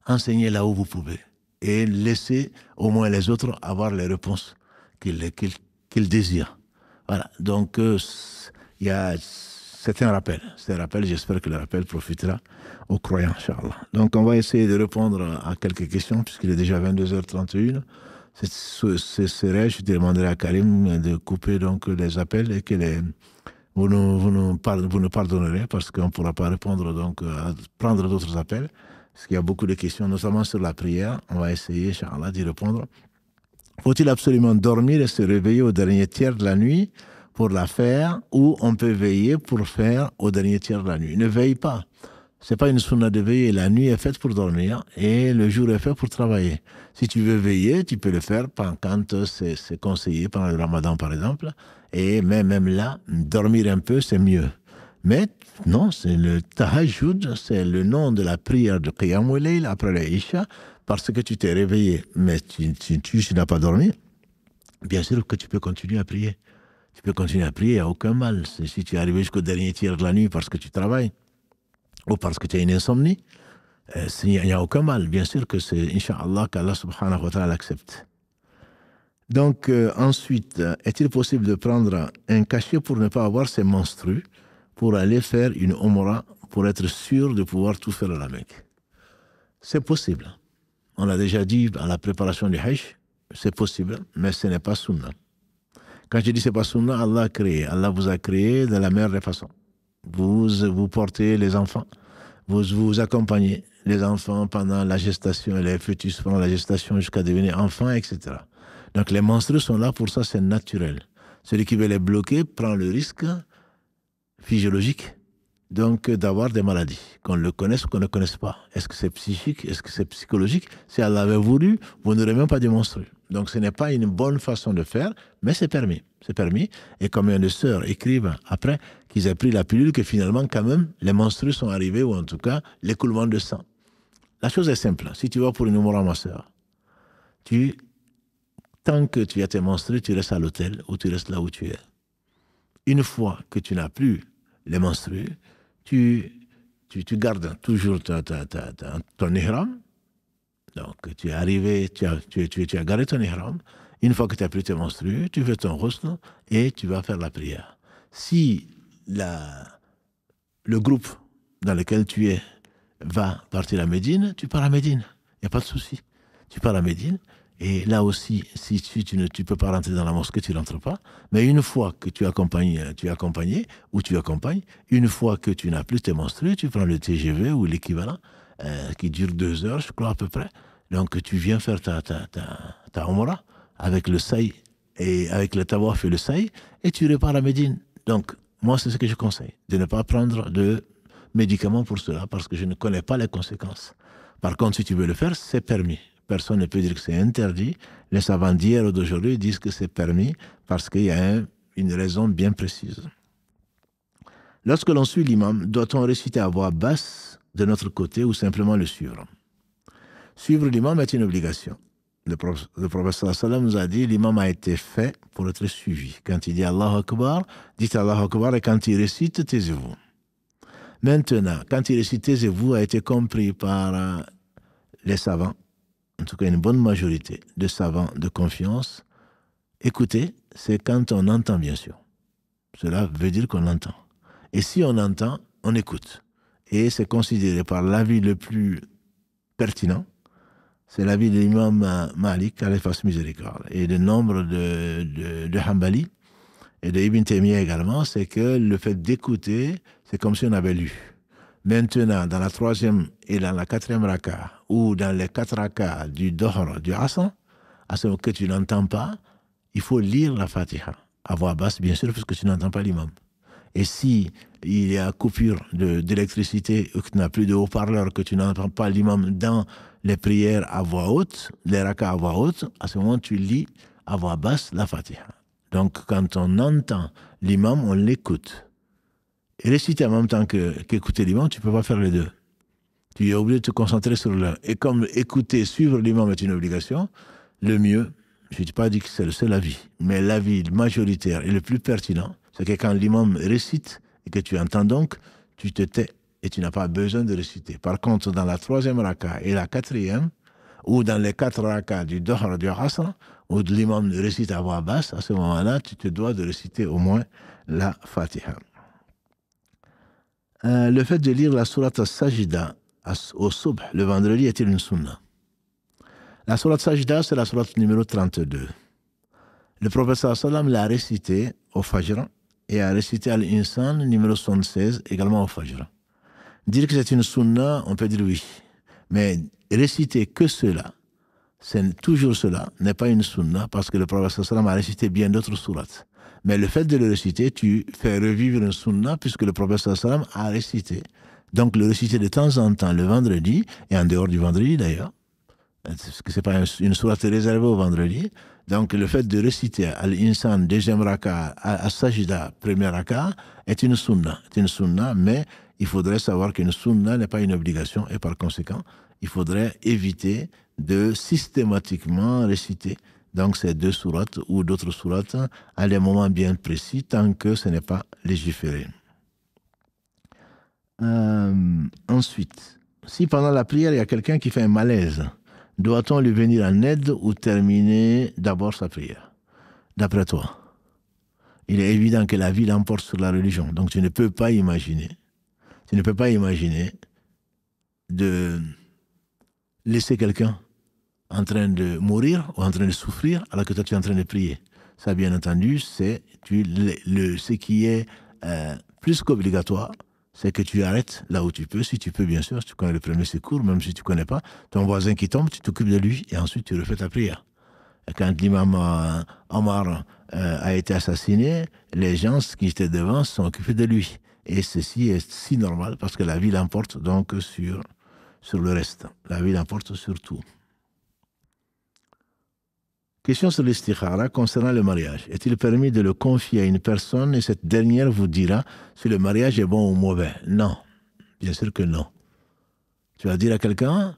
enseignez là où vous pouvez et laissez au moins les autres avoir les réponses qu'ils désirent. Voilà, donc c'est un rappel. C'est un rappel, j'espère que le rappel profitera aux croyants, Inch'Allah. Donc on va essayer de répondre à quelques questions, puisqu'il est déjà 22h31. Je demanderai à Karim de couper donc les appels et que vous nous pardonnerez, parce qu'on ne pourra pas répondre, donc à prendre d'autres appels, parce qu'il y a beaucoup de questions, notamment sur la prière. On va essayer, Inch'Allah, d'y répondre. Faut-il absolument dormir et se réveiller au dernier tiers de la nuit pour la faire, ou on peut veiller pour faire au dernier tiers de la nuit? Ne veille pas. C'est pas une sunna de veiller. La nuit est faite pour dormir et le jour est fait pour travailler. Si tu veux veiller, tu peux le faire quand c'est conseillé pendant le ramadan, par exemple. Et même là, dormir un peu, c'est mieux. Mais non, c'est le tahajjud, c'est le nom de la prière de Qiyamul Layl après l'Isha, parce que tu t'es réveillé, mais tu n'as pas dormi. Bien sûr que tu peux continuer à prier. Tu peux continuer à prier, il n'y a aucun mal. Si tu es arrivé jusqu'au dernier tiers de la nuit parce que tu travailles, ou parce que tu as une insomnie, il n'y a aucun mal. Bien sûr que c'est, Inch'Allah, qu'Allah subhanahu wa ta'ala accepte. Donc, ensuite, est-il possible de prendre un cachet pour ne pas avoir ses menstrues, pour aller faire une umrah, pour être sûr de pouvoir tout faire à la Mecque? C'est possible. On l'a déjà dit à la préparation du Hajj, c'est possible, mais ce n'est pas sunna. Quand je dis c'est pas sunna, Allah vous a créé de la meilleure des façons. Vous portez les enfants, vous accompagnez les enfants pendant la gestation, les fœtus pendant la gestation jusqu'à devenir enfants, etc. Donc les menstrues sont là pour ça, c'est naturel. Celui qui veut les bloquer prend le risque physiologique donc d'avoir des maladies, qu'on le connaisse ou qu'on ne connaisse pas. Est-ce que c'est psychique, est-ce que c'est psychologique? Si Allah avait voulu, vous n'aurez même pas de menstrues. Donc ce n'est pas une bonne façon de faire, mais c'est permis. C'est permis. Et combien de sœurs écrivent après qu'ils aient pris la pilule que finalement, quand même, les menstrues sont arrivées, ou en tout cas, l'écoulement de sang. La chose est simple. Si tu vas pour une umrah, ma sœur, tant que tu as tes menstrues, tu restes à l'hôtel ou tu restes là où tu es. Une fois que tu n'as plus les menstrues, tu gardes toujours ton ihram. Donc, tu es arrivé, tu as gardé ton ihram. Une fois que tu as pris tes menstrues, tu fais ton ghusl et tu vas faire la prière. Si le groupe dans lequel tu es va partir à Médine, tu pars à Médine. Il n'y a pas de souci. Tu pars à Médine. Et là aussi, si tu ne peux pas rentrer dans la mosquée, tu ne rentres pas. Mais une fois que tu es accompagné, ou tu accompagnes, une fois que tu n'as plus tes menstrues, tu prends le TGV ou l'équivalent, qui dure 2 heures, je crois à peu près. Donc tu viens faire ta umrah avec le saï, et avec le tawaf et le saï, et tu repars à Médine. Donc, moi, c'est ce que je conseille, de ne pas prendre de médicaments pour cela, parce que je ne connais pas les conséquences. Par contre, si tu veux le faire, c'est permis. Personne ne peut dire que c'est interdit. Les savants d'hier ou d'aujourd'hui disent que c'est permis parce qu'il y a une raison bien précise. Lorsque l'on suit l'imam, doit-on réciter à voix basse de notre côté ou simplement le suivre? Suivre l'imam est une obligation. Le prophète sallallahu alayhi wa sallam nous a dit, l'imam a été fait pour être suivi. Quand il dit Allahu Akbar, dites Allahu Akbar, et quand il récite, taisez-vous. Maintenant, quand il récite taisez-vous a été compris par les savants, en tout cas une bonne majorité de savants de confiance, écouter, c'est quand on entend, bien sûr. Cela veut dire qu'on entend. Et si on entend, on écoute. Et c'est considéré par l'avis le plus pertinent, c'est l'avis de l'imam Malik, à fasse miséricorde, et de nombre de Hanbali, et de Ibn Taymiyyah également, c'est que le fait d'écouter, c'est comme si on avait lu. Maintenant, dans la 3e et dans la 4e raka, ou dans les 4 rakas du Dohr, du Asr, à ce moment que tu n'entends pas, il faut lire la Fatiha, à voix basse, bien sûr, parce que tu n'entends pas l'imam. Et si il y a coupure d'électricité, ou que tu n'as plus de haut-parleur, que tu n'entends pas l'imam dans les prières à voix haute, les rakas à voix haute, à ce moment, tu lis à voix basse la Fatiha. Donc, quand on entend l'imam, on l'écoute. Et réciter en même temps qu'écouter l'imam, tu ne peux pas faire les deux. Tu es obligé de te concentrer sur l'un. Et comme écouter, suivre l'imam est une obligation, le mieux, je n'ai pas dit que c'est le seul avis, mais l'avis majoritaire et le plus pertinent, c'est que quand l'imam récite et que tu entends donc, tu te tais et tu n'as pas besoin de réciter. Par contre, dans la 3e raka et la 4e, ou dans les 4 rakas du Dohr, du Asr, où l'imam récite à voix basse, à ce moment-là, tu te dois de réciter au moins la Fatiha. Le fait de lire la sourate Sajda au Subh, le vendredi, est-il une sunna? La sourate Sajda, c'est la sourate numéro 32. Le prophète sallam l'a récité au Fajr et a récité à l'Insan numéro 76 également au Fajr. Dire que c'est une sunna, on peut dire oui. Mais réciter que cela, c'est toujours cela, n'est pas une sunna parce que le prophète sallam a récité bien d'autres sourates. Mais le fait de le réciter, tu fais revivre une sunna puisque le prophète sallam a récité. Donc le réciter de temps en temps le vendredi, et en dehors du vendredi d'ailleurs, parce que ce n'est pas une sourate réservée au vendredi. Donc le fait de réciter à l'Insan, 2e raka, à Sajda, 1er raka, est une sunna. C'est une sunna, mais il faudrait savoir qu'une sunna n'est pas une obligation et par conséquent, il faudrait éviter de systématiquement réciter donc ces 2 sourates ou d'autres sourates à des moments bien précis tant que ce n'est pas légiféré. Ensuite, si pendant la prière il y a quelqu'un qui fait un malaise, doit-on lui venir en aide ou terminer d'abord sa prière? D'après toi, il est évident que la vie l'emporte sur la religion. Donc tu ne peux pas imaginer de laisser quelqu'un en train de mourir ou en train de souffrir alors que toi tu es en train de prier. Ça, bien entendu, c'est ce qui est plus qu'obligatoire, c'est que tu arrêtes là où tu peux, si tu peux bien sûr, si tu connais le premier secours, même si tu ne connais pas, ton voisin qui tombe, tu t'occupes de lui et ensuite tu refais ta prière. Et quand l'imam Omar a été assassiné, les gens qui étaient devant se sont occupés de lui. Et ceci est si normal parce que la vie l'emporte donc sur le reste. La vie l'emporte sur tout. Question sur l'istikhara concernant le mariage. Est-il permis de le confier à une personne et cette dernière vous dira si le mariage est bon ou mauvais? Non. Bien sûr que non. Tu vas dire à quelqu'un,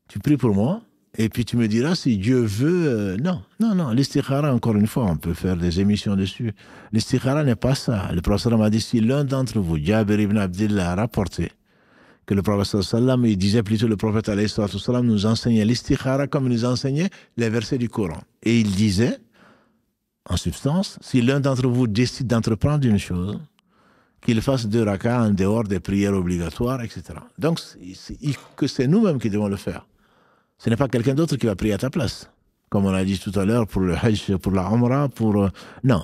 tu pries pour moi, et puis tu me diras si Dieu veut... Non. L'istikhara, encore une fois, on peut faire des émissions dessus. L'istikhara n'est pas ça. Le prophète m'a dit, si l'un d'entre vous, Jabir ibn Abdillah, a rapporté que le prophète sallam, il disait plutôt le prophète alayhi sallam nous enseignait l'istikhara comme il nous enseignait les versets du Coran. Et il disait, en substance, si l'un d'entre vous décide d'entreprendre une chose, qu'il fasse 2 rakas en dehors des prières obligatoires, etc. Donc, c'est nous-mêmes qui devons le faire. Ce n'est pas quelqu'un d'autre qui va prier à ta place. Comme on a dit tout à l'heure pour le Hajj, pour la Umrah, pour... Non.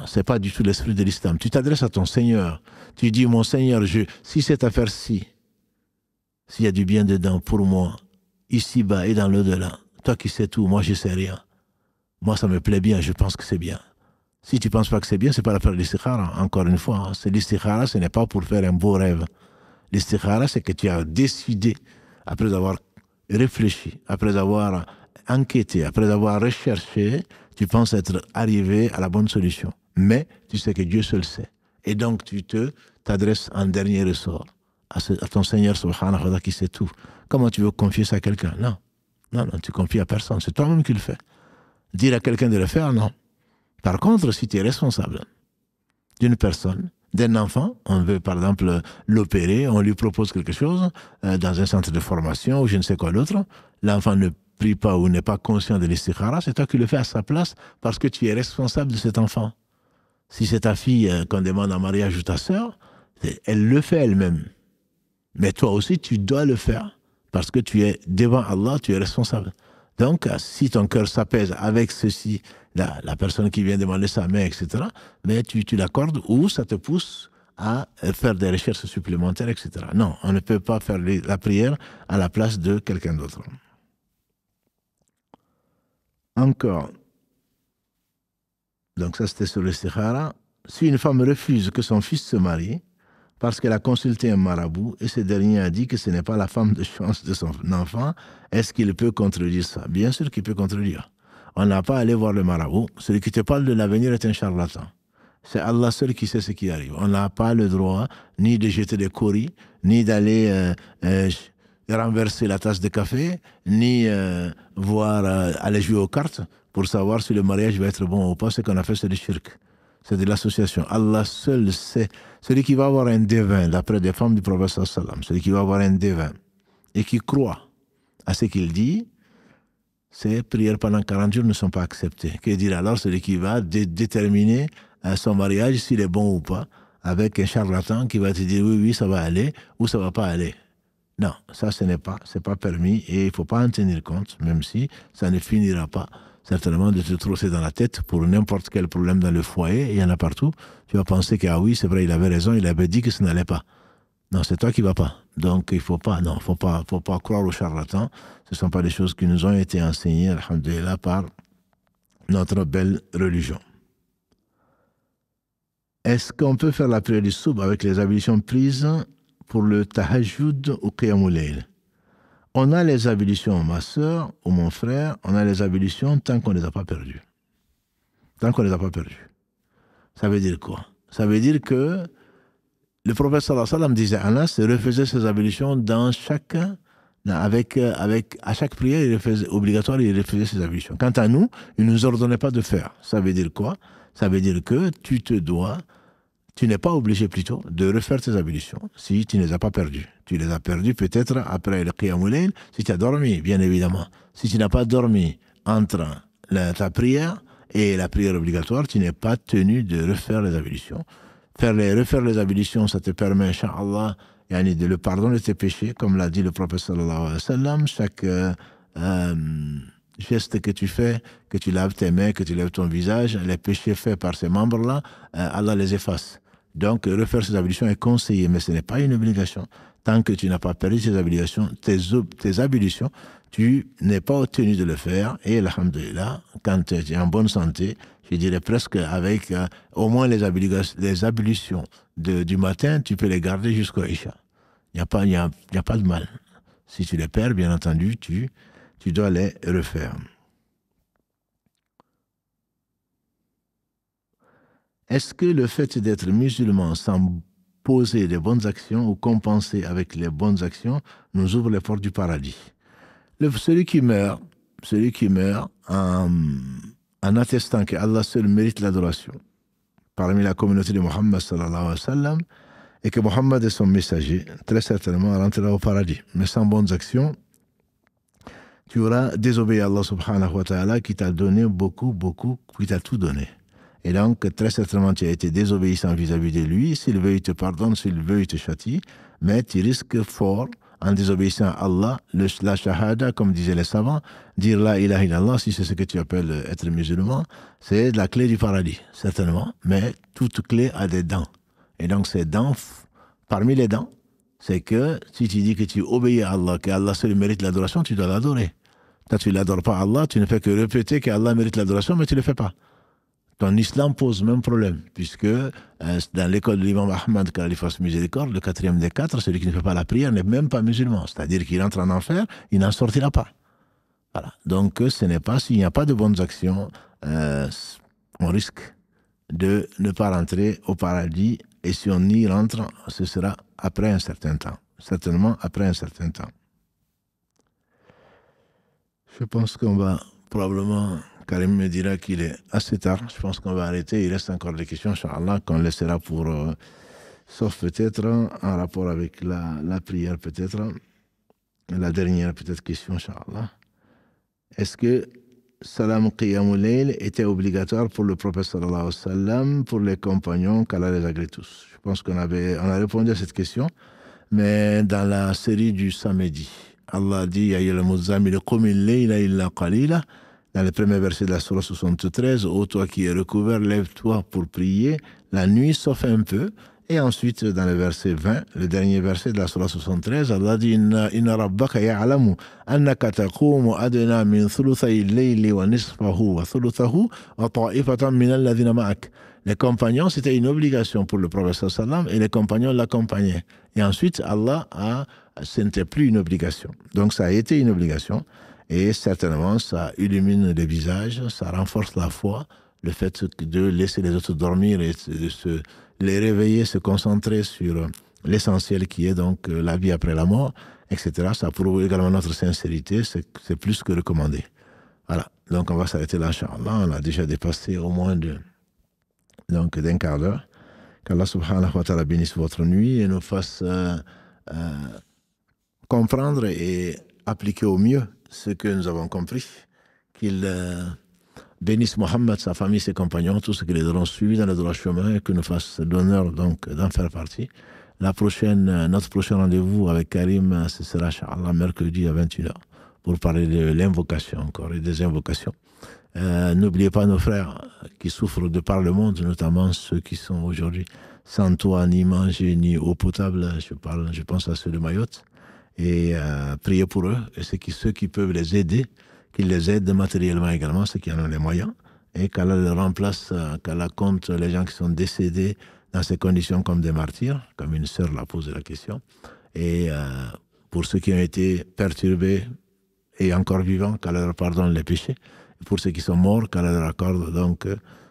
C'est pas du tout l'esprit de l'islam. Tu t'adresses à ton Seigneur. Tu dis, mon Seigneur, si cette affaire-ci, s'il y a du bien dedans pour moi, ici-bas et dans l'au-delà, toi qui sais tout, moi je sais rien. Moi ça me plaît bien, je pense que c'est bien. Si tu ne penses pas que c'est bien, c'est pas l'affaire de l'istikhara. Encore une fois, c'est l'istikhara, ce n'est pas pour faire un beau rêve. L'istikhara, c'est que tu as décidé, après avoir réfléchi, après avoir enquêté, après avoir recherché, tu penses être arrivé à la bonne solution. Mais tu sais que Dieu seul sait. Et donc tu t'adresses en dernier ressort à ton Seigneur subhanahu wa ta'ala qui sait tout. Comment tu veux confier ça à quelqu'un? Non, tu confies à personne. C'est toi-même qui le fais. Dire à quelqu'un de le faire, non. Par contre, si tu es responsable d'une personne d'un enfant, on veut par exemple l'opérer, on lui propose quelque chose dans un centre de formation ou je ne sais quoi d'autre, l'enfant ne prie pas ou n'est pas conscient de l'istikhara, c'est toi qui le fais à sa place parce que tu es responsable de cet enfant. Si c'est ta fille qu'on demande en mariage ou ta sœur, elle le fait elle-même. Mais toi aussi, tu dois le faire parce que tu es devant Allah, tu es responsable. Donc, si ton cœur s'apaise avec ceci, la personne qui vient demander sa main, etc., mais tu l'accordes ou ça te pousse à faire des recherches supplémentaires, etc. Non, on ne peut pas faire la prière à la place de quelqu'un d'autre. Encore. Donc ça, c'était sur l'istikhara. Si une femme refuse que son fils se marie, parce qu'elle a consulté un marabout et ce dernier a dit que ce n'est pas la femme de chance de son enfant, est-ce qu'il peut contredire ça? Bien sûr qu'il peut contredire. On n'a pas à aller voir le marabout. Celui qui te parle de l'avenir est un charlatan. C'est Allah seul qui sait ce qui arrive. On n'a pas le droit ni de jeter des coris, ni d'aller renverser la tasse de café, ni aller jouer aux cartes pour savoir si le mariage va être bon ou pas. Ce qu'on a fait, c'est du shirk. C'est de l'association. Allah seul sait. Celui qui va avoir un devin, d'après des femmes du prophète sallam, celui qui va avoir un devin et qui croit à ce qu'il dit, ses prières pendant 40 jours ne sont pas acceptées. Que dire alors celui qui va déterminer son mariage, s'il est bon ou pas, avec un charlatan qui va te dire oui, ça va aller ou ça va pas aller. Non, ça c'est pas permis et il ne faut pas en tenir compte, même si ça ne finira pas certainement de te trosser dans la tête pour n'importe quel problème dans le foyer, il y en a partout. Tu vas penser que, ah oui, c'est vrai, il avait raison, il avait dit que ça n'allait pas. Non, c'est toi qui ne vas pas. Donc, il ne faut pas, faut pas croire aux charlatans. Ce ne sont pas des choses qui nous ont été enseignées, alhamdoulilah, par notre belle religion. Est-ce qu'on peut faire la prière du soub avec les ablutions prises pour le tahajjud ou qiyamul layl? On a les ablutions, ma soeur ou mon frère, on a les ablutions tant qu'on ne les a pas perdues. Tant qu'on ne les a pas perdues. Ça veut dire quoi? Ça veut dire que le prophète sallallahu alayhi wa sallam disait à Anas, refaisait ses ablutions dans à chaque prière, il refaisait, obligatoire, il refaisait ses ablutions. Quant à nous, il ne nous ordonnait pas de faire. Ça veut dire quoi? Ça veut dire que tu n'es pas obligé plutôt de refaire tes ablutions si tu ne les as pas perdues. Tu les as perdues peut-être après le qiyamul layl, si tu as dormi, bien évidemment. Si tu n'as pas dormi entre ta prière et la prière obligatoire, tu n'es pas tenu de refaire les ablutions. Refaire les ablutions, ça te permet, incha'Allah, de le pardon de tes péchés, comme l'a dit le prophète sallallahu alayhi wa sallam. Chaque geste que tu fais, que tu laves tes mains, que tu lèves ton visage, les péchés faits par ces membres-là, Allah les efface. Donc, refaire ces ablutions est conseillé, mais ce n'est pas une obligation. Tant que tu n'as pas perdu tes ablutions, tes ablutions, tu n'es pas tenu de le faire. Et alhamdoulilah, quand tu es en bonne santé, je dirais presque avec au moins les ablutions du matin, tu peux les garder jusqu'au Isha. Il n'y a pas de mal. Si tu les perds, bien entendu, tu dois les refaire. Est-ce que le fait d'être musulman sans poser les bonnes actions ou compenser avec les bonnes actions nous ouvre les portes du paradis? Celui qui meurt en attestant que Allah seul mérite l'adoration parmi la communauté de Muhammad sallallahu alayhi wa sallam et que Muhammad est son messager, très certainement rentrera au paradis. Mais sans bonnes actions, tu auras désobéi à Allah subhanahu wa ta'ala qui t'a donné beaucoup, qui t'a tout donné. Et donc, très certainement, tu as été désobéissant vis-à-vis de lui. S'il veut, il te pardonne. S'il veut, il te châtie. Mais tu risques fort, en désobéissant à Allah, la shahada, comme disaient les savants, dire la ilaha illallah, si c'est ce que tu appelles être musulman, c'est la clé du paradis, certainement. Mais toute clé a des dents. Et donc, ces dents, parmi les dents, c'est que si tu dis que tu obéis à Allah, que Allah seul mérite l'adoration, tu dois l'adorer. Quand tu ne l'adores pas Allah, tu ne fais que répéter que Allah mérite l'adoration, mais tu ne le fais pas. Ton islam pose le même problème, puisque dans l'école de l'imam Ahmad, qu'Allah lui fasse miséricorde, le 4e des 4, celui qui ne fait pas la prière n'est même pas musulman. C'est-à-dire qu'il entre en enfer, il n'en sortira pas. Voilà. Donc, ce n'est pas, s'il n'y a pas de bonnes actions, on risque de ne pas rentrer au paradis. Et si on y rentre, ce sera après un certain temps. Certainement après un certain temps. Je pense qu'on va probablement Karim me dira qu'il est assez tard. Je pense qu'on va arrêter. Il reste encore des questions, Inch'Allah, qu'on laissera pour... sauf peut-être en rapport avec la prière, peut-être. La dernière, peut-être, question, Inch'Allah. Est-ce que Salam Qiyamul Layl était obligatoire pour le prophète sallallahu alayhi wa sallam, pour les compagnons, qu'Allah les agrée tous? Je pense qu'on a répondu à cette question, mais dans la série du samedi. Allah dit, Ya ayyuhal muzammil qumil layla illa qalila. Dans le premier verset de la Surah 73, ô toi qui es recouvert, lève-toi pour prier la nuit, sauf un peu. Et ensuite, dans le verset 20, le dernier verset de la Surah 73, Allah dit Inna rabbaka ya'lamu annaka taqumu adna min thuluthay al-layli wa nisfahu wa thuluthahu wa ta'ifatan min alladhina ma'ak. Les compagnons, c'était une obligation pour le prophète sallam et les compagnons l'accompagnaient. Et ensuite, ce n'était plus une obligation. Donc, ça a été une obligation. Et certainement, ça illumine les visages, ça renforce la foi, le fait de laisser les autres dormir et de les réveiller, se concentrer sur l'essentiel qui est donc la vie après la mort, etc. Ça prouve également notre sincérité, c'est plus que recommandé. Voilà, donc on va s'arrêter là, Inch'Allah. On a déjà dépassé au moins d'un quart d'heure. Qu'Allah subhanahu wa ta'ala bénisse votre nuit et nous fasse comprendre et appliquer au mieux ce que nous avons compris, qu'il bénisse Mohammed, sa famille, ses compagnons, tous ceux qui les auront suivis dans le droit chemin et que nous fasse l'honneur donc d'en faire partie. Notre prochain rendez-vous avec Karim, ce sera Inch'Allah mercredi à 21h pour parler de l'invocation encore et des invocations. N'oubliez pas nos frères qui souffrent de par le monde, notamment ceux qui sont aujourd'hui sans toit, ni manger, ni eau potable. Je pense à ceux de Mayotte. Et priez pour eux, et ceux qui peuvent les aider, qu'ils les aident matériellement également, ceux qui en ont les moyens, et qu'Allah les remplace, qu'Allah compte les gens qui sont décédés dans ces conditions comme des martyrs, comme une sœur l'a posé la question, et pour ceux qui ont été perturbés et encore vivants, qu'Allah leur pardonne les péchés, et pour ceux qui sont morts, qu'Allah leur accorde donc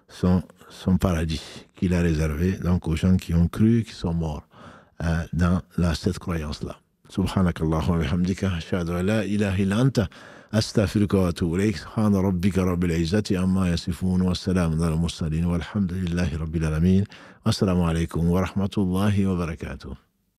son paradis qu'il a réservé donc aux gens qui ont cru, qui sont morts dans cette croyance-là. سبحانك اللهم وبحمدك أشهد أن لا إله إلا أنت أستغفرك وأتوب إليك سبحان ربك رب العزة عما يصفون والسلام على المرسلين والحمد لله رب العالمين والسلام عليكم ورحمة الله وبركاته.